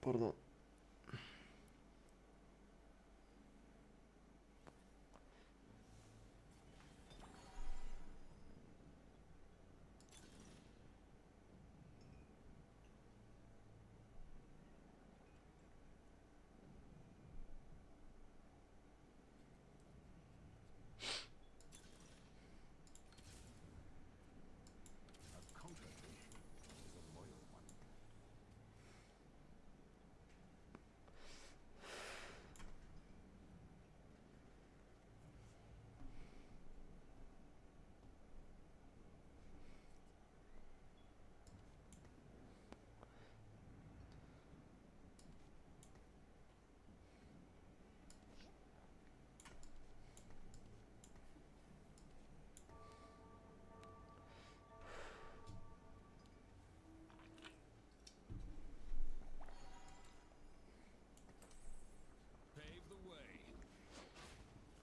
Pardon.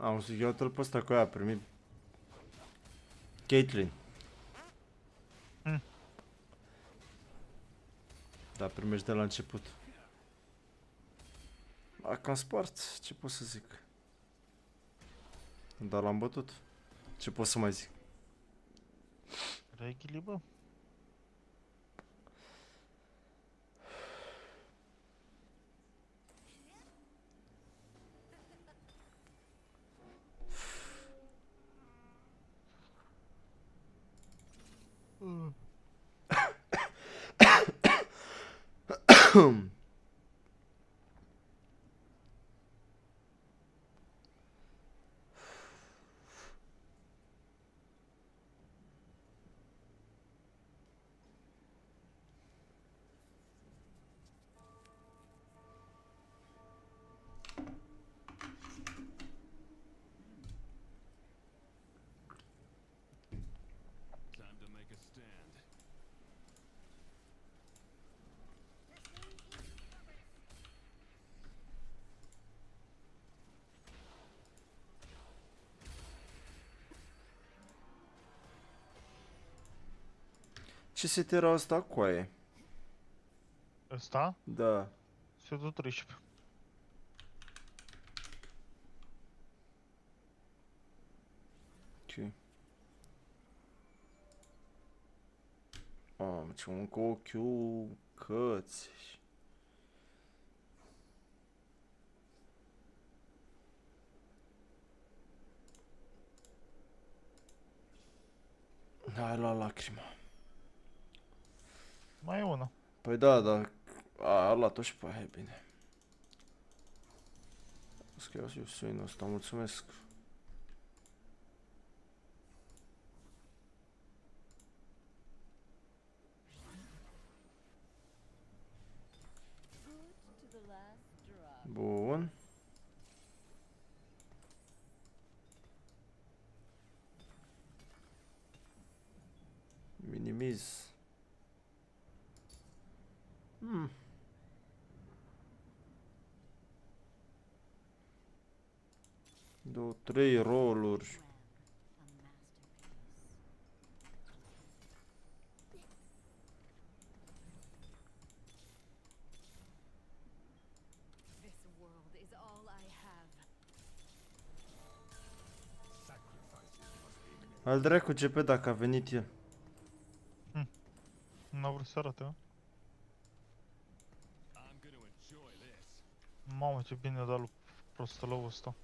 Am să iau-l pe ăsta cu aia, a primit Caitlyn. Da, primești de la început. Dacă am spart, ce pot să zic? Dar l-am bătut. Ce pot să mai zic? Regili, bă. Ce set era ăsta, coaie? Ăsta? Da. Setul 13. Ok. Mamă, ce mâncă ochiul căți. Hai la lacrima. Mai e una. Păi da, dar a luat-o și pe aia, e bine. O să iau eu suinul ăsta, mulțumesc. Bun. Minimiz. Două, trei roluri. Al dracu GP dacă a venit el. N-a vrut să arate, mă. Mamă, ce bine a dat lui prostălăul ăsta.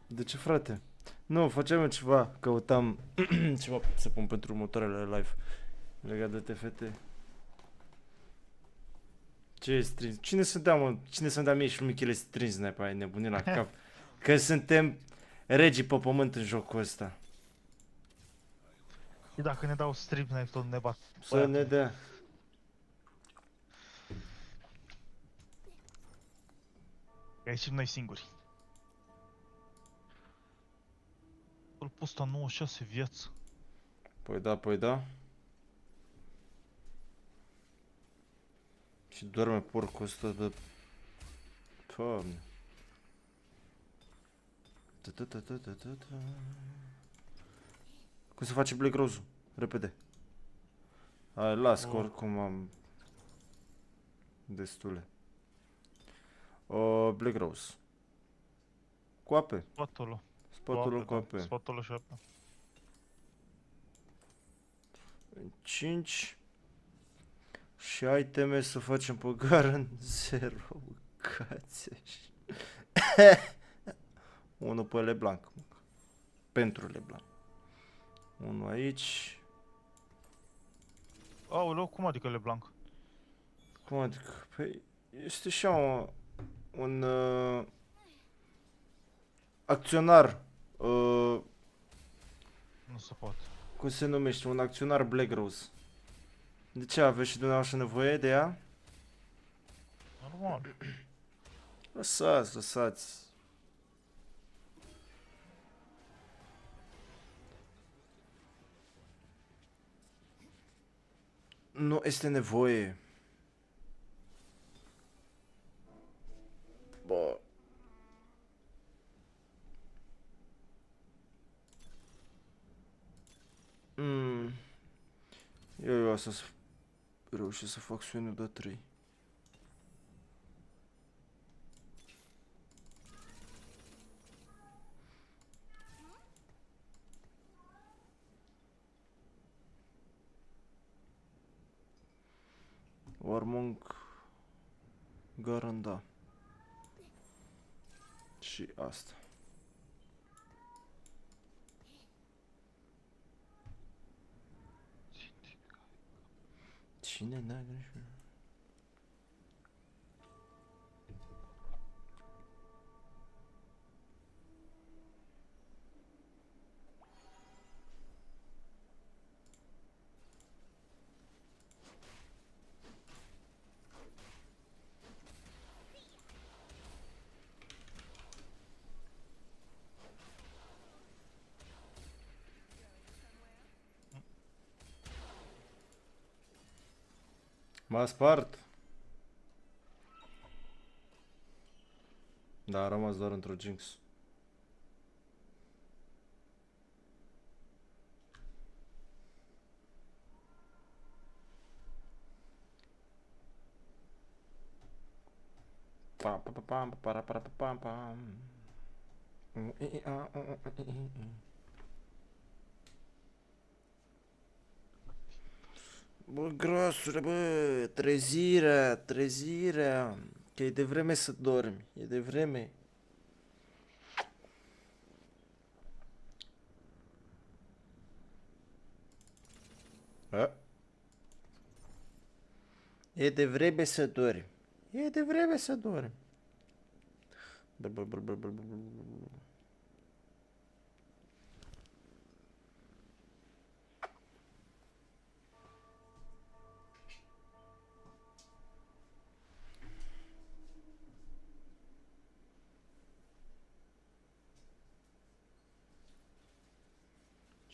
De ce, frate? Nu, făceam eu ceva, căutam ceva să pun pentru următoarele live legat de TFT. Ce e strins? Cine să dea, mă? Cine să-mi dea mie și lui Michele strins, nepa, ai nebunit la cap? Că suntem regii pe pământ în jocul ăsta. Și dacă ne dau strip, ne tot ne bat. Să ne dea. Că ieșim noi singuri. Îl pus ăsta 96 viață. Păi da, păi da. Și doarme porcul ăsta de... Doamne. Cum se face Black Rose-ul? Repede. Hai, las că oricum am... destule. Black Rose. Cu ape. Spatul. Spatul cu ape. Spatul și ape. 5. Și iteme să facem pe gară 0. Cațeș. Unul pe LeBlanc. Pentru LeBlanc. Unul aici. Aoleu, cum adică LeBlanc? Cum adică? Păi este așa un acționar. Nu se poate. Cum se numește? Un acționar Black Rose. De ce aveți și dumneavoastră nevoie de ea? Normal. Lăsați, lăsați. Nu este nevoie. Bă. Eu asta să reușesc să fac suienul de 3. Warmong Garanda. Și asta. Cine n-a greșit? M-a spart. Da, a rămas doar într-o Jinx. Pam pam pam pam pam pam pam. Bă, grosule, bă, trezirea, trezirea. Că e de vreme să dormi, e de vreme. A? E de vreme să dormi. E de vreme să dormi.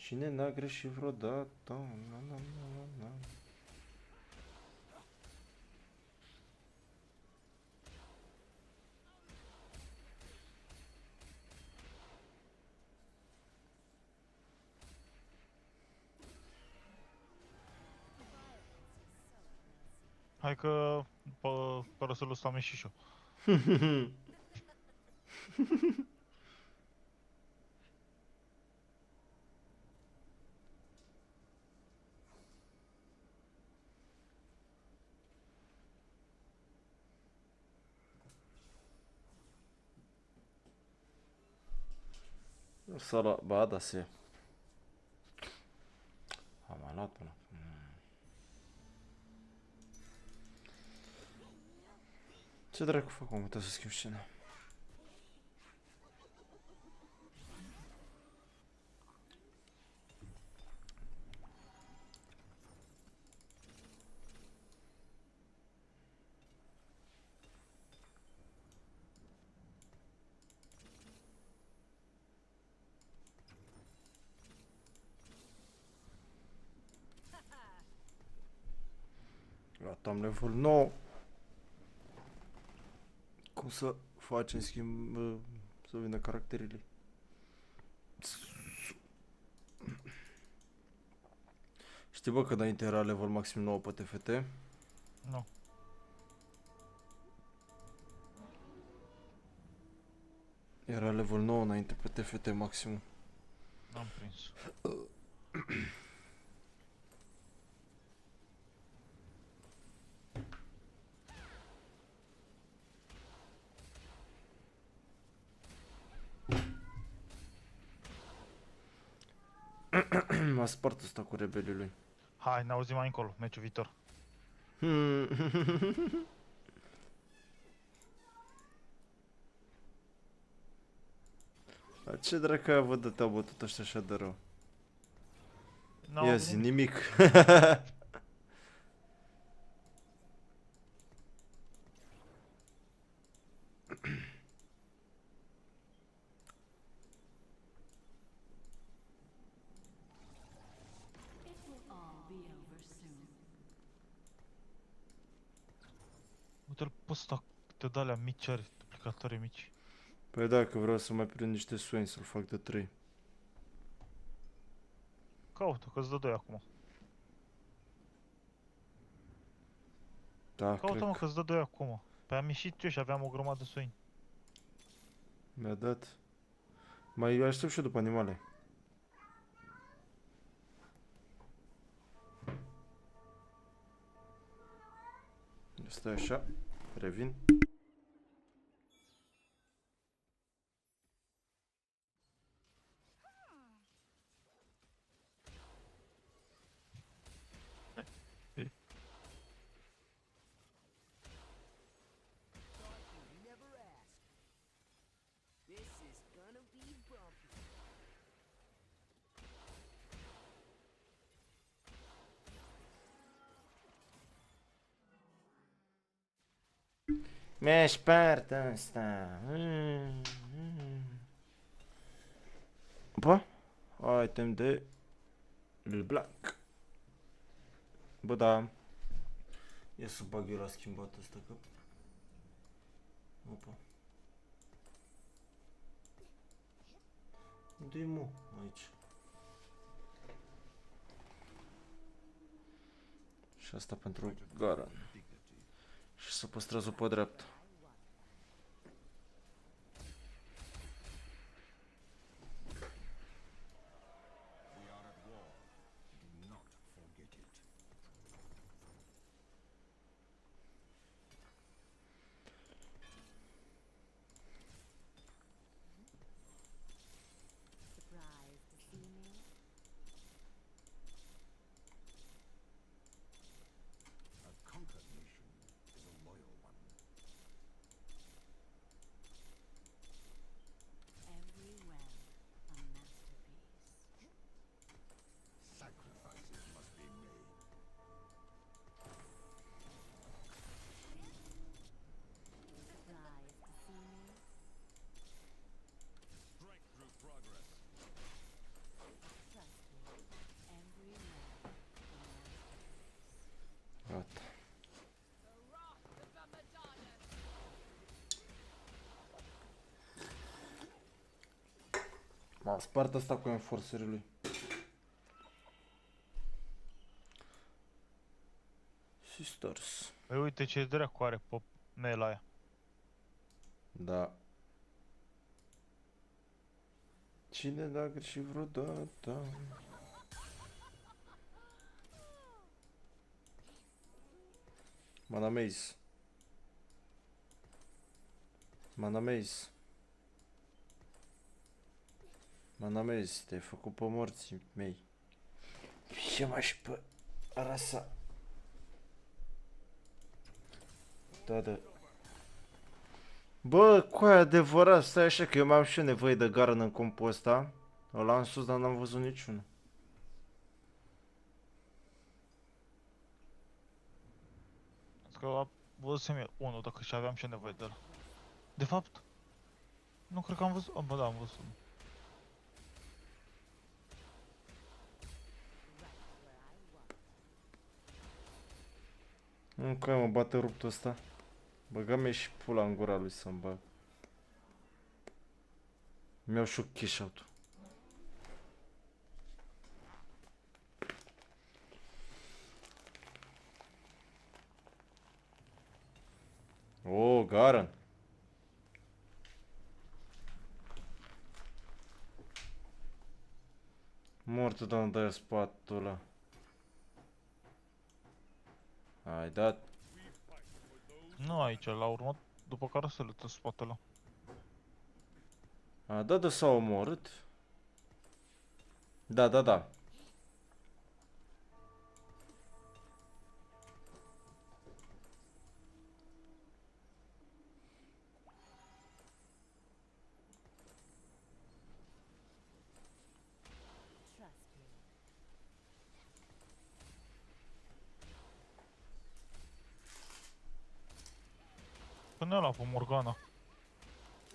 Cine n-a greșit vreodată? Na. Hai că pe răsălul ăsta am ieșit și eu. Sala, ba da se. Am luat până. Ce dracu fac om, trebuie să schimb scena. Gata, am level 9. Cum să facem schimb, să vină caracterele? Știi bă că înainte era level maxim 9 pe TFT? Nu. Era level 9 înainte pe TFT maxim. N-am prins. M-a spart ăsta cu rebelii lui. Hai, ne auzim mai încolo, meciul viitor. Dar ce dracu ai avut de te-au bătut ăștia așa de rău? N-au Ia avut zi, nimic. nimic. Uite-l pe ăsta, câte de-alea mici are, duplicatoare mici. Păi da, că vreau să mai prind niște suini să-l fac de 3. Caută, că-ți dă 2 acum. Da, Caută, cred mă, că că-ți dă 2 acum. Păi am ieșit eu și aveam o grămadă de soini. mi-a dat. Mai aștept și eu după animale. Stai așa, revin. Mi-a spart asta. Bă, item de black. Bă, da. Ia să bag eu la schimbat ăsta, că... Opa. Unde-i, mă? Aici. Și asta pentru gara. Și să păstrez-o pe dreapta. Gata. M-am spart asta cu enforcerii lui. Sisters. Păi uite ce dracu are pe mail aia. Da. Cine da greșit vreodată? Mana Maze. Mana Maze. Mana Maze, te-ai făcut pe morții mei. Ce mai și pe rasa. Da, da. Bă, cu aia adevărat, stai așa că eu mai am și eu nevoie de garăn în compul ăsta. Ăla în sus, dar n-am văzut niciunul. Că văzusem eu unul, dacă și aveam și nevoie de el. De fapt, nu cred că am văzut. Bă, da, am văzut. Încă mă bate ruptul ăsta. Băga-mi și pula în gura lui să-mi bag. Mi-au și cash out-ul. O, Garan. Mortul de-mi dă spatul ăla. Ai dat. Nu aici, la urmă, după care să le tă spatele. A, da, da, s-a omorât. Da, da, da. Până ăla pe Morgana.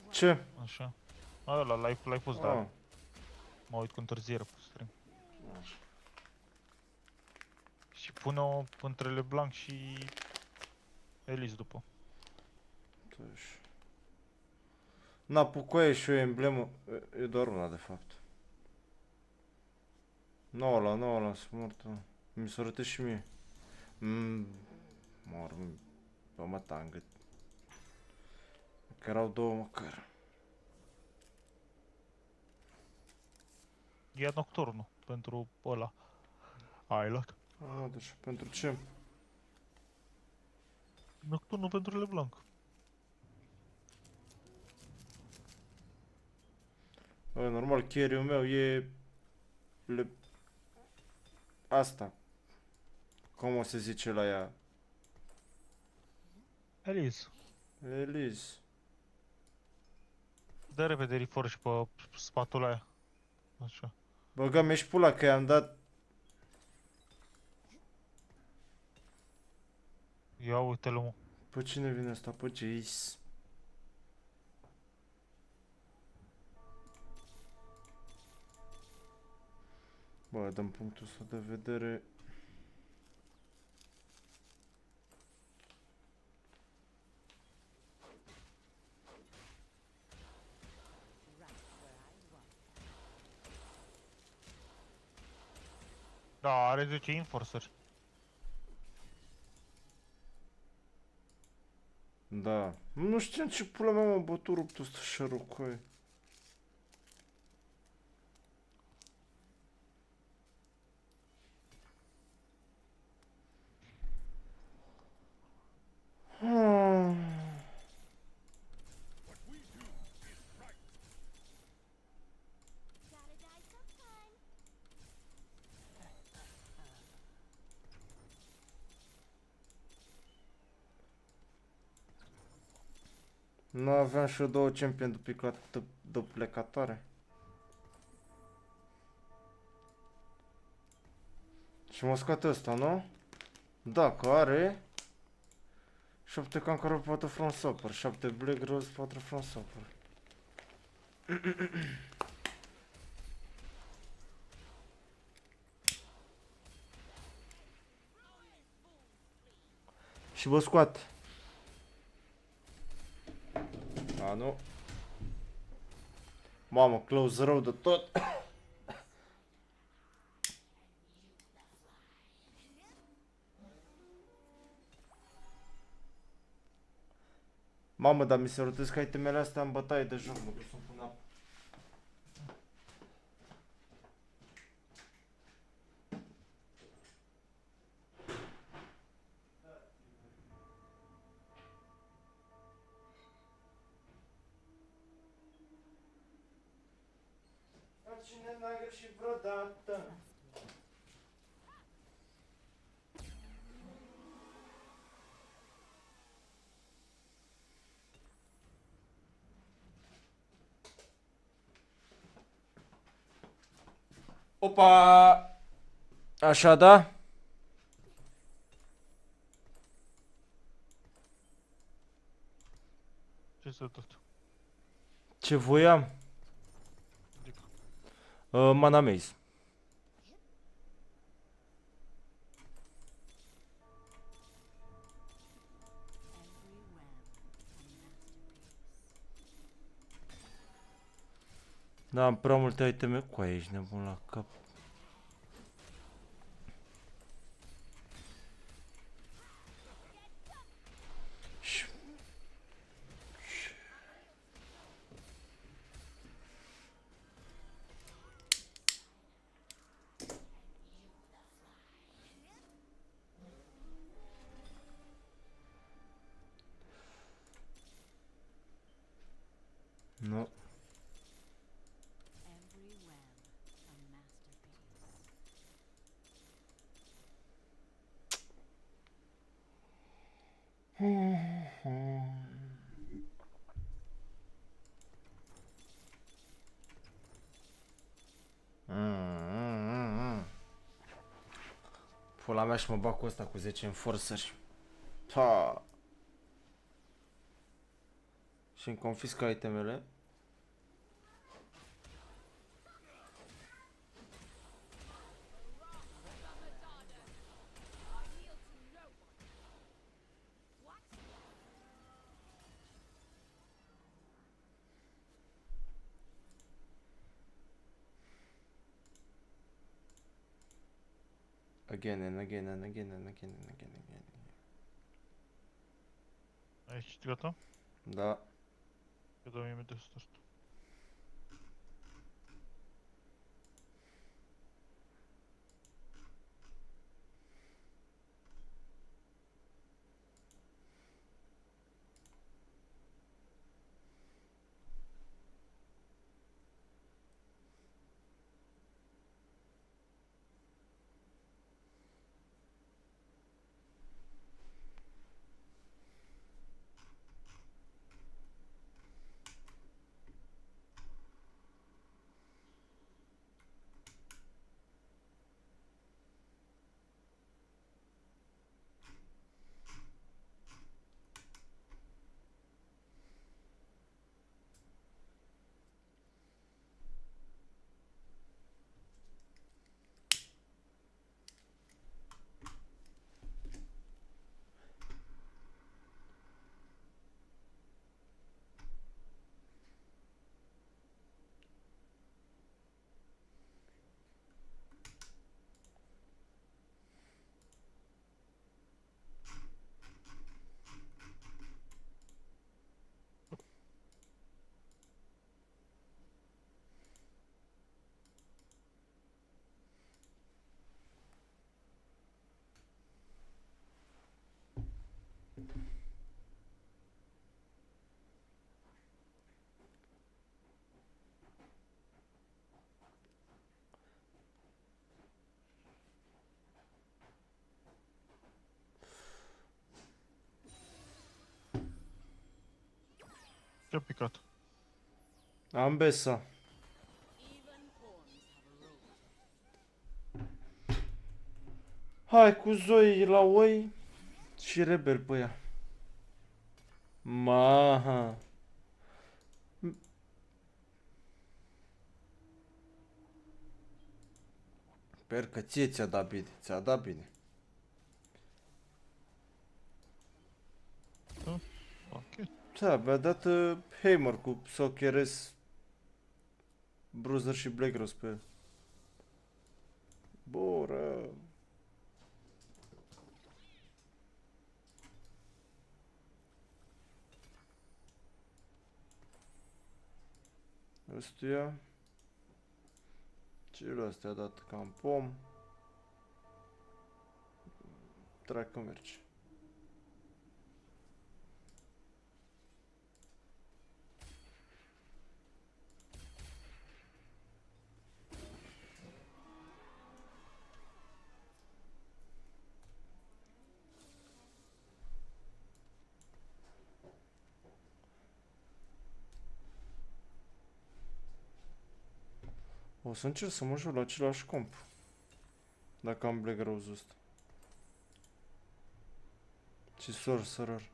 Ce? Așa. Ăla, l-ai pus, Ah. da. Mă uit cu întârziere pe stream. Și pune-o între LeBlanc și Elise după. N-apuc cu aia și o emblemă. E doar una, de fapt. Nu ăla, nu ăla, sunt mort. Mi s-a rătăt și mie. Mor, bă, mă tangă. Că erau două măcar. Ia nocturnul pentru ăla. Ai luat. A, deci pentru ce? Nocturnul pentru LeBlanc. Bă, normal, carry-ul meu e... Asta. Cum o se zice la ea? Elise. Elise. Dă repede reforge pe spatula aia. Așa. Băgă-mi și pula că i-am dat... Ia uite-l, mă. Pe cine vine asta? Pe Jace. Bă, dăm punctul ăsta de vedere. Da, are 10 enforcer. Da. Nu știam ce pula mea m-a bătut ruptul ăsta șerocoi. Nu aveam și eu două champion duplicatoare. Și mă scoate ăsta, nu? Da, că are 7 cancară, 4 front stopper, 7 black rose, 4 front stopper. Și vă scoate. A, nu. Mamă, close rău de tot. Mamă, dar mi se rotesc itemele astea în bătaie de joc, mă duc să-mi pun apă. Cine n-a greșit vreodată? Opa! Așa, da? Ce să tot? Ce voiam? Mana Maze. Da, am prea multe iteme cu aici, nebun la cap. Nu. Pula mea și mă bag cu ăsta cu 10 enforceri. Ha. Și îmi confiscă itemele. Again and again and again and again and again and again. Ești gata? Da. Eu dau imediat start. Ce-a picat? Am besa. Hai cu zoi la oi și rebel pe ea. Maha. Sper că ți-a dat bine. Ți-a dat bine. Ok. Da, mi-a dat Hammer cu Socheres, Bruiser și Black Rose pe el. Boră. Ăstuia. Celul ăsta a dat cam pom. Dracu merge. O să încerc să mă joc la același comp. Dacă am Black Rose-ul ăsta. Și Sorcerer.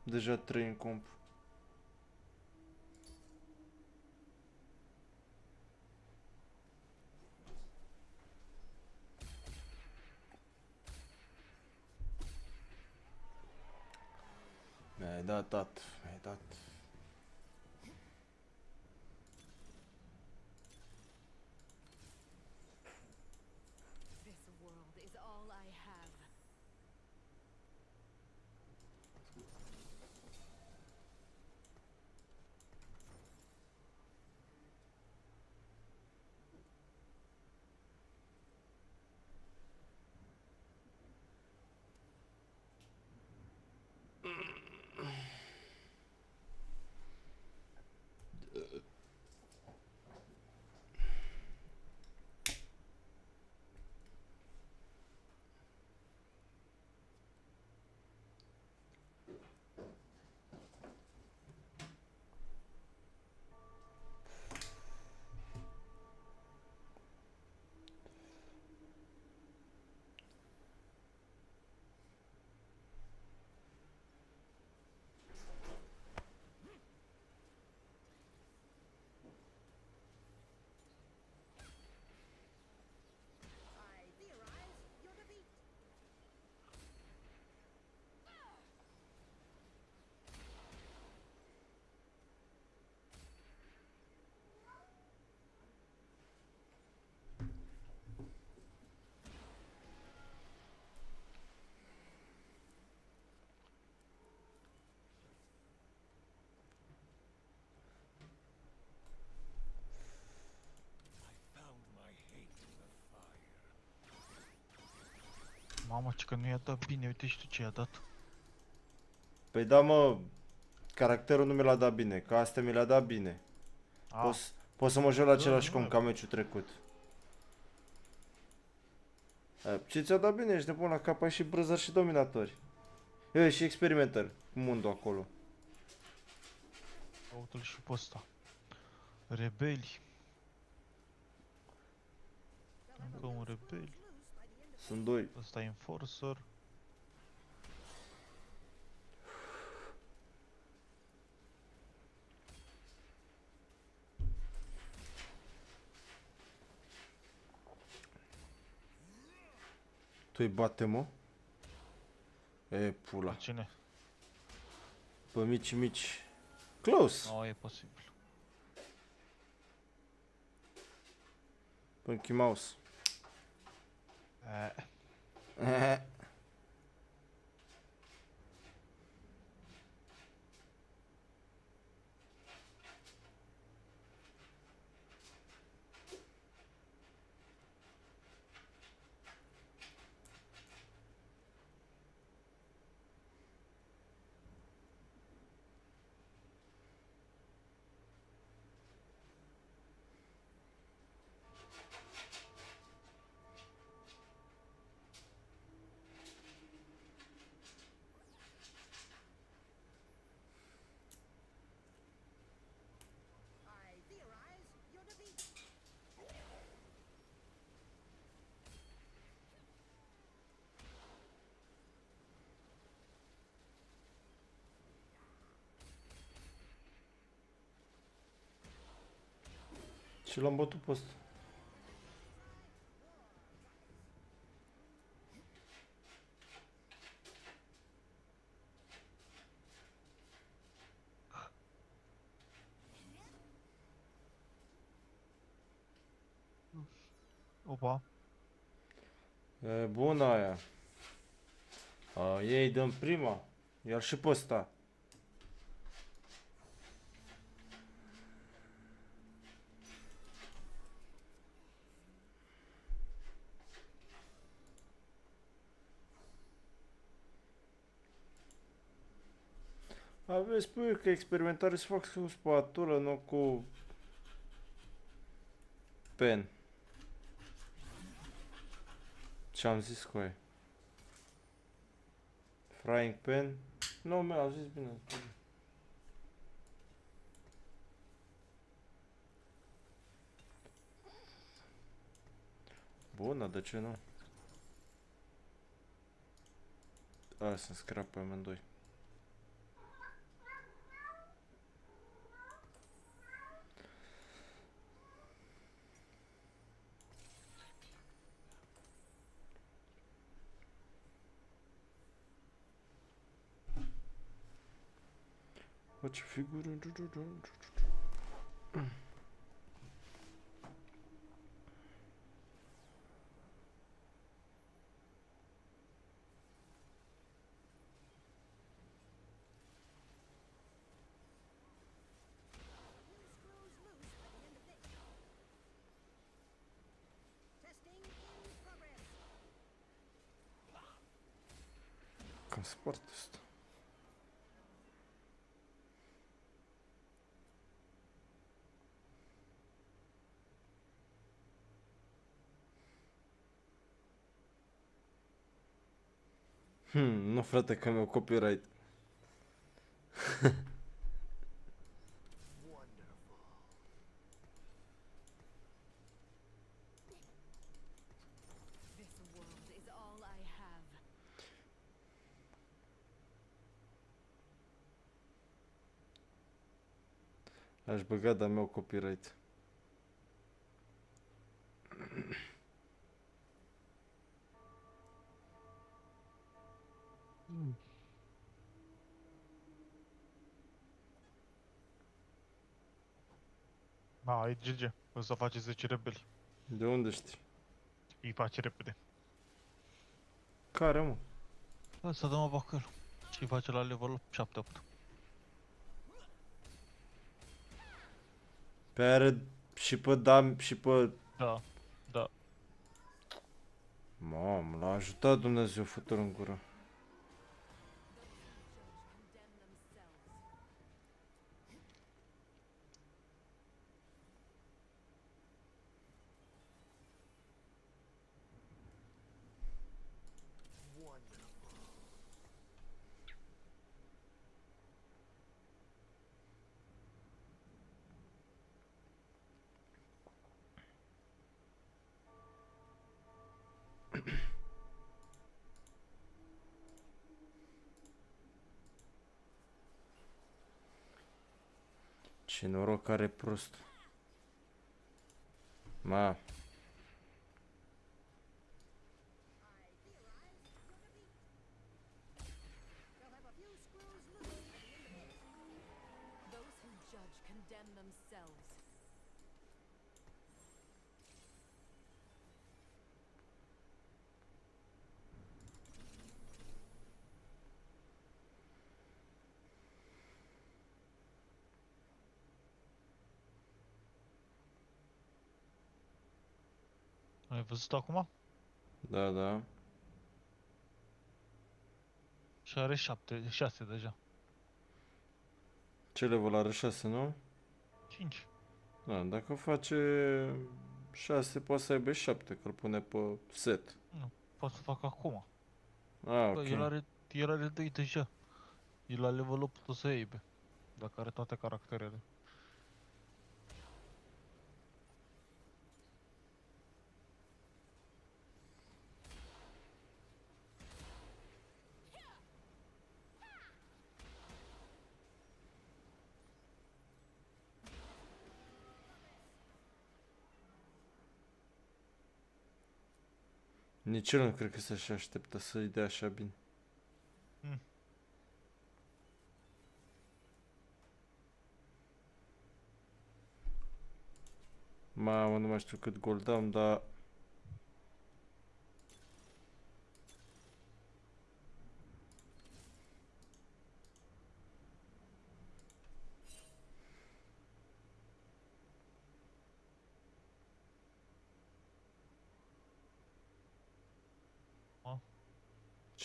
Deja 3 în comp. Mi-ai dat, mi-ai dat. This world is all I have. Mamă, ce că nu i-a dat bine, uite și tu ce i-a dat. Păi da, mă, caracterul nu mi l-a dat bine, că astea mi le-a dat bine. Ah, Pot să mă joc la Da, același nu, cum ca meciul trecut. Ce ți-a dat bine? Ești nebun la cap, ai și brăzări și dominatori. Eu și experimentări cu mundul acolo. uite-l și pe ăsta. Rebeli. Încă un rebel. Sunt doi. Ăsta e enforcer. Tu-i bate, mă? E, pula. Pe cine? Pe mici. Close. Nu, e posibil. Pe Mickey Mouse. Și l-am bătut pe ăsta. Opa. E bună aia. Ei dăm prima. Iar și pe ăsta. Aveți spui că experimentare se fac cu spatulă, nu cu pen. Ce-am zis cu aia? Frying pan? Nu, mi-a zis bine. Bună, de ce nu? Aia să scrap pe amândoi. Bă, ce figură. Cam spart asta. Nu frate, că mi-au copyright. This world is all I have. Aș băga, dar mi-au copyright. Da, e GG. O să face 10 rebeli. De unde știi? Îi face repede. Care, mă? Să dăm bacăl. Și îi face la level 7-8. Pe are și pe dam și pe... Da, da. Mamă, l-a ajutat Dumnezeu, fătă în gură. Ce noroc are prost. Ma. Those who judge condemn themselves. Ai văzut acum? Da, da. Și are 6 deja. Ce level are 6, nu? 5. Da, dacă face 6, poate să aibă 7, că îl pune pe set. Nu, pot să fac acum. Ah, Bă, ok. el are 2 deja. El la level 8 o să iei, dacă are toate caracterele. Nici el nu cred că se așteptă să-i dea așa bine. Mamă, nu mai știu cât gold am, dar...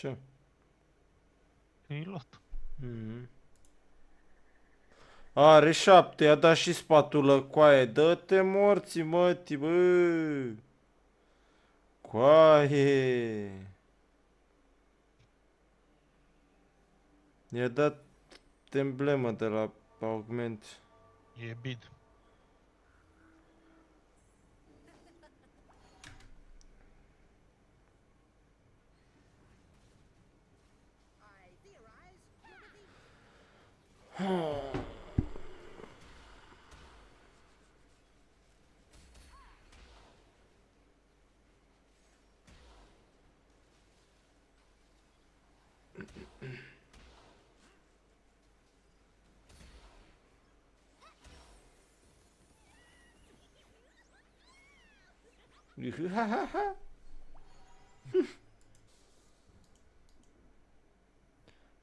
Ce? E luat. Are 7, i-a dat și spatulă, coaie. Dă-te morții, mătii, bă! Coaie! I-a dat emblemă de la augment. E bid.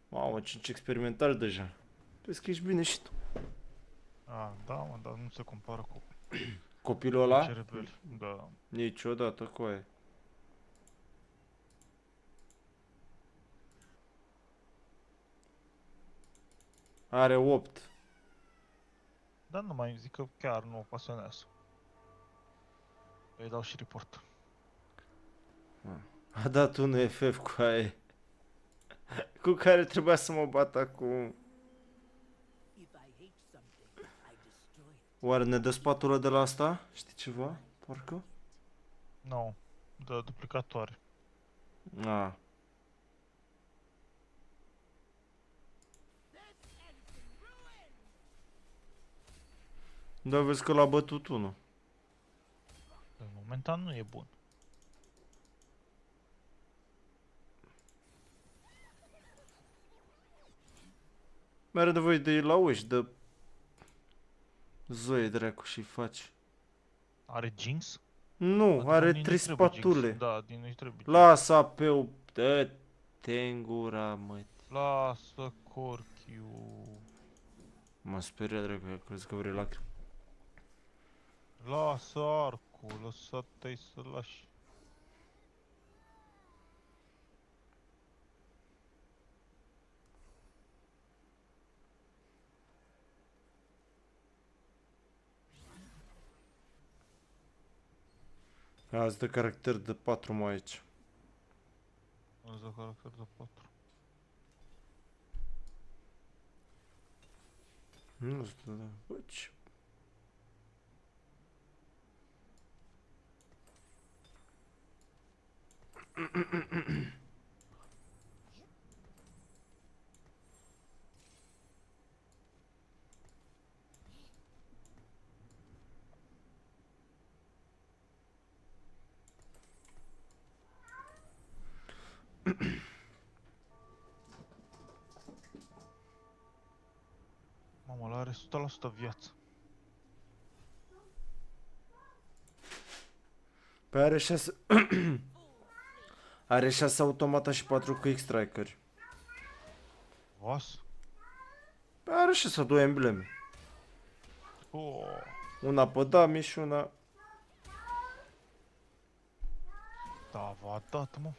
Mamă, 5 experimental deja. Vezi că ești bine și tu. A, da, mă, dar nu se compară cu Copilul ăla? cerebral. Da. Niciodată, coaie. Are 8. Dar nu mai zic că chiar nu o pasionează. Îi dau și report. A dat un FF cu aia. Cu care trebuia să mă bat acum. Oare ne dă spatulă de la asta? Știi ceva? Parcă? Nu, de duplicatoare. A. Da, vezi că l-a bătut unul. Momentan nu e bun. Mere nevoie de la uși, de... Zoe dracu și faci. Are Jinx? Nu, Adică are nici 3 nu trebuie spatule. Jinx. Da, din nu-i trebuie. Lasă apeu, dă-te în gura, mă. Lasă corchiu. M-a speriat, dracu, că crezi că vrei lacrimi. Lasă arcul, lăsa-te să lași. Azi de caracter de 4 mai aici. Îți dă caracter de 4. Nu știu, da. Bă, ce... Mamă, ăla are 100% viață. Păi are 6... are 6 automata și 4 quick strikeri. Vas? Păi are și să 2 embleme. Oh. Una pe dummy și una... Da, v-a dat, mă.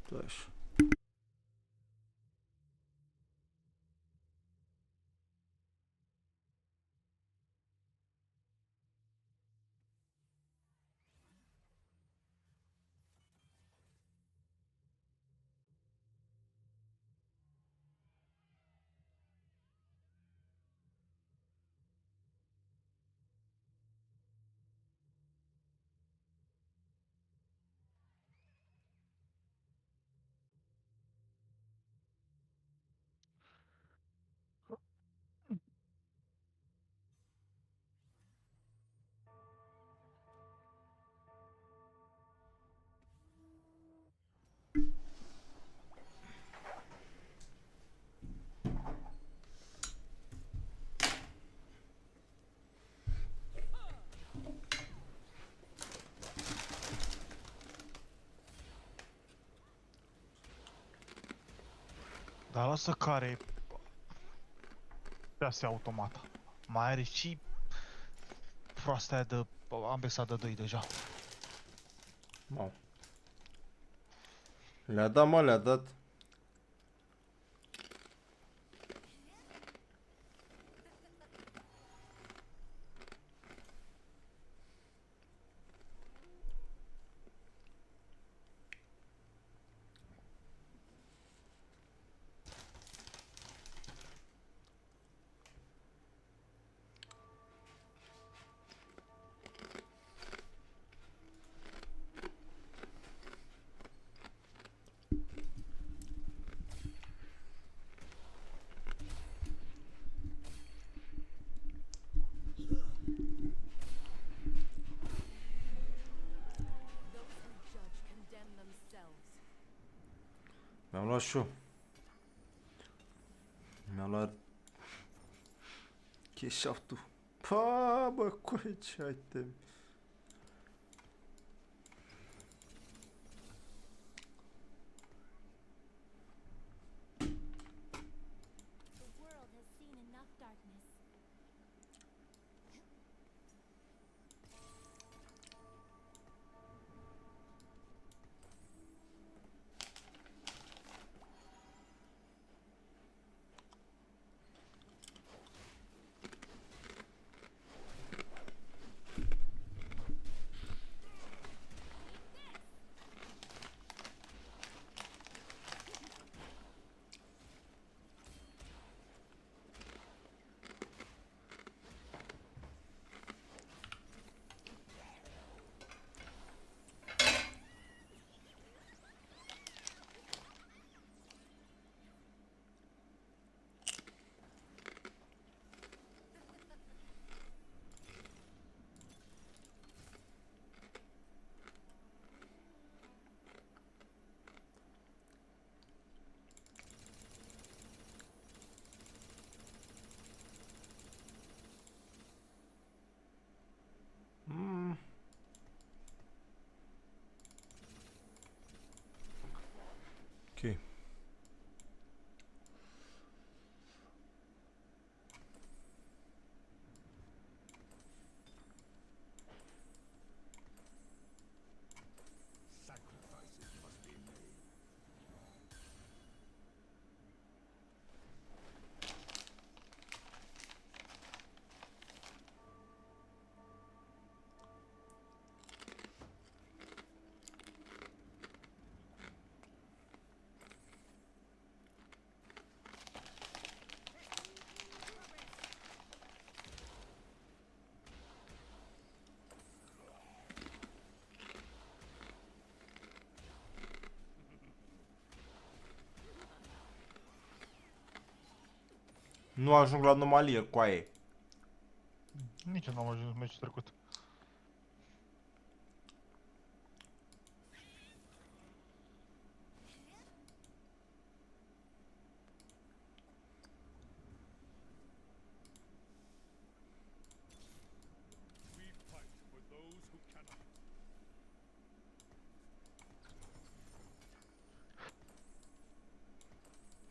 Da, așa. Dar lasă care...Ase automata. Mai are și... proasta aia de... ambesa de 2 deja. Mau. Le-a dat, mă, le-a dat. Those who judge condemn themselves. Mi-am luat și eu. Mi-am luat... cash out-ul. Pa, bă, coi, ce ai temi. The world has seen enough darkness. Ok. Nu ajung la anomalie, coaie. Nici eu n-am ajuns meciul trecut.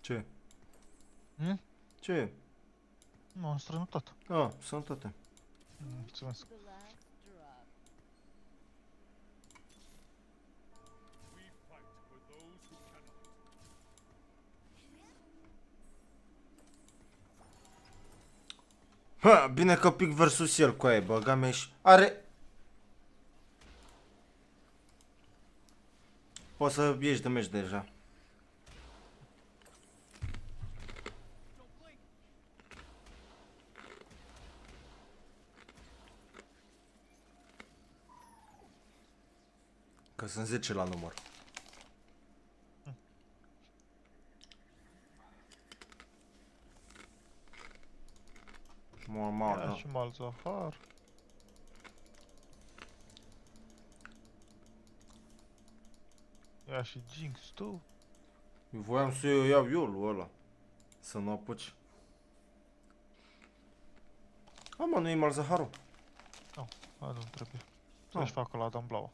Ce? Hmm? Ce? Nu, am strănutat. Ah, sănătate. Mulțumesc. Ha, bine că pic versus el, coaie, băga mea și... Are... Poți să ieși de meci deja. Că sunt 10 la număr. Mama, Ia da. și Malzahar. Ia și Jinx, tu. Eu voiam să eu iau eu lui ăla. Să nu apuci. A, mă, nu e Malzaharul. Hai, nu trebuie. Să-și facă la Dan Blaua.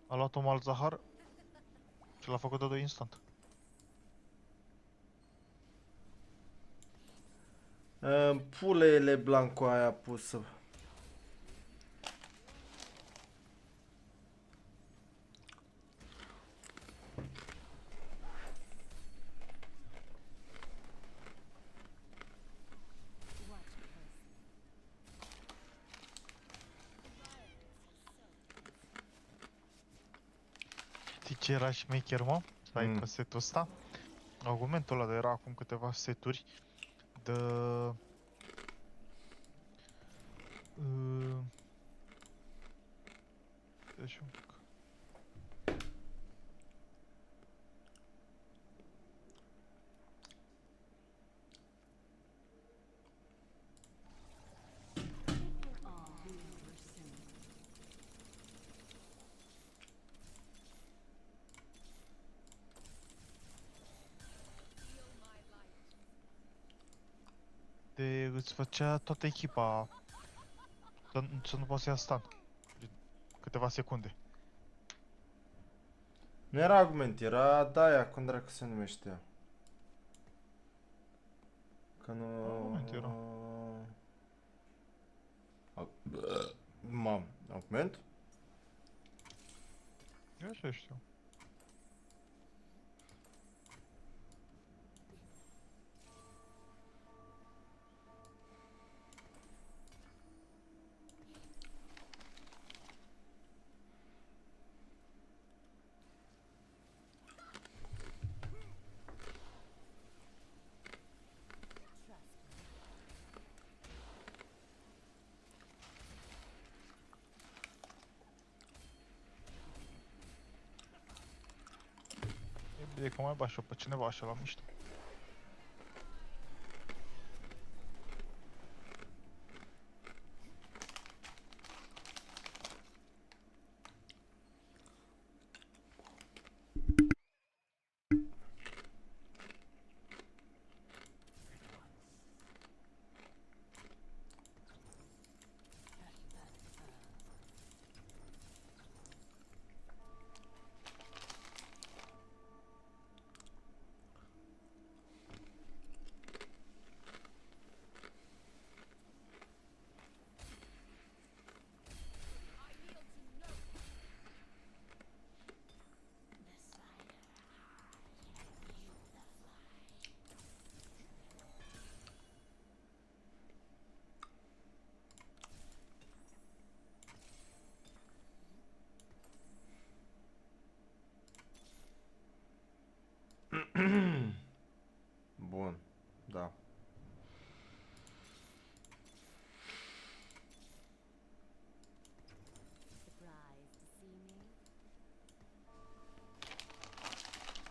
A luat-o Malzahar și l-a făcut de 2 instant. Pulele blanco aia pusă. Știi ce era șmecher, mă? Stai pe setul ăsta. Argumentul ăla de era acum câteva seturi de... Deci un pic. De îți făcea toată echipa să nu poți să ia stun. Câteva secunde. Nu era argument, era Daia, cum dracu se numește ea. Că nu... Argument era. Mam, argument? Eu așa știu. E bine că mai bași-o pe cineva așa la mișto.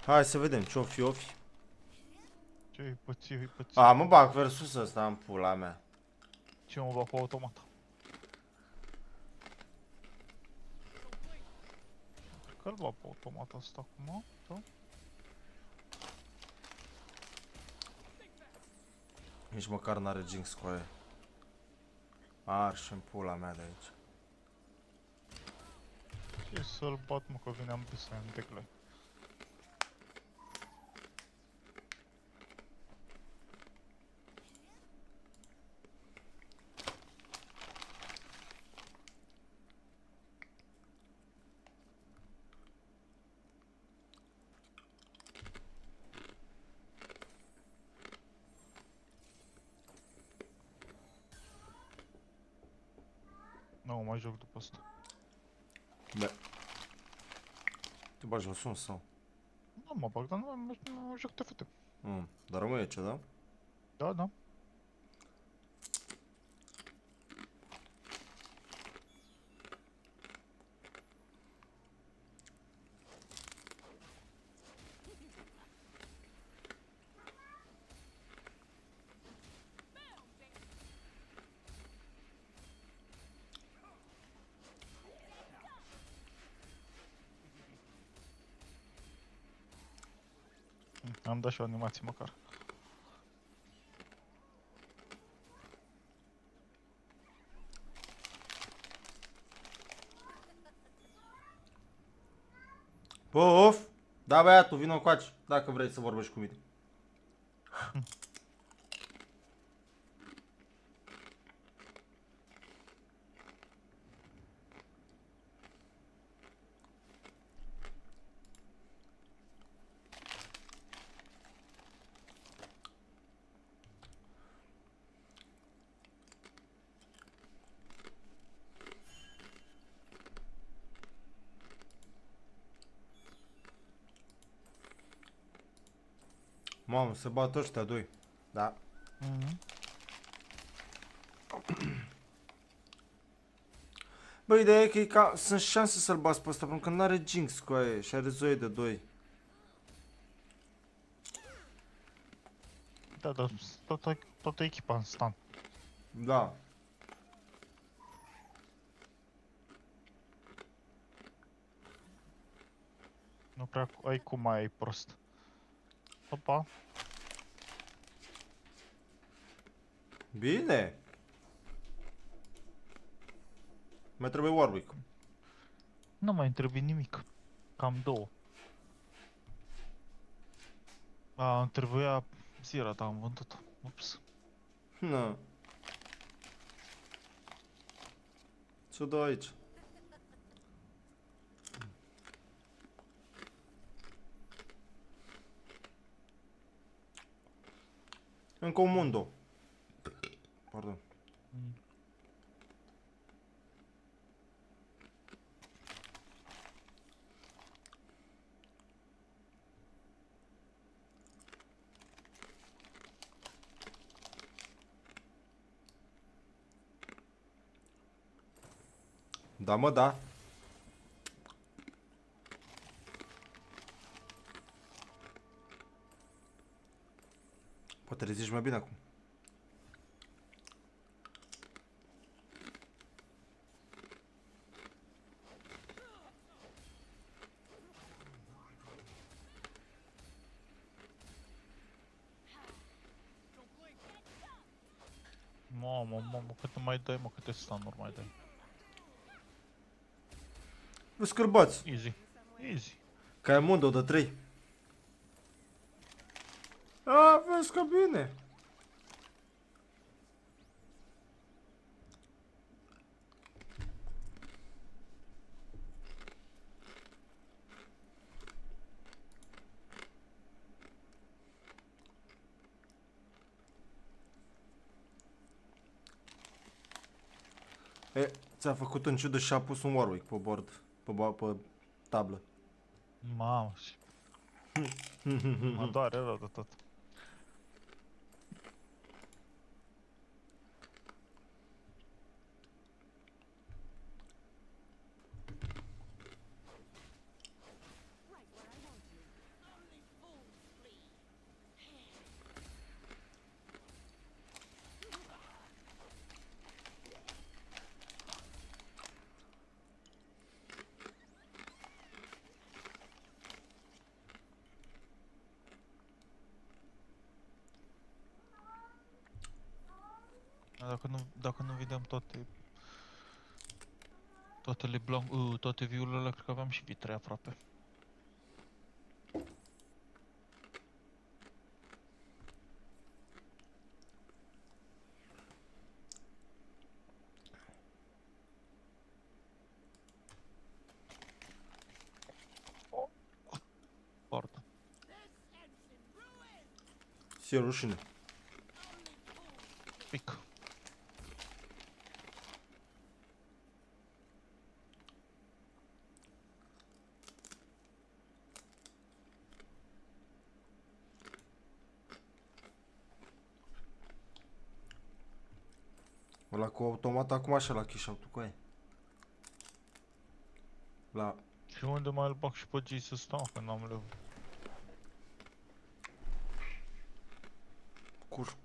Hai să vedem ce-o fi, o fi. Ce-i pățiu, e pățiu. A, mă bag versus ăsta în pula mea. Ce mă bag cu automata? Că-l bag pe automata asta acum, da? Nici măcar n-are jinx cu aia. Arși în pula mea de aici. Ce să-l bat, mă, că veneam pe să îmi decle. Nu mai joc după asta. Da. Te bagi la sun sau? Nu mă bag, dar nu joc TFT. Dar rămâne ce, da? Da, da. Am dat și o animație măcar. Puf! Da, băiatul, vină încoace, dacă vrei să vorbești cu mine. Mamă, se bat ăștia doi. Da. Bă, ideea e că e ca... sunt șanse să-l bați pe ăsta, pentru că n-are jinx cu aia și are zoie de 2. Da, dar toată echipa în stun. Da. Nu prea ai cum mai ai prost. Opa. Bine. Mai trebuie Warwick. Nu mai trebuie nimic. Cam două. A, îmi trebuia Seara, dar am vândut-o. Ups. Nu. Ce-o dau aici? Încă un mundo. Pardon. Da, mă, da. Poate reziști mai bine acum. Mamă, câte mai dai, mă, câte stun-uri mai dai. Vă scârbați. Easy. Easy. Ca e mundo de 3. A, vezi că bine. E, ți-a făcut în ciudă și a pus un Warwick pe board, pe tablă. Mamă, și... mă doare rău de tot. dacă nu vedeam toate toate view-urile alea, cred că aveam și V3 aproape. Foarte. Ție rușine. Pic. Ăla cu automat acum așa la cash out cu aia. La... Și unde mai îl bag și pe G să stau, că n-am level. Cur.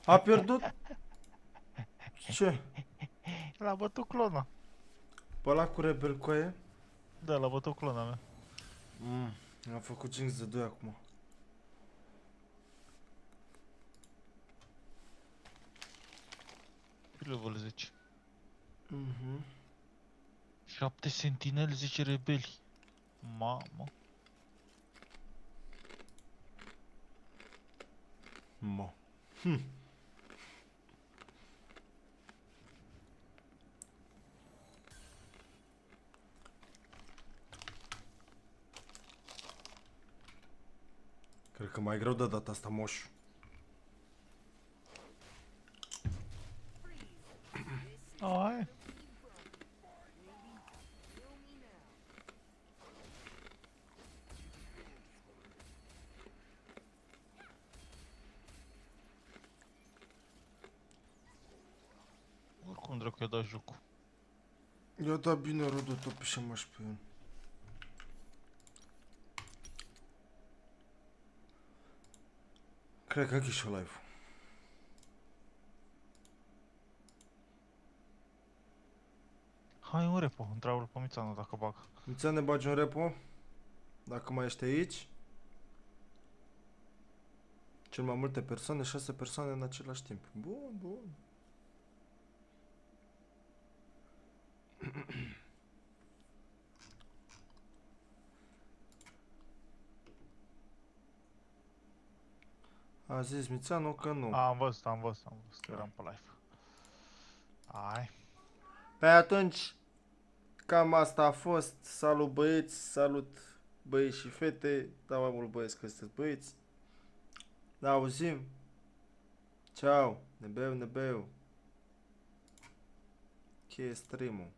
A pierdut? Ce? L-a bătut clona. Pe ăla cu rebel cu aia? Da, l-a bătut clona mea. Am făcut jinx de 2 acum. Level 10. Mhm. 7 sentineli, 10 rebeli. Mamă. Mă. Cred că mai greu de data asta, moș. Ai. Oricum dracu i-a dat jocul. I-a dat bine rodul tot pe șamaș pe el. Cred că închid și live. Hai un repo, întreabă pe Mițanu dacă bag. Mițan, ne bagi un repo? Dacă mai ești aici? Cel mai multe persoane, 6 persoane în același timp. Bun, bun. A zis Mițanu că nu. Am văzut, eram pe live. Hai. Pe atunci, cam asta a fost. Salut băieți, salut băieți și fete. Da, mai mult băieți că sunteți băieți. Ne auzim. Ceau, ne beu. Cheie stream-ul.